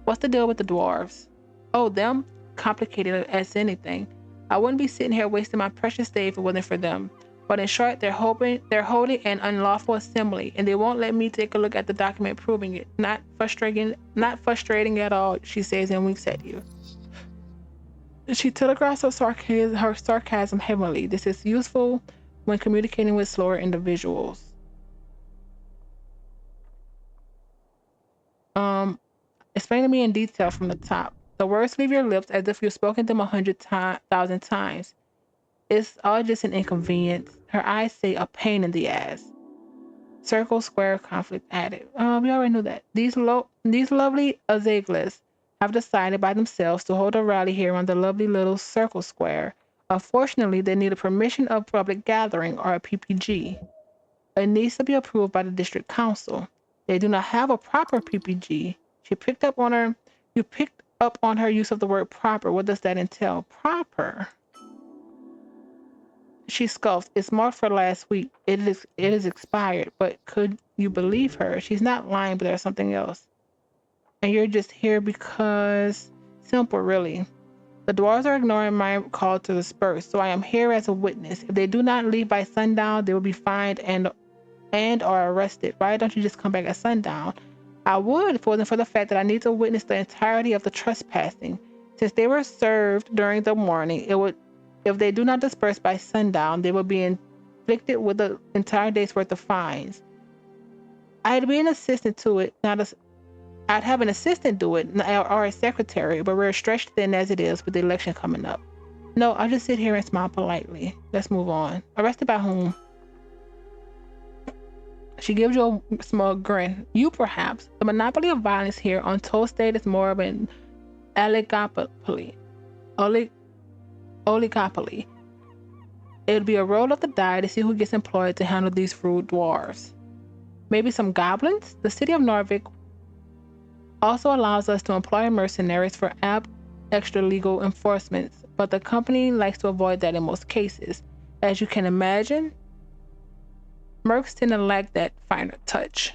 What's the deal with the dwarves? Oh, them? Complicated as anything. I wouldn't be sitting here wasting my precious day if it wasn't for them. But in short, they're holding an unlawful assembly, and they won't let me take a look at the document proving it. Not frustrating at all, she says and winks at you. She telegraphs her sarcasm heavily. This is useful when communicating with slower individuals. Explain to me in detail from the top. The words leave your lips as if you've spoken them 100,000 times. It's all just an inconvenience. Her eyes say a pain in the ass. Circle, square, conflict added. We already knew that. These lovely Azaglas have decided by themselves to hold a rally here on the lovely little circle square. Unfortunately, they need a permission of public gathering or a PPG. It needs to be approved by the district council. They do not have a proper PPG. You picked up on her use of the word proper. What does that entail? Proper. She scoffed. It's marked for last week. It is expired. But could you believe her? She's not lying, but there's something else. And you're just here because simple, really. The dwarves are ignoring my call to disperse, so I am here as a witness. If they do not leave by sundown, they will be fined and or arrested. Why don't you just come back at sundown? I would if it wasn't for the fact that I need to witness the entirety of the trespassing. Since they were served during the morning, if they do not disperse by sundown, they will be inflicted with the entire day's worth of fines. I'd be an assistant to it, I'd have an assistant do it, or a secretary, but we're stretched thin as it is with the election coming up. No, I'll just sit here and smile politely. Let's move on. Arrested by whom? She gives you a small grin. You, perhaps. The monopoly of violence here on Toll State is more of an oligopoly. Oligopoly. It would be a roll of the die to see who gets employed to handle these rude dwarves. Maybe some goblins? The city of Norvik also allows us to employ mercenaries for extra legal enforcements, but the company likes to avoid that in most cases. As you can imagine, mercs tend to lack that finer touch.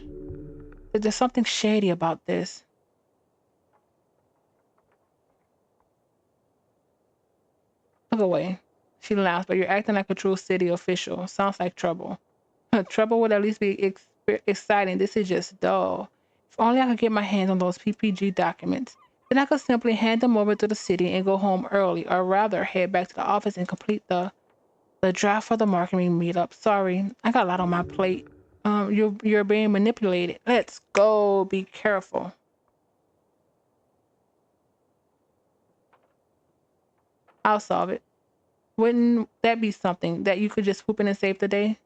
There's something shady about this. Look away. She laughs, but you're acting like a true city official. Sounds like trouble. Trouble would at least be exciting. This is just dull. If only I could get my hands on those PPG documents. Then I could simply hand them over to the city and go home early, or rather head back to the office and complete the draft for the marketing meetup. Sorry, I got a lot on my plate. You're being manipulated. Let's go. Be careful. I'll solve it. Wouldn't that be something that you could just swoop in and save the day?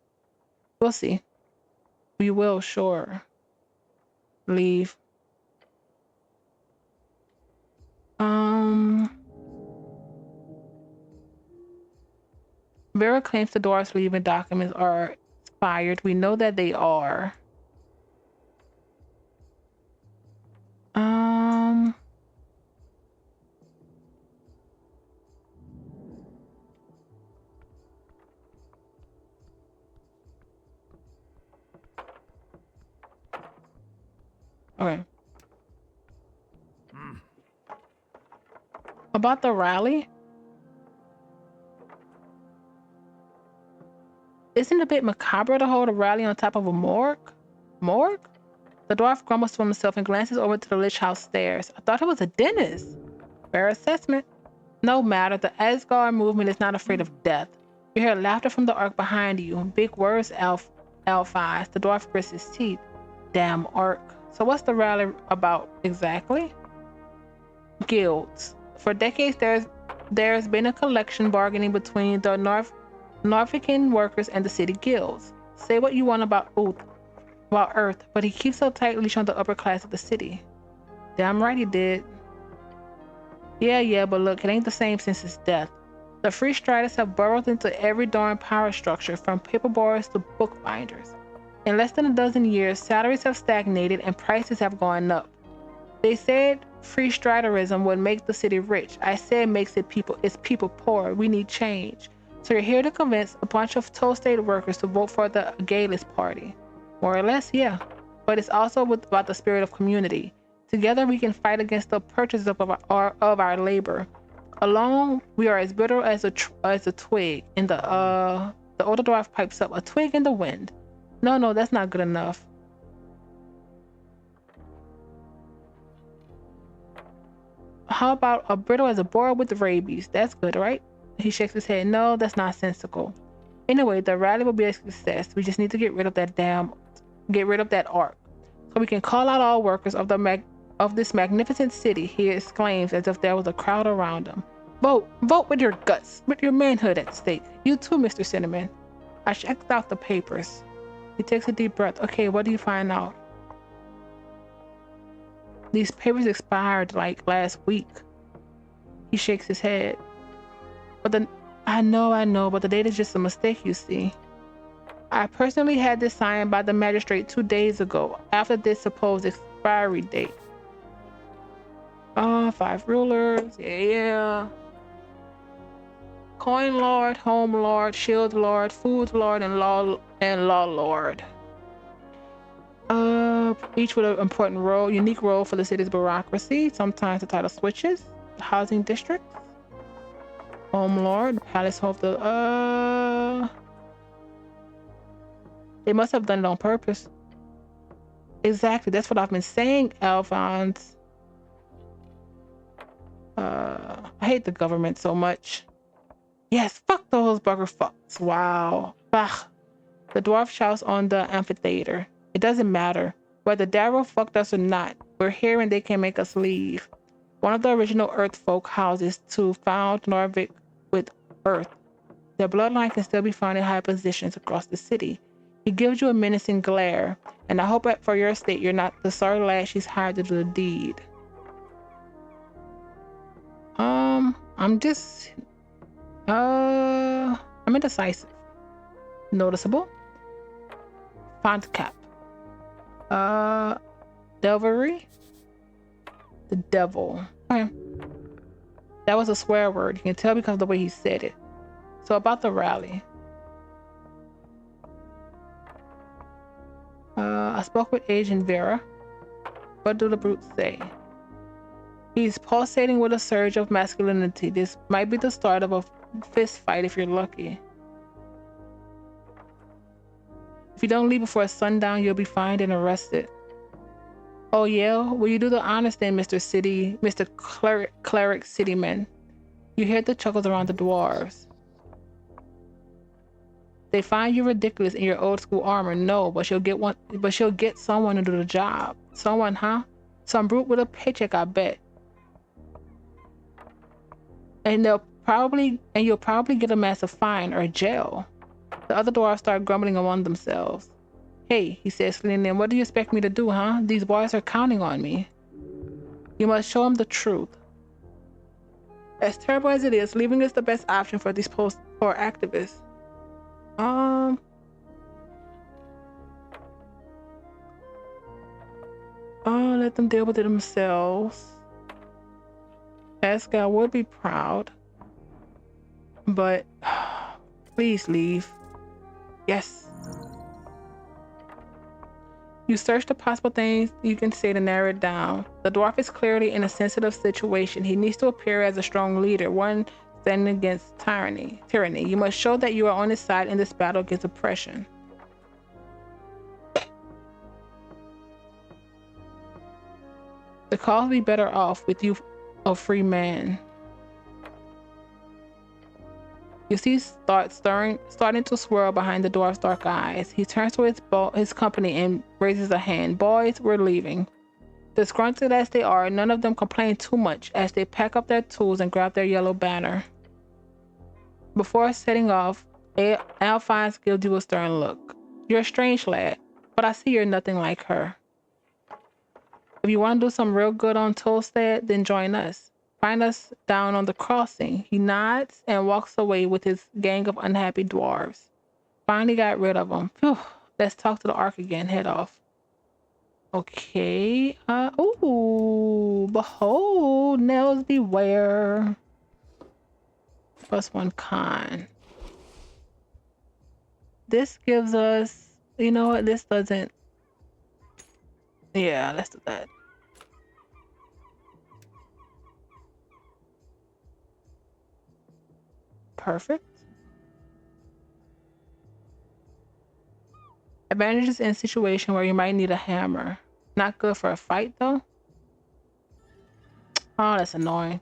We'll see. We will, sure. Leave. Vera claims the dwarf's leaving documents are expired. We know that they are. Okay. About the rally? Isn't it a bit macabre to hold a rally on top of a morgue? Morgue? The dwarf grumbles to himself and glances over to the Lich House stairs. I thought it was a dentist. Fair assessment. No matter, the Asgard movement is not afraid of death. You hear laughter from the orc behind you. Big words, elf eyes. The dwarf grits his teeth. Damn orc. So what's the rally about exactly? Guilds. For decades, there's been a collection bargaining between the Norvikan workers and the city guilds. Say what you want about Earth, but he keeps a tight leash on the upper class of the city. Damn right he did. Yeah, but look, it ain't the same since his death. The free striders have burrowed into every darn power structure, from paperboards to bookbinders. In less than a dozen years, salaries have stagnated and prices have gone up. They said free striderism would make the city rich. I said it's people poor. We need change. So you're here to convince a bunch of Toll State workers to vote for the Gayless Party. More or less, yeah. But it's also about the spirit of community. Together we can fight against the purchase of our labor. Alone, we are as brittle as a twig. And the older dwarf pipes up, a twig in the wind. No, that's not good enough. How about a brittle as a boar with rabies? That's good, right? He shakes his head. No, that's nonsensical. Anyway, the rally will be a success. We just need to get rid of that arc. So we can call out all workers of this magnificent city, he exclaims as if there was a crowd around him. Vote with your guts, with your manhood at stake. You too, Mr. Cinnamon. I checked out the papers. He takes a deep breath. Okay, what do you find out? These papers expired like last week. He shakes his head. I know, but the date is just a mistake, you see. I personally had this signed by the magistrate 2 days ago, after this supposed expiry date. 5 rulers, yeah. Coin lord, home lord, shield lord, food lord, and law lord. Each with an important role, unique role for the city's bureaucracy. Sometimes the title switches. Housing district, home lord, palace of the they must have done it on purpose. Exactly, that's what I've been saying, Alphonse. I hate the government so much. Yes, fuck those bugger fucks. Wow. Bah. The dwarf shouts on the amphitheater. It doesn't matter. Whether Darrow fucked us or not, we're here and they can make us leave. One of the original Earth folk houses to found Norvik with Earth. Their bloodline can still be found in high positions across the city. He gives you a menacing glare, and I hope that for your state you're not the sorry lad she's hired to do the deed. I'm indecisive. Noticeable. Font cap. Devilry. The devil. Okay. That was a swear word. You can tell because of the way he said it. So about the rally. I spoke with Agent Vera. What do the brutes say? He's pulsating with a surge of masculinity. This might be the start of a fist fight if you're lucky. If you don't leave before sundown, you'll be fined and arrested. Oh yeah? Will you do the honors then, Mr. Cleric Cityman? You hear the chuckles around the dwarves. They find you ridiculous in your old school armor. No, but she'll get someone to do the job. Someone, huh? Some brute with a paycheck, I bet. And you'll probably get a massive fine or jail. The other dwarves start grumbling among themselves. Hey, he says, leaning in, what do you expect me to do, huh? These boys are counting on me. You must show them the truth. As terrible as it is, leaving is the best option for these post-war activists. Let them deal with it themselves. Pascal would be proud. But please leave. Yes. You search the possible things you can say to narrow it down. The dwarf is clearly in a sensitive situation. He needs to appear as a strong leader, one standing against tyranny. You must show that you are on his side in this battle against oppression. The cause will be better off with you, a free man. You see starting to swirl behind the dwarf's dark eyes. He turns to his company and raises a hand. Boys, we're leaving. Disgruntled as they are, none of them complain too much as they pack up their tools and grab their yellow banner. Before setting off, Alphonse gives you a stern look. You're a strange lad, but I see you're nothing like her. If you want to do some real good on Tolstad, then join us. Find us down on the crossing. He nods and walks away with his gang of unhappy dwarves. Finally got rid of them. Phew. Let's talk to the Ark again. Head off. Okay. Ooh. Behold. Nails beware. +1 con. This gives us... You know what? This doesn't... Yeah, let's do that. Perfect. Advantages in situation where you might need a hammer. Not good for a fight though. Oh, that's annoying.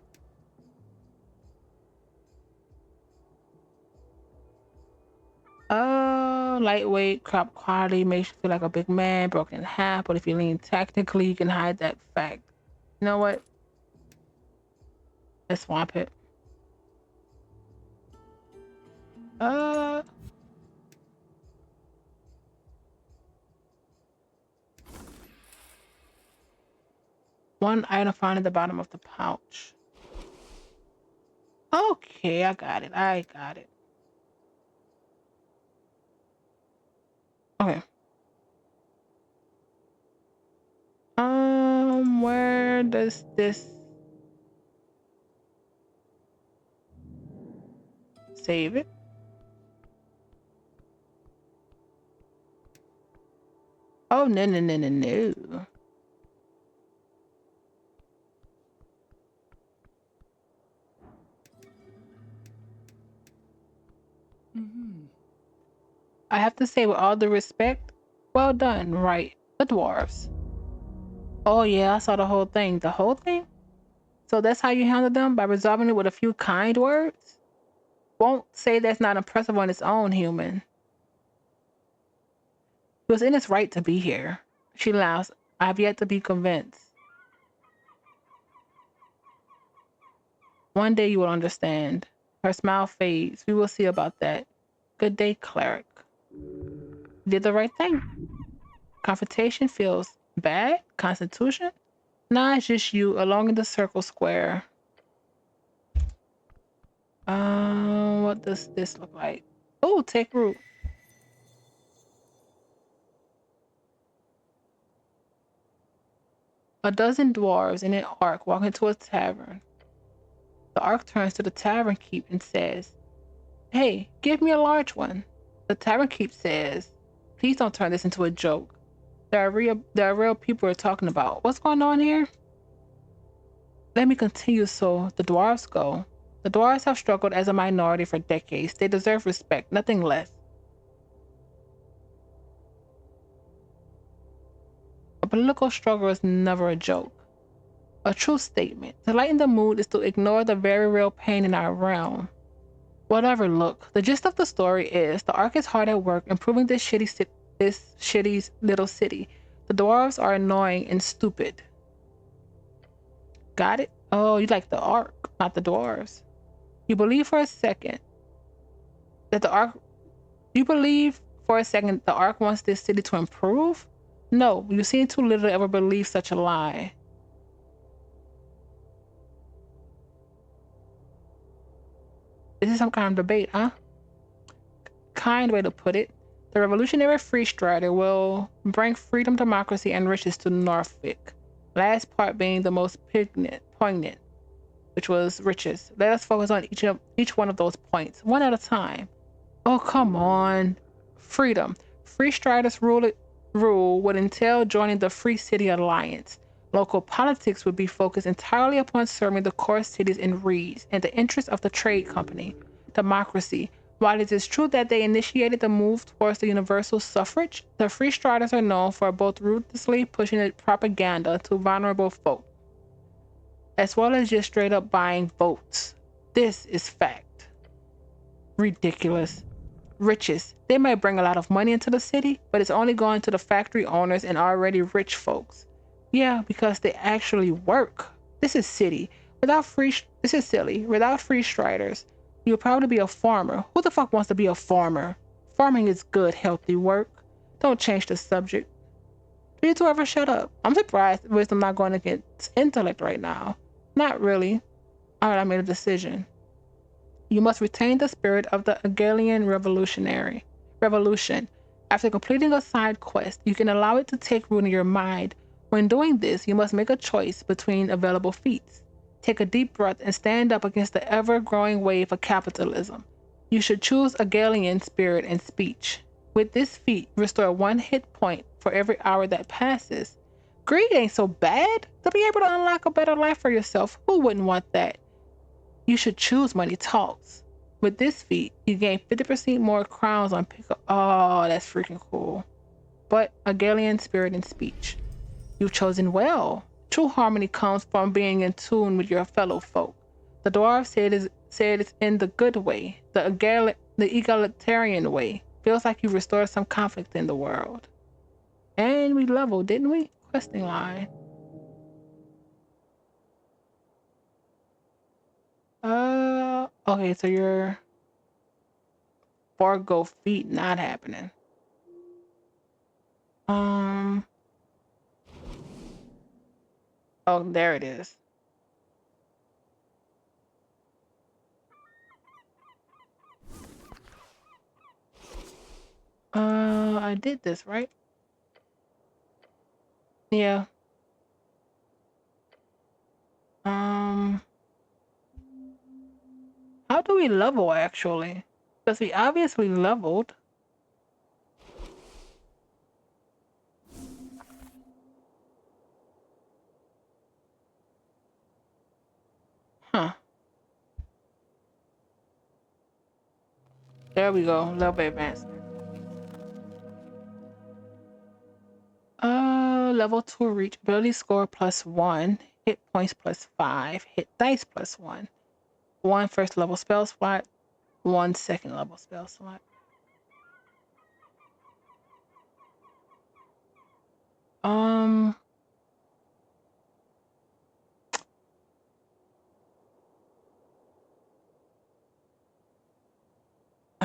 Lightweight, crop quality makes you feel like a big man, broken in half, but if you lean tactically, you can hide that fact. You know what? Let's swap it. One item found at the bottom of the pouch. Okay, I got it. Okay. Where does this save it? Oh, no. I have to say, with all due respect, well done, right? The dwarves. Oh, yeah, I saw the whole thing. The whole thing? So that's how you handle them? By resolving it with a few kind words? Won't say that's not impressive on its own, human. It was in its right to be here. She laughs. I have yet to be convinced. One day you will understand. Her smile fades. We will see about that. Good day, cleric. Did the right thing. Confrontation feels bad? Constitution? Nah, it's just you along in the circle square. What does this look like? Oh, take root. A dozen dwarves in an arc walk into a tavern. The arc turns to the tavern keep and says, "Hey, give me a large one." The tavern keep says, "Please don't turn this into a joke. There are real people we're talking about. What's going on here?" Let me continue. So the dwarves go. The dwarves have struggled as a minority for decades. They deserve respect, nothing less. A political struggle is never a joke. A true statement. To lighten the mood is to ignore the very real pain in our realm. Whatever, look. The gist of the story is the Ark is hard at work improving this shitty little city. The dwarves are annoying and stupid. Got it? Oh, you like the Ark, not the dwarves. You believe for a second that the Ark wants this city to improve? No, you seem too little to ever believe such a lie. This is some kind of debate, huh? Kind way to put it. The revolutionary free strider will bring freedom, democracy, and riches to Norvik. Last part being the most poignant, which was riches. Let us focus on each one of those points, one at a time. Oh, come on. Freedom. Free Striders rule would entail joining the Free City Alliance. Local politics would be focused entirely upon serving the core cities in reeds and the interests of the trade company. Democracy. While it is true that they initiated the move towards the universal suffrage, the Free Striders are known for both ruthlessly pushing propaganda to vulnerable folk, as well as just straight up buying votes. This is fact. Ridiculous. Riches. They might bring a lot of money into the city, but it's only going to the factory owners and already rich folks. Yeah, because they actually work. This is silly. This is silly. Without free striders, you'll probably be a farmer. Who the fuck wants to be a farmer? Farming is good, healthy work. Don't change the subject. Do you two ever shut up? I'm surprised wisdom not going against intellect right now. Not really. Alright, I made a decision. You must retain the spirit of the Hegelian revolution. After completing a side quest, you can allow it to take root in your mind. When doing this, you must make a choice between available feats. Take a deep breath and stand up against the ever-growing wave of capitalism. You should choose Hegelian spirit and speech. With this feat, restore 1 hit point for every hour that passes. Greed ain't so bad. To be able to unlock a better life for yourself, who wouldn't want that? You should choose Money Talks. With this feat, you gain 50% more crowns on pickup. Oh, that's freaking cool. But Hegelian spirit and speech. You've chosen well. True harmony comes from being in tune with your fellow folk. The dwarves say it is in the good way, the egalitarian way. Feels like you restored some conflict in the world. And we leveled, didn't we? Questing line. Okay, so your forgo feat not happening. Oh, there it is. I did this, right? Yeah. How do we level actually? Because we obviously leveled. Huh. There we go. Level advancement. Level 2 reach. Ability score +1. Hit points +5. Hit dice +1. 1 first level spell slot. 1 second level spell slot. I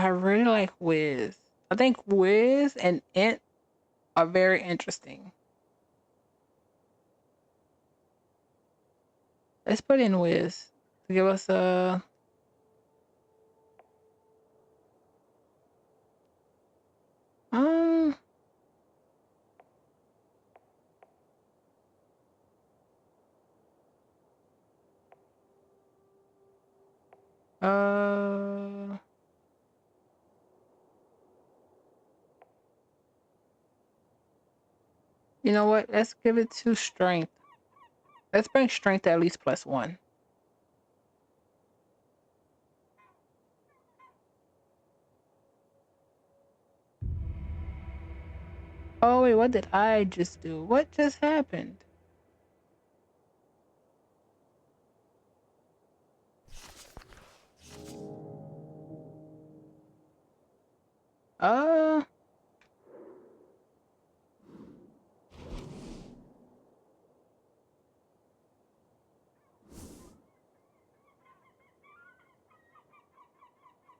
really like Wiz. I think Wiz and Int are very interesting. Let's put in Wiz to give us a. Um. Uh. You know what? Let's give it to strength. Let's bring strength at least +1. Oh wait, what did I just do? What just happened? Uh.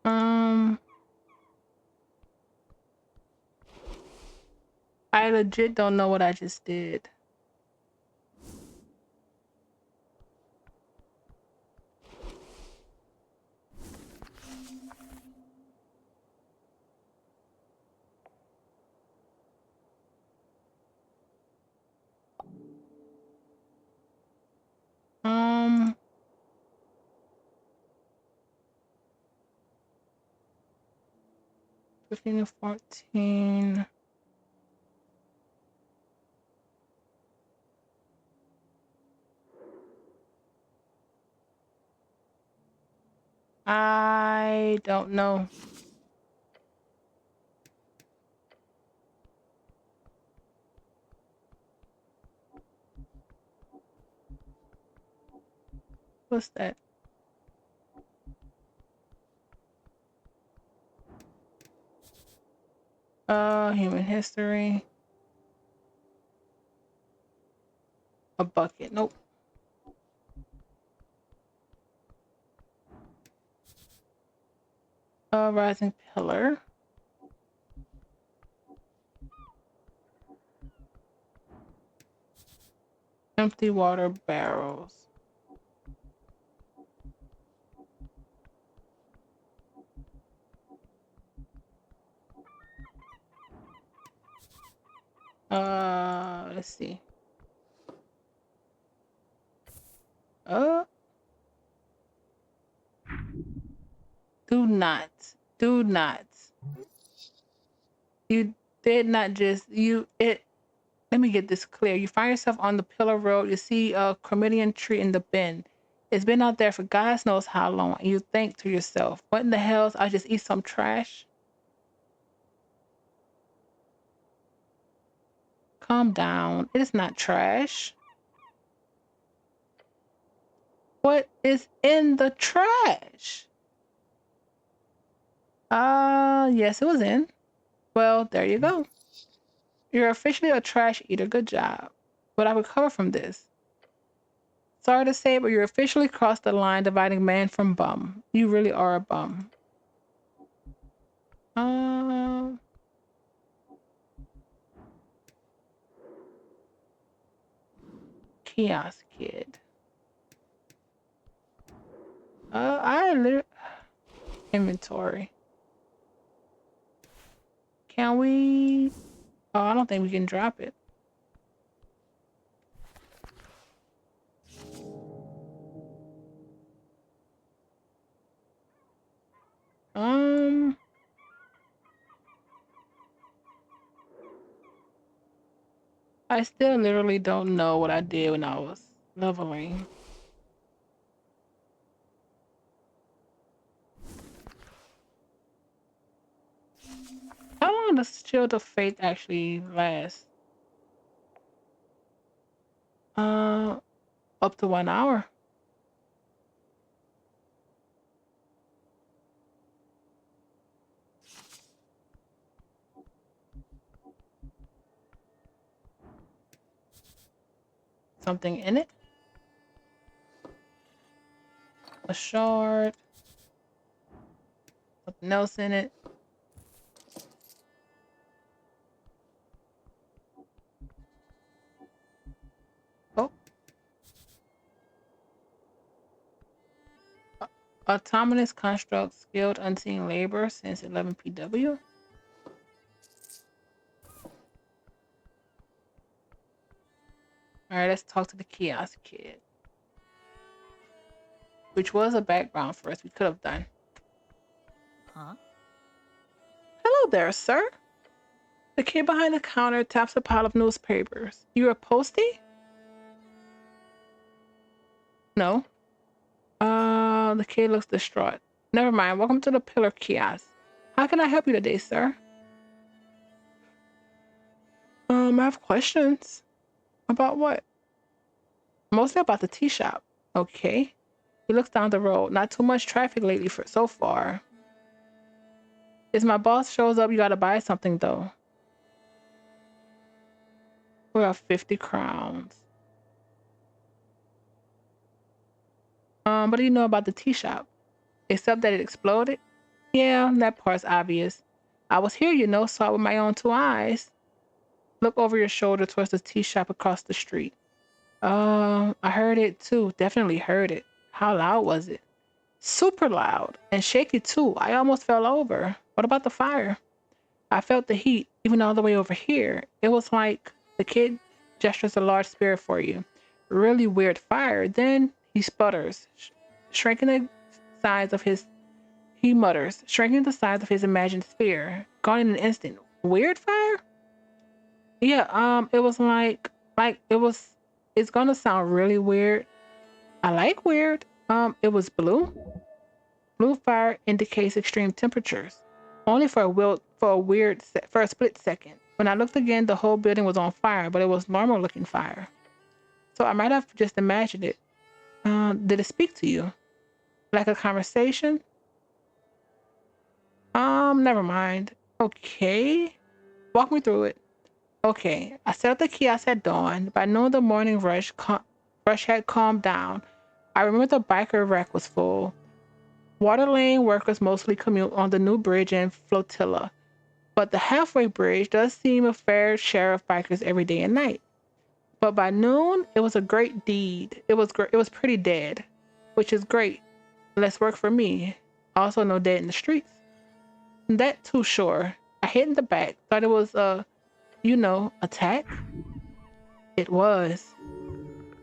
Um. I legit don't know what I just did. Um. 15 to 14. I don't know. What's that? Human history. A bucket. Nope. Rising pillar. Empty water barrels. Let's see. Uh, do not. Do not. You did not just it. Let me get this clear. You find yourself on the pillar road. You see a Chromidian tree in the bend. It's been out there for God knows how long. And you think to yourself, what in the hell? I just eat some trash? Calm down. It is not trash. What is in the trash? Yes, it was in. Well, there you go. You're officially a trash eater. Good job. But I recover from this. Sorry to say, but you officially crossed the line dividing man from bum. You really are a bum. Um, Kiosk kid. I literally inventory. Can we? Oh, I don't think we can drop it. Um, I still literally don't know what I did when I was leveling. How long does Shield of Faith actually last? Uh, up to 1 hour. Something in it? A shard? Something else in it? Oh, autonomous construct, skilled unseen labor since 11 PW. All right, let's talk to the kiosk kid, which was a background for us we could have done. Huh? Hello there, sir. The kid behind the counter taps a pile of newspapers. You a postie? No. The kid looks distraught. Never mind. Welcome to the Pillar Kiosk. How can I help you today, sir? I have questions. About what? Mostly about the tea shop. Okay. He looks down the road. Not too much traffic lately for so far. If my boss shows up, you gotta buy something though. We have 50 crowns. What do you know about the tea shop? Except that it exploded? Yeah, that part's obvious. I was here, saw it with my own two eyes. Look over your shoulder towards the tea shop across the street. I heard it too. Definitely heard it. How loud was it? Super loud and shaky too. I almost fell over. What about the fire? I felt the heat, even all the way over here. It was like the kid gestures a large spear for you. Really weird fire. Then he sputters, shrinking the size of his. He mutters, shrinking the size of his imagined sphere. Gone in an instant. Weird fire? Yeah. It was like it was. It's gonna sound really weird. I like weird. It was blue. Blue fire indicates extreme temperatures. Only for for a split second. When I looked again, the whole building was on fire, but it was normal looking fire. So I might have just imagined it. Did it speak to you? Like a conversation? Never mind. Okay. Walk me through it. Okay. I set up the kiosk at dawn. By noon, the morning rush had calmed down. I remember the biker wreck was full. Water lane workers mostly commute on the new bridge and flotilla, but the halfway bridge does seem a fair share of bikers every day and night. But by noon, it was a great deed. It was pretty dead, which is great. Less work for me. Also, no dead in the streets. That too, sure. I hit in the back. Thought it was attack. It was.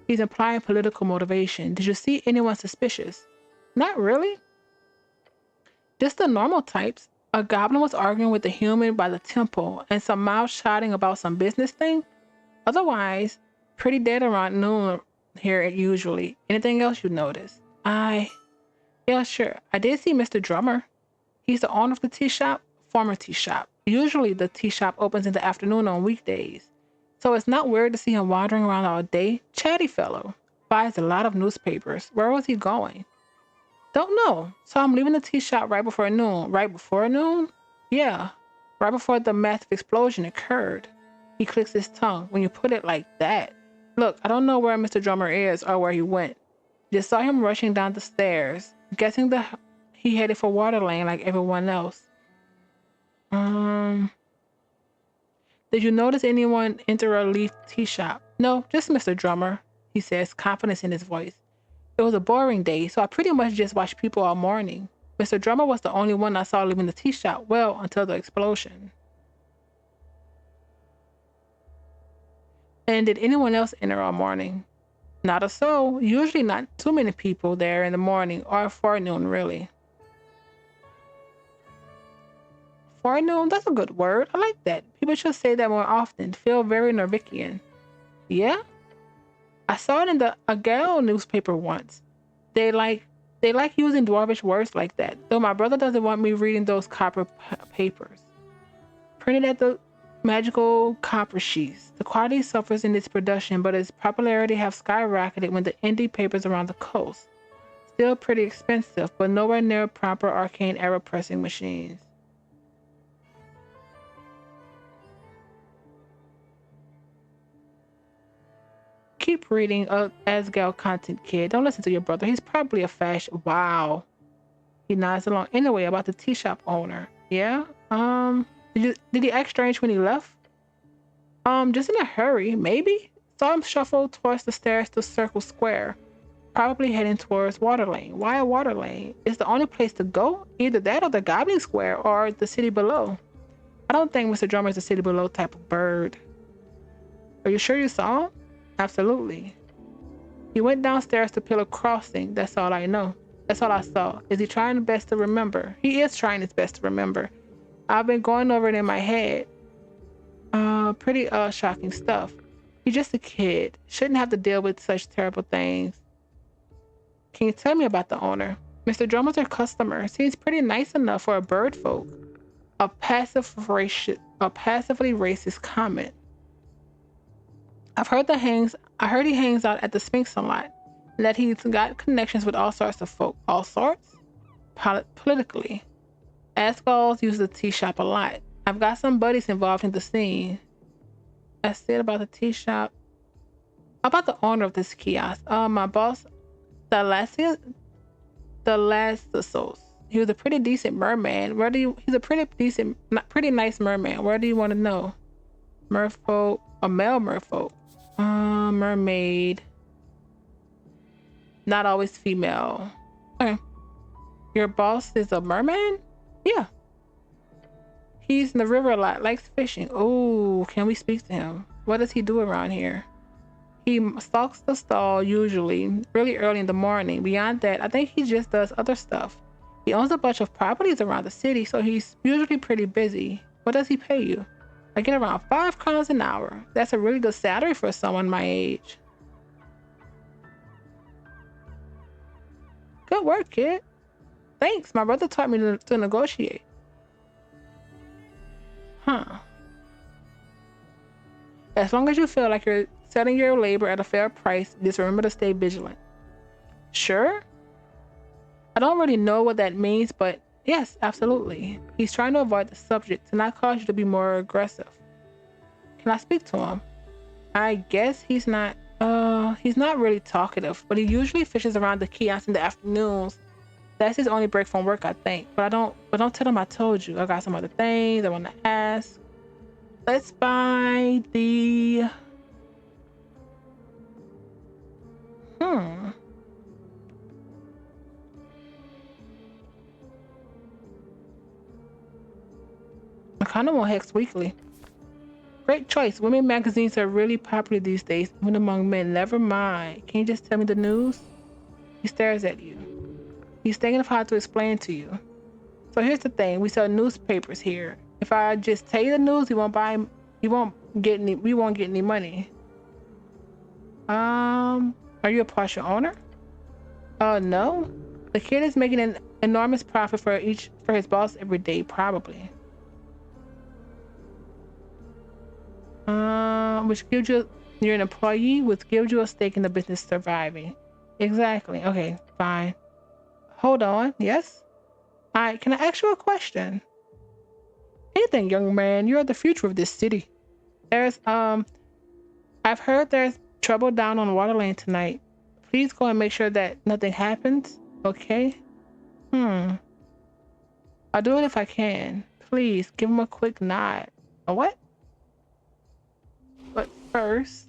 He's implying political motivation. Did you see anyone suspicious? Not really. Just the normal types. A goblin was arguing with a human by the temple, and some mouse shouting about some business thing. Otherwise, pretty dead around noon here usually. Anything else you notice? Yeah, sure. I did see Mr. Drummer. He's the owner of the tea shop, former tea shop. Usually the tea shop opens in the afternoon on weekdays. So it's not weird to see him wandering around all day. Chatty fellow. Buys a lot of newspapers. Where was he going? Don't know. So I'm leaving the tea shop right before noon. Right before noon? Yeah. right before the massive explosion occurred. He clicks his tongue. When you put it like that. Look, I don't know where Mr. Drummer is or where he went. Just saw him rushing down the stairs. Guessing he headed for Water Lane like everyone else. Did you notice anyone enter a leaf tea shop? No, just Mr. Drummer, he says, confidence in his voice. It was a boring day, so I pretty much just watched people all morning. Mr. Drummer was the only one I saw leaving the tea shop, well, until the explosion. And did anyone else enter all morning? Not a soul. Usually not too many people there in the morning or forenoon, really. Forenoon, that's a good word. I like that. People should say that more often. Feel very Norvikian. Yeah? I saw it in a Gal newspaper once. They like using dwarvish words like that, though my brother doesn't want me reading those copper papers. Printed at the magical copper sheets. The quality suffers in its production, but its popularity have skyrocketed when the indie papers around the coast. Still pretty expensive, but nowhere near proper arcane era pressing machines. Keep reading Asgal content, kid. Don't listen to your brother. He's probably a fashion. Wow. He nods along. Anyway, about the tea shop owner. Yeah? Did he act strange when he left? Just in a hurry, maybe? Saw him shuffle towards the stairs to Circle Square, probably heading towards Water Lane. Why a Water Lane? It's the only place to go? Either that or the Goblin Square or the city below. I don't think Mr. Drummer is a city below type of bird. Are you sure you saw him? Absolutely. He went downstairs to Pillar Crossing. That's all I know. That's all I saw. Is he trying his best to remember? He is trying his best to remember. I've been going over it in my head. Pretty shocking stuff. He's just a kid. Shouldn't have to deal with such terrible things. Can you tell me about the owner? Mr. Drummer's our customer. Seems pretty nice enough for a bird folk. A passively racist comment. I heard he hangs out at the Sphinx a lot, and that he's got connections with all sorts of folk. All sorts? Politically. Asgals use the tea shop a lot. I've got some buddies involved in the scene. I said about the tea shop. About the owner of this kiosk. My boss, the Lassos. He was a pretty decent merman. He's a pretty nice merman. Where do you want to know? Merfolk, a male merfolk. Mermaid. Not always female. Okay. Your boss is a merman? Yeah. He's in the river a lot, likes fishing. Oh, can we speak to him? What does he do around here? He stalks the stall usually really early in the morning. Beyond that, I think he just does other stuff. He owns a bunch of properties around the city, so he's usually pretty busy. What does he pay you? I get around 5 crowns an hour. That's a really good salary for someone my age. Good work, kid. Thanks. My brother taught me to negotiate. Huh. As long as you feel like you're selling your labor at a fair price, just remember to stay vigilant. Sure? I don't really know what that means, but yes, absolutely. He's trying to avoid the subject to not cause you to be more aggressive. Can I speak to him? I guess he's not really talkative, but he usually fishes around the kiosk in the afternoons. That's his only break from work, I think. But don't tell him I told you. I got some other things I want to ask. Let's buy the I kind of want Hex Weekly. Great choice. Women magazines are really popular these days, even among men. Never mind. Can you just tell me the news? He stares at you. He's thinking of how to explain to you. So here's the thing. We sell newspapers here. If I just tell you the news, we won't get any money. Are you a partial owner? No. The kid is making an enormous profit for his boss every day, probably. Which gives you're an employee, which gives you a stake in the business surviving. Exactly. Okay, fine. Hold on. Yes? Alright, can I ask you a question? Anything, young man. You're the future of this city. There's I've heard there's trouble down on Water Lane tonight. Please go and make sure that nothing happens. Okay? I'll do it if I can. Please give him a quick nod. A what? But first,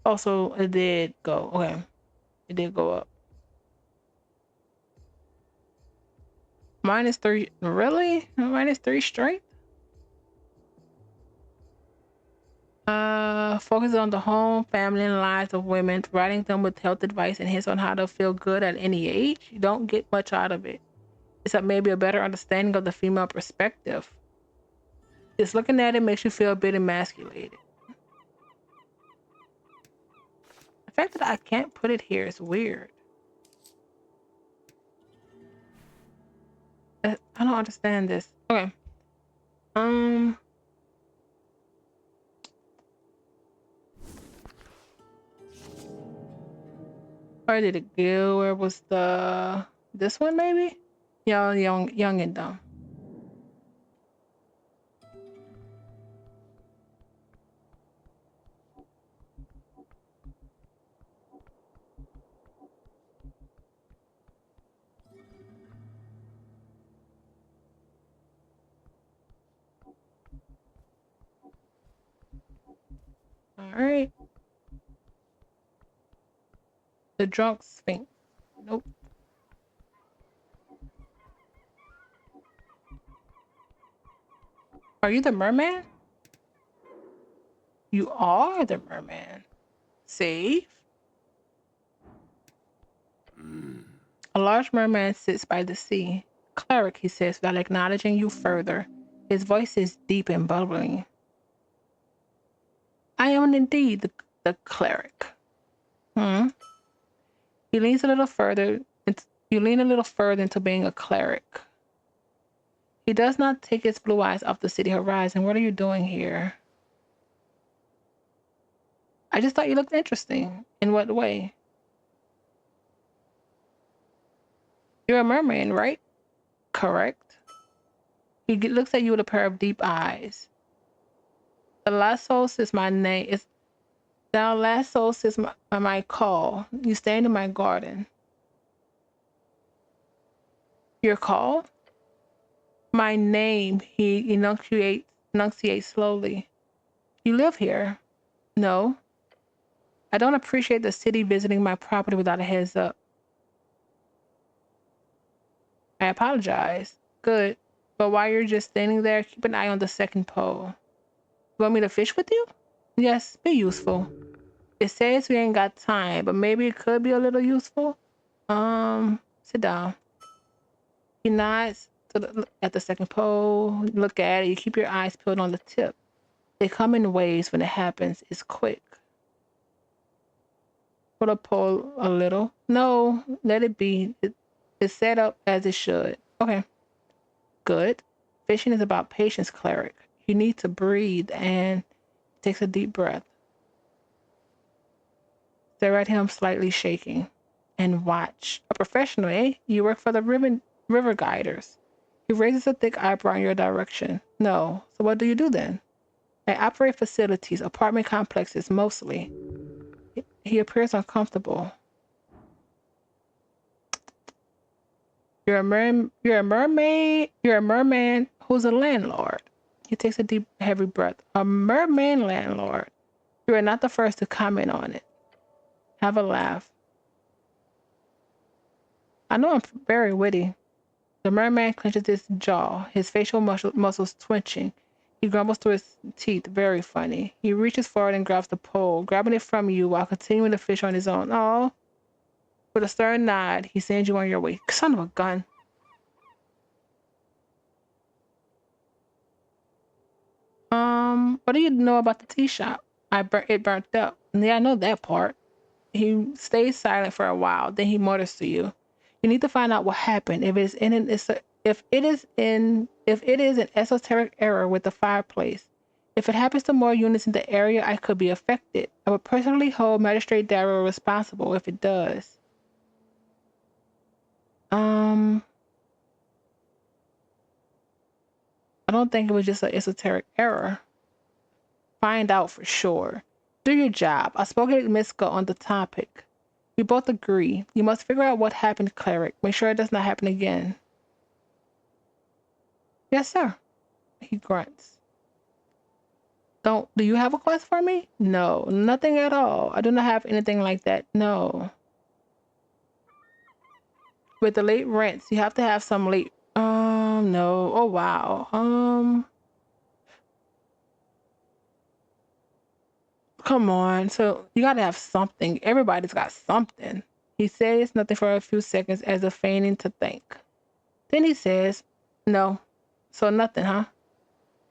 also it did go. Okay. It did go up. -3. Really? -3 strength? Focus on the home, family, and lives of women, providing them with health advice and hints on how to feel good at any age. You don't get much out of it, except maybe a better understanding of the female perspective. Just looking at it makes you feel a bit emasculated. The fact that I can't put it here is weird. I don't understand this. Okay. Where did it go? Where was this one maybe? Yeah, young and dumb. All right. The drunk sphinx. Nope. Are you the merman? You are the merman. Safe. A large merman sits by the sea. Cleric, he says, without acknowledging you further. His voice is deep and bubbling. I am indeed the cleric. He leans a little further. You lean a little further into being a cleric. He does not take his blue eyes off the city horizon. What are you doing here? I just thought you looked interesting. In what way? You're a merman, right? Correct. He looks at you with a pair of deep eyes. The Lassos is my name. Thou Lassos is my call. You stand in my garden. Your call? My name, he enunciates slowly. You live here? No. I don't appreciate the city visiting my property without a heads up. I apologize. Good. But while you're just standing there, keep an eye on the second pole. You want me to fish with you? Yes, be useful. It says we ain't got time, but maybe it could be a little useful. Sit down. He nods at the second pole. Look at it. You keep your eyes peeled on the tip. They come in waves when it happens. It's quick. Put a pole a little. No, let it be. It's set up as it should. Okay. Good. Fishing is about patience, cleric. You need to breathe and takes a deep breath. Stare at him, slightly shaking. And watch. A professional, eh? You work for the river guiders. He raises a thick eyebrow in your direction. No. So what do you do then? I operate facilities, apartment complexes mostly. He appears uncomfortable. You're a merman who's a landlord. He takes a deep, heavy breath. A merman landlord. You are not the first to comment on it. Have a laugh. I know I'm very witty. The merman clenches his jaw, his facial muscles twitching. He grumbles through his teeth, very funny. He reaches forward and grabs the pole, grabbing it from you while continuing to fish on his own. Oh. With a stern nod, he sends you on your way. Son of a gun. What do you know about the tea shop? It burnt up. Yeah, I know that part. He stays silent for a while, then he mutters to you. You need to find out what happened. If it is an esoteric error with the fireplace, If it happens to more units in the area, I could be affected. I would personally hold Magistrate Darrow responsible if it does. I don't think it was just an esoteric error. Find out for sure. Do your job. I spoke with Miska on the topic. We both agree. You must figure out what happened, cleric. Make sure it does not happen again. Yes, sir. He grunts. Do you have a quest for me? No, nothing at all. I do not have anything like that. No. With the late rents, you have to have some late. No. Oh wow. Come on. So you gotta have something. Everybody's got something. He says nothing for a few seconds as if feigning to think. Then he says, no. So nothing, huh?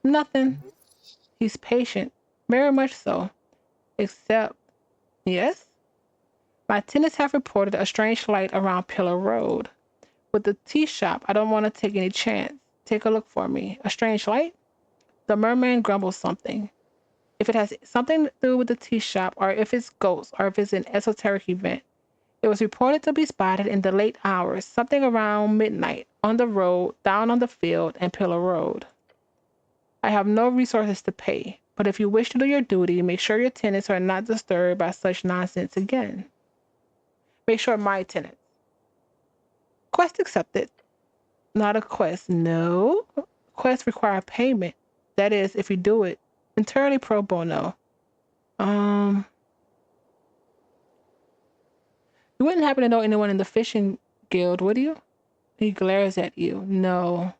Nothing. He's patient. Very much so. Except, yes? My tenants have reported a strange light around Pillar Road. With the tea shop, I don't want to take any chance. Take a look for me. A strange light? The merman grumbles something. If it has something to do with the tea shop, or if it's ghosts, or if it's an esoteric event. It was reported to be spotted in the late hours, something around midnight, on the road, down on the field, and Pillar Road. I have no resources to pay, but if you wish to do your duty, make sure your tenants are not disturbed by such nonsense again. Make sure my tenants. Quest accepted. Not a quest. No. Quests require payment. That is, if you do it entirely pro bono. You wouldn't happen to know anyone in the fishing guild, would you? He glares at you. No.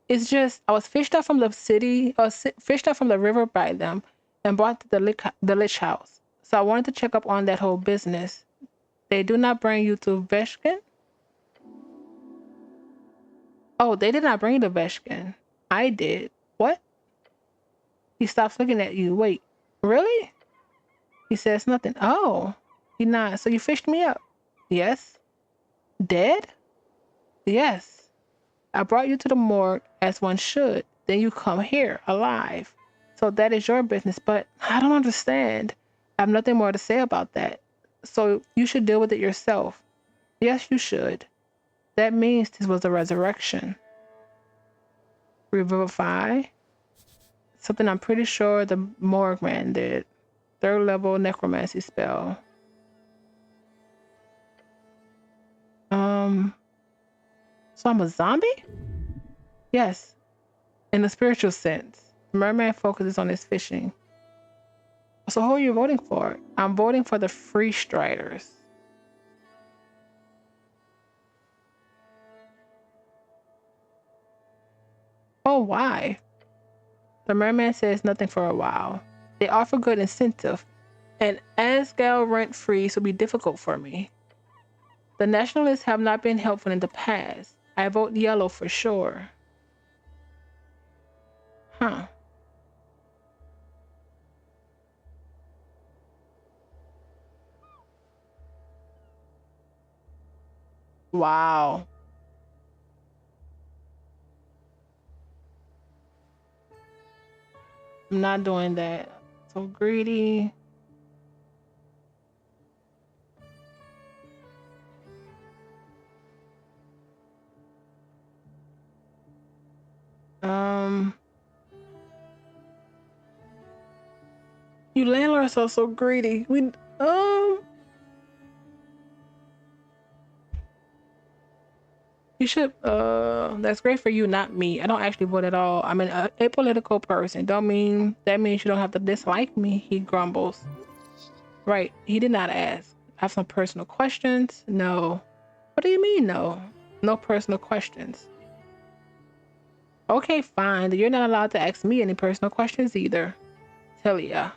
It's just, I was fished up from the city, or fished up from the river by them and brought to the Lich House. So I wanted to check up on that whole business. They do not bring you to Veshkin? Oh, they did not bring you to Veshkin. I did. What? He stops looking at you. Wait, really? He says nothing. Oh, he nods. So you fished me up? Yes. Dead? Yes. I brought you to the morgue as one should. Then you come here, alive. So that is your business, but I don't understand. I have nothing more to say about that. So you should deal with it yourself. Yes, you should. That means this was a resurrection. Revivify? Something I'm pretty sure the morgue man did. 3rd level necromancy spell. So I'm a zombie? Yes, in a spiritual sense. Merman focuses on his fishing. So who are you voting for? I'm voting for the Free Striders. Oh, why? The merman says nothing for a while. They offer good incentive, and Asgal rent freeze will be difficult for me. The nationalists have not been helpful in the past. I vote yellow for sure. Huh. Wow. I'm not doing that. So greedy. Um, you landlords are so greedy. You should, that's great for you, not me. I don't actually vote at all. I'm an apolitical person. That means you don't have to dislike me, he grumbles. Right, he did not ask. I have some personal questions? No. What do you mean, no? No personal questions. Okay, fine. You're not allowed to ask me any personal questions either. Telia.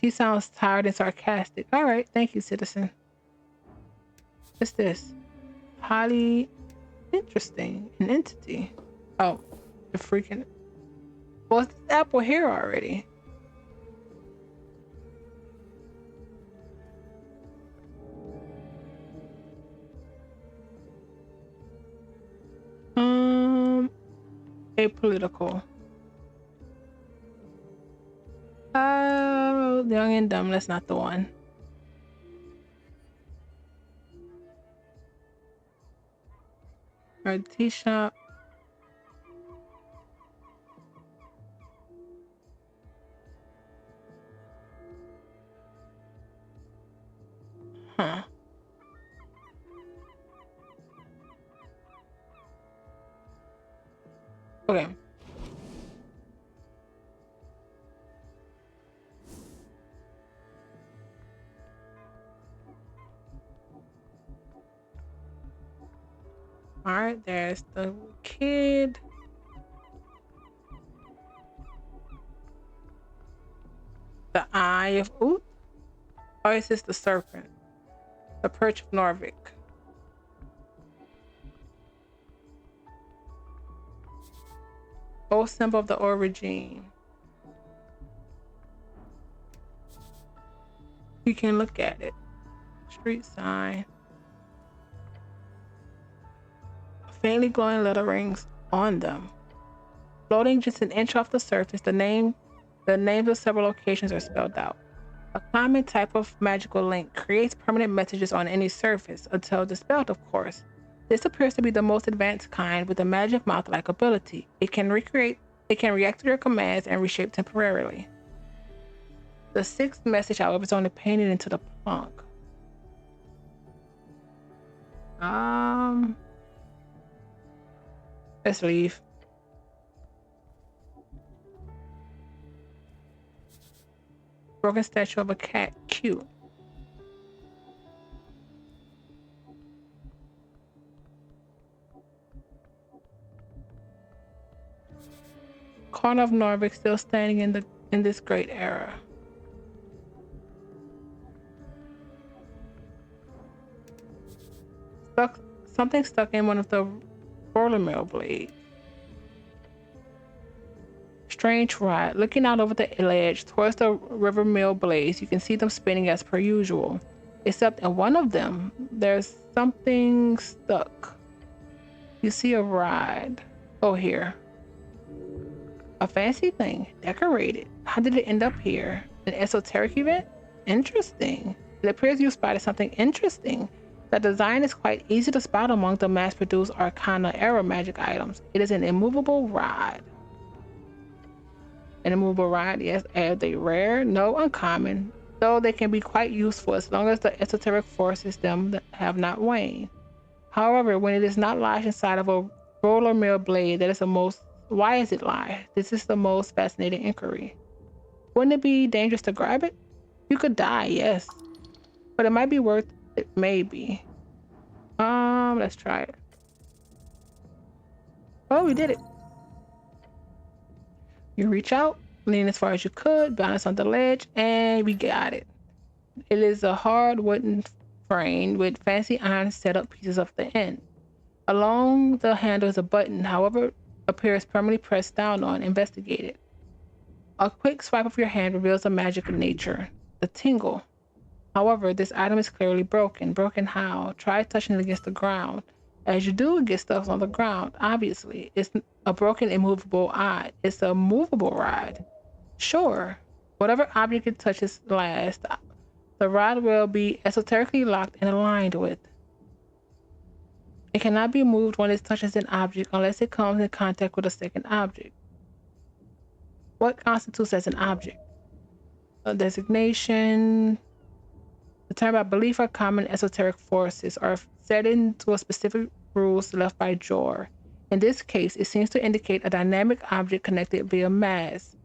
He sounds tired and sarcastic. All right, thank you, citizen. What's this? Highly interesting. An entity. Oh, the freaking. Well, it's this apple here already. Apolitical. Young and dumb, that's not the one. Or tea shop. Huh. Okay. All right, there's the kid. The eye of Oot. Oh, it's just the serpent. The perch of Norvik. Old symbol of the origin. You can look at it. Street sign. Faintly glowing letterings on them. Floating just an inch off the surface, the names of several locations are spelled out. A common type of magical link creates permanent messages on any surface, until dispelled, of course. This appears to be the most advanced kind with a magic mouth-like ability. It can react to your commands and reshape temporarily. The sixth message, however, is only painted into the plunk. Let's leave. Broken statue of a cat. Cute. Corner of Norvik still standing in this great era. Something stuck in one of the roller mill blades. Strange ride. Looking out over the ledge towards the river mill blades, you can see them spinning as per usual. Except in one of them, there's something stuck. You see a ride. Oh, here. A fancy thing, decorated. How did it end up here? An esoteric event? Interesting. It appears you spotted something interesting. The design is quite easy to spot among the mass-produced Arcana era magic items. It is an immovable rod. An immovable rod, yes. Are they rare? No, uncommon. Though they can be quite useful as long as the esoteric forces them have not waned. However, when it is not lodged inside of a roller mill blade, that is the most. Why is it live? This is the most fascinating inquiry. Wouldn't it be dangerous to grab it? You could die, yes. But it might be worth it, maybe. Let's try it. Oh, we did it. You reach out, lean as far as you could, balance on the ledge, and we got it. It is a hard wooden frame with fancy iron set up pieces of the end. Along the handle is a button, however, appears permanently pressed down on. Investigated. A quick swipe of your hand reveals a magic of nature, the tingle. However, this item is clearly broken. Broken how? Try touching it against the ground. As you do, it gets stuff on the ground. Obviously, it's a broken, immovable rod. It's a movable rod. Sure, whatever object it touches last, the rod will be esoterically locked and aligned with. It cannot be moved when it touches an object unless it comes in contact with a second object. What constitutes as an object? A designation determined by belief or common esoteric forces are set into a specific rules left by Jor. In this case, it seems to indicate a dynamic object connected via mass.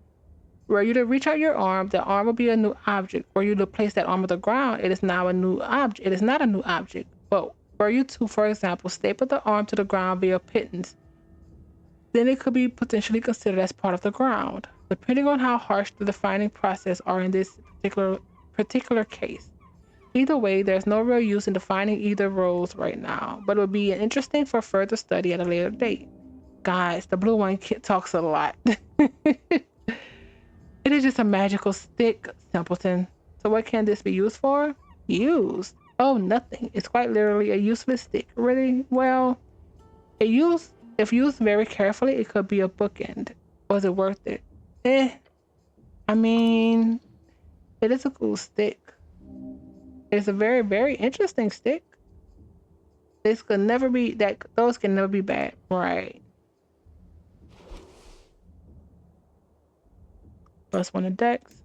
Were you to reach out your arm, the arm will be a new object. Were you to place that arm on the ground, it is now a new object. It is not a new object. But were you to, for example, staple the arm to the ground via pittance, then it could be potentially considered as part of the ground, depending on how harsh the defining process are in this particular case. Either way, there's no real use in defining either roles right now, but it would be interesting for further study at a later date. Guys, the blue one talks a lot. It is just a magical stick, simpleton. So what can this be used for? Used? Oh, nothing. It's quite literally a useless stick. Really? Well, if used very carefully, it could be a bookend. Was it worth it? I mean, It is a cool stick. It's a very, very interesting stick. This could never be that. Those can never be bad. Right. +1 to Dex.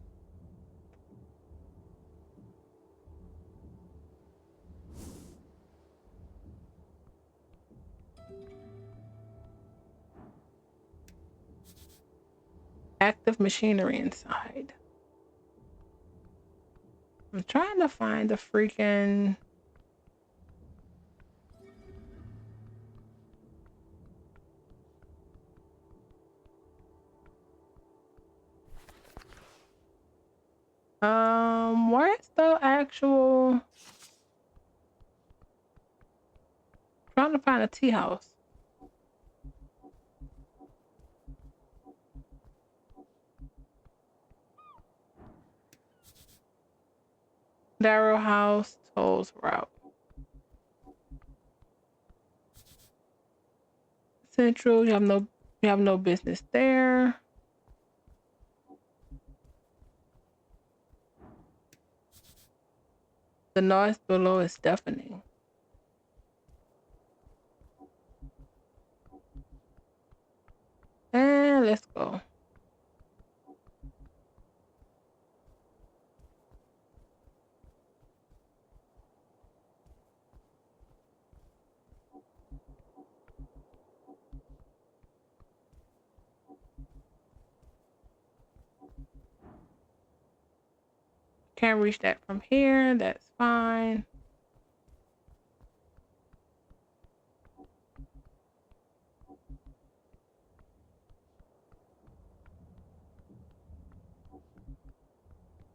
Active machinery inside. I'm trying to find the freaking. Where's the actual? Trying to find a tea house. Darrow House, Tolls Route. Central, you have no business there. The noise below is deafening. And let's go. Can't reach that from here. That's fine.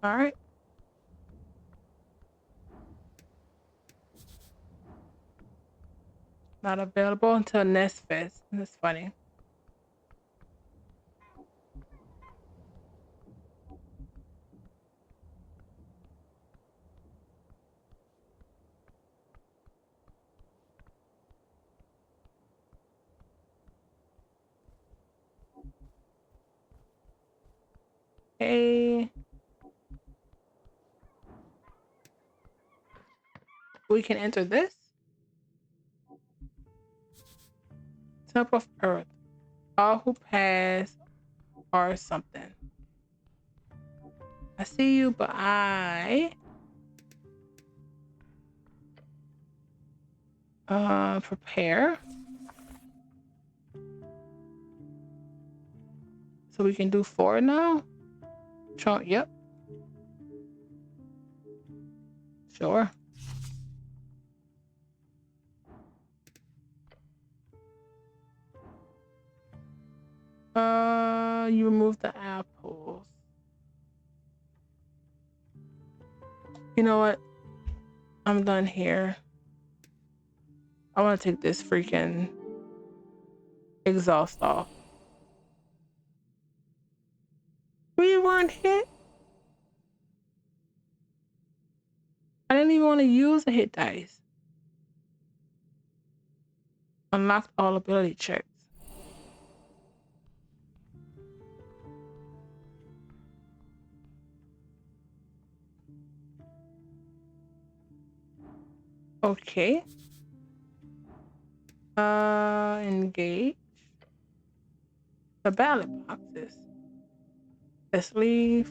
All right. Not available until Nest Fest. That's funny. Okay. We can enter this. Temple of Earth. All who pass are something. I see you, but I prepare. So we can do 4 now. Yep. Sure. You remove the apples. You know what? I'm done here. I want to take this freaking exhaust off. We weren't hit. I didn't even want to use a hit dice. Unlocked all ability checks. Okay. Engage. The ballot boxes. Let's leave.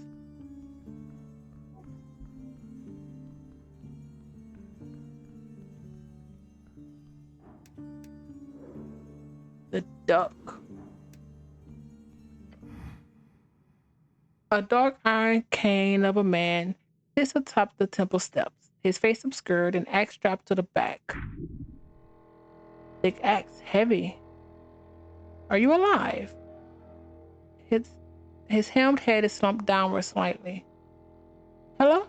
The duck. A dark iron cane of a man sits atop the temple steps, his face obscured and axe strapped to the back. Thick axe, heavy. Are you alive? His helmed head is slumped downward slightly. Hello?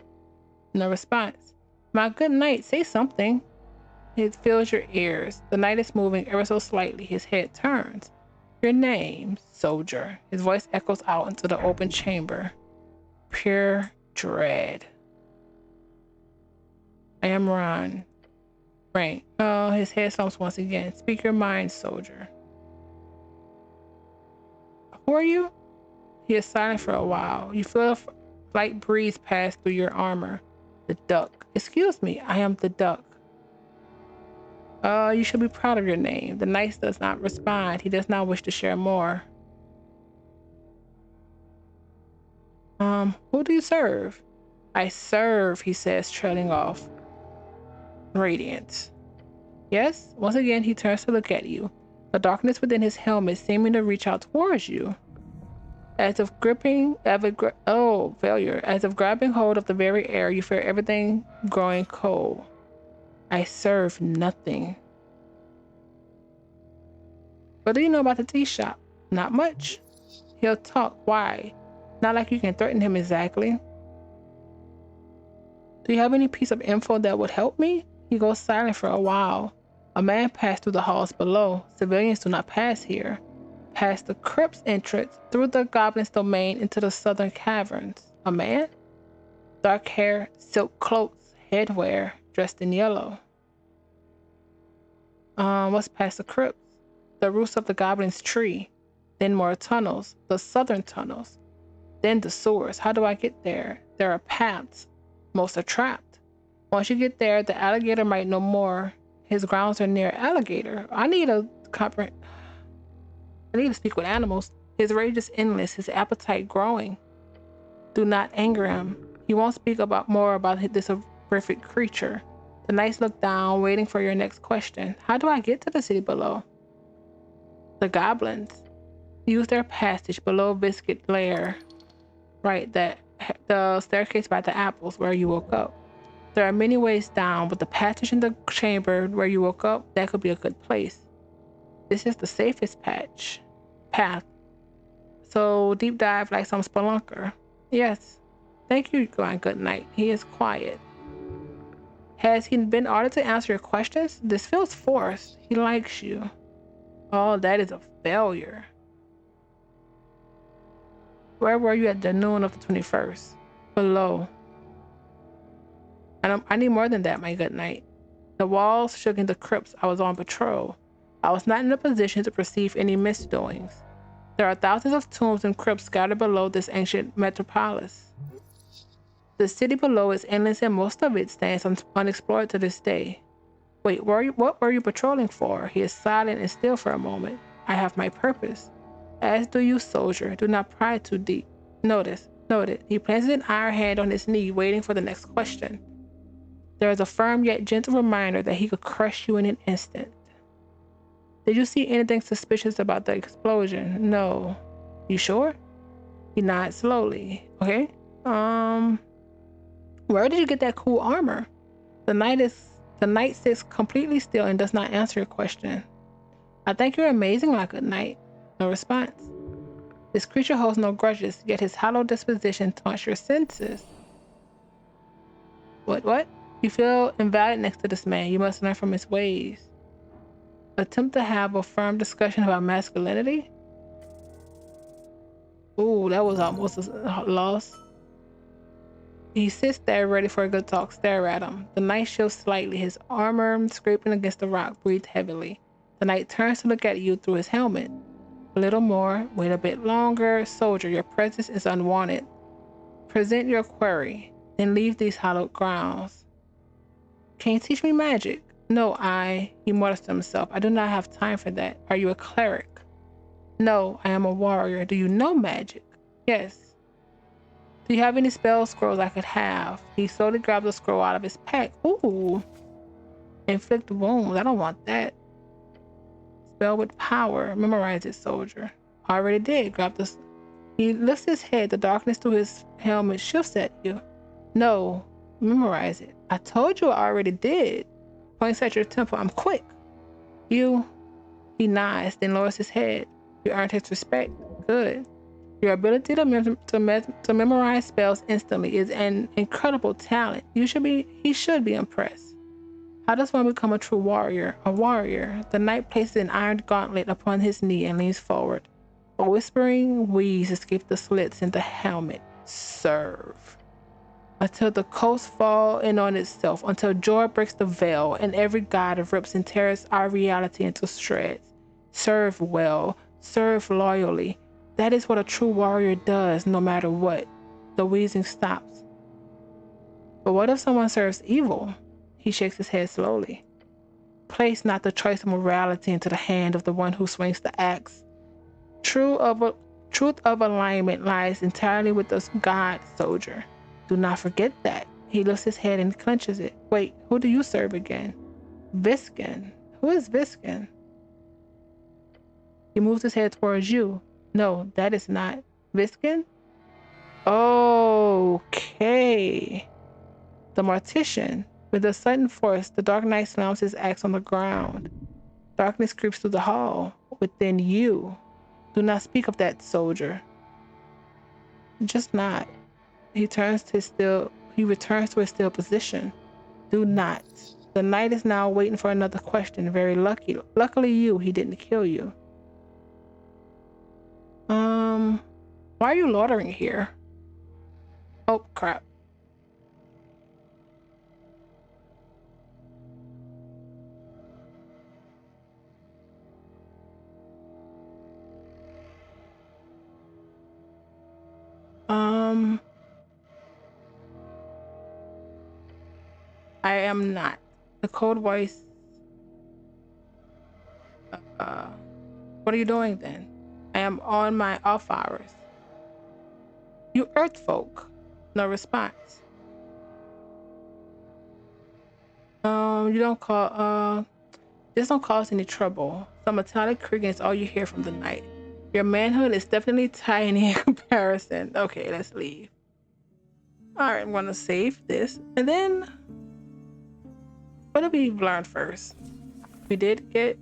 No response. My good knight, say something. It fills your ears. The knight is moving ever so slightly. His head turns. Your name, soldier. His voice echoes out into the open chamber. Pure dread. I am Ron. Right. Oh, his head slumps once again. Speak your mind, soldier. Who are you? He is silent for a while. You feel slight breeze passed through your armor. The duck. Excuse me, I am the duck. You should be proud of your name. The knight does not respond. He does not wish to share more. Who do you serve? I serve, he says, trailing off. Radiant. Yes? Once again, he turns to look at you. The darkness within his helmet seeming to reach out towards you. As if gripping, failure. As if grabbing hold of the very air, you feel everything growing cold. I serve nothing. What do you know about the tea shop? Not much. He'll talk. Why? Not like you can threaten him exactly. Do you have any piece of info that would help me? He goes silent for a while. A man passed through the halls below. Civilians do not pass here. Past the crypt's entrance, through the goblin's domain into the southern caverns. A man? Dark hair, silk cloaks, headwear, dressed in yellow. What's past the crypt? The roots of the goblin's tree. Then more tunnels, the southern tunnels. Then the sewers. How do I get there? There are paths. Most are trapped. Once you get there, the alligator might know more. His grounds are near alligator. I need to speak with animals. His rage is endless, his appetite growing. Do not anger him. He won't speak more about this horrific creature. The knights look down, waiting for your next question. How do I get to the city below? The goblins use their passage below Biscuit Lair. Right, the staircase by the apples where you woke up. There are many ways down, but the passage in the chamber where you woke up, that could be a good place. This is the safest path. So deep dive like some spelunker. Yes. Thank you, good night. He is quiet. Has he been ordered to answer your questions? This feels forced. He likes you. Oh, that is a failure. Where were you at the noon of the 21st? Below. I need more than that, my good knight. The walls shook in the crypts. I was on patrol. I was not in a position to perceive any misdoings. There are thousands of tombs and crypts scattered below this ancient metropolis. The city below is endless and most of it stands unexplored to this day. Wait, what were you patrolling for? He is silent and still for a moment. I have my purpose. As do you, soldier. Do not pry too deep. Noted. He places an iron hand on his knee, waiting for the next question. There is a firm yet gentle reminder that he could crush you in an instant. Did you see anything suspicious about the explosion? No. You sure? He nods slowly. Okay. Where did you get that cool armor? The knight sits completely still and does not answer your question. I think you're amazing, my good knight. No response. This creature holds no grudges, yet his hollow disposition taunts your senses. What? You feel invalid next to this man. You must learn from his ways. Attempt to have a firm discussion about masculinity? Ooh, that was almost a loss. He sits there ready for a good talk. Stare at him. The knight shifts slightly, his armor scraping against the rock, breathed heavily. The knight turns to look at you through his helmet. A little more. Wait a bit longer. Soldier, your presence is unwanted. Present your query, then leave these hallowed grounds. Can you teach me magic? No, he mutters to himself. I do not have time for that. Are you a cleric? No, I am a warrior. Do you know magic? Yes. Do you have any spell scrolls I could have? He slowly grabs a scroll out of his pack. Ooh. Inflict wounds. I don't want that. Spell with power. Memorize it, soldier. Already did. Grab this. He lifts his head. The darkness through his helmet shifts at you. No. Memorize it. I told you I already did. Points at your temple. I'm quick. You. He nods, then lowers his head. You earned his respect. Good. Your ability to memorize spells instantly is an incredible talent. He should be impressed. How does one become a true warrior? A warrior. The knight places an iron gauntlet upon his knee and leans forward. A whispering wheeze escapes the slits in the helmet. Serve. Until the coast fall in on itself, until joy breaks the veil, and every god rips and tears our reality into shreds. Serve well. Serve loyally. That is what a true warrior does, no matter what. The wheezing stops. But what if someone serves evil? He shakes his head slowly. Place not the choice of morality into the hand of the one who swings the axe. Truth of alignment lies entirely with the God soldier. Do not forget that. He lifts his head and clenches it. Wait, who do you serve again? Viskin. Who is Viskin? He moves his head towards you. No, that is not Viskin. Okay. The Mortician. With a sudden force, the Dark Knight slams his axe on the ground. Darkness creeps through the hall. Within you. Do not speak of that soldier. Just not. He returns to his still position. Do not. The knight is now waiting for another question. Luckily he didn't kill you. Why are you loitering here? Oh, crap. I am not. The cold voice. What are you doing then? I am on my off hours. You earth folk. No response. You don't call, this don't cause any trouble. Some metallic creaking is all you hear from the night. Your manhood is definitely tiny in comparison. Okay, let's leave. Alright, I'm gonna save this. And then, what did we learn first? We did get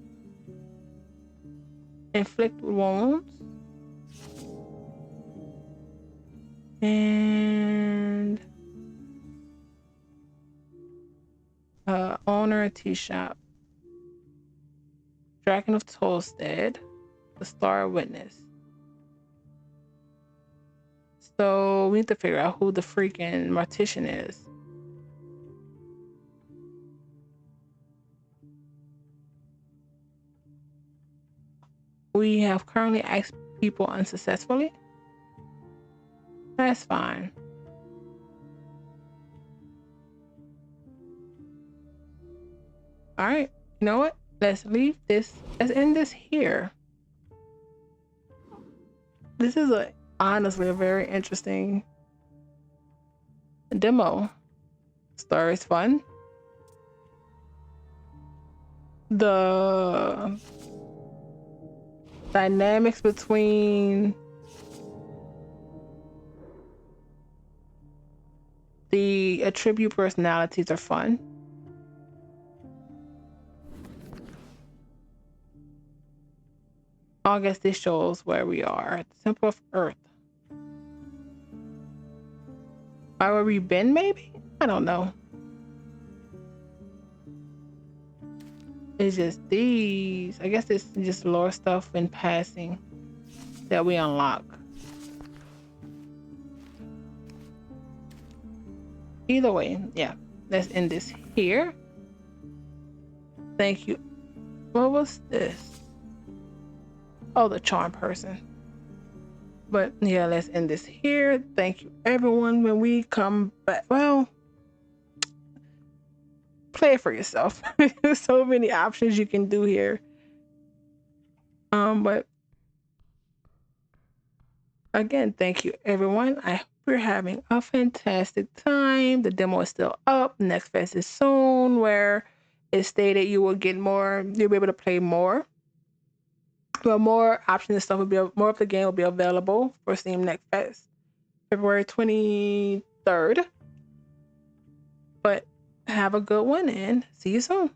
inflict wounds. And owner tea shop. Dragon of Tolstead. The Star Witness. So we need to figure out who the freaking mortician is. We have currently asked people unsuccessfully. That's fine. All right. You know what? Let's leave this. Let's end this here. This is honestly a very interesting demo. Story is fun. The dynamics between the attribute personalities are fun. I guess this shows where we are at the Temple of Earth. Where we been, maybe? I don't know. It's just these. I guess it's just lore stuff in passing that we unlock. Either way, yeah. Let's end this here. Thank you. What was this? Oh, the charm person. But yeah, let's end this here. Thank you, everyone. When we come back, well, play it for yourself. There's so many options you can do here. But again, thank you, everyone. I hope you're having a fantastic time. The demo is still up. Next fest is soon, where it stated you will get more. You'll be able to play more. But more options and stuff will be, more of the game will be available for Steam Next Fest, February 23rd. But have a good one and see you soon.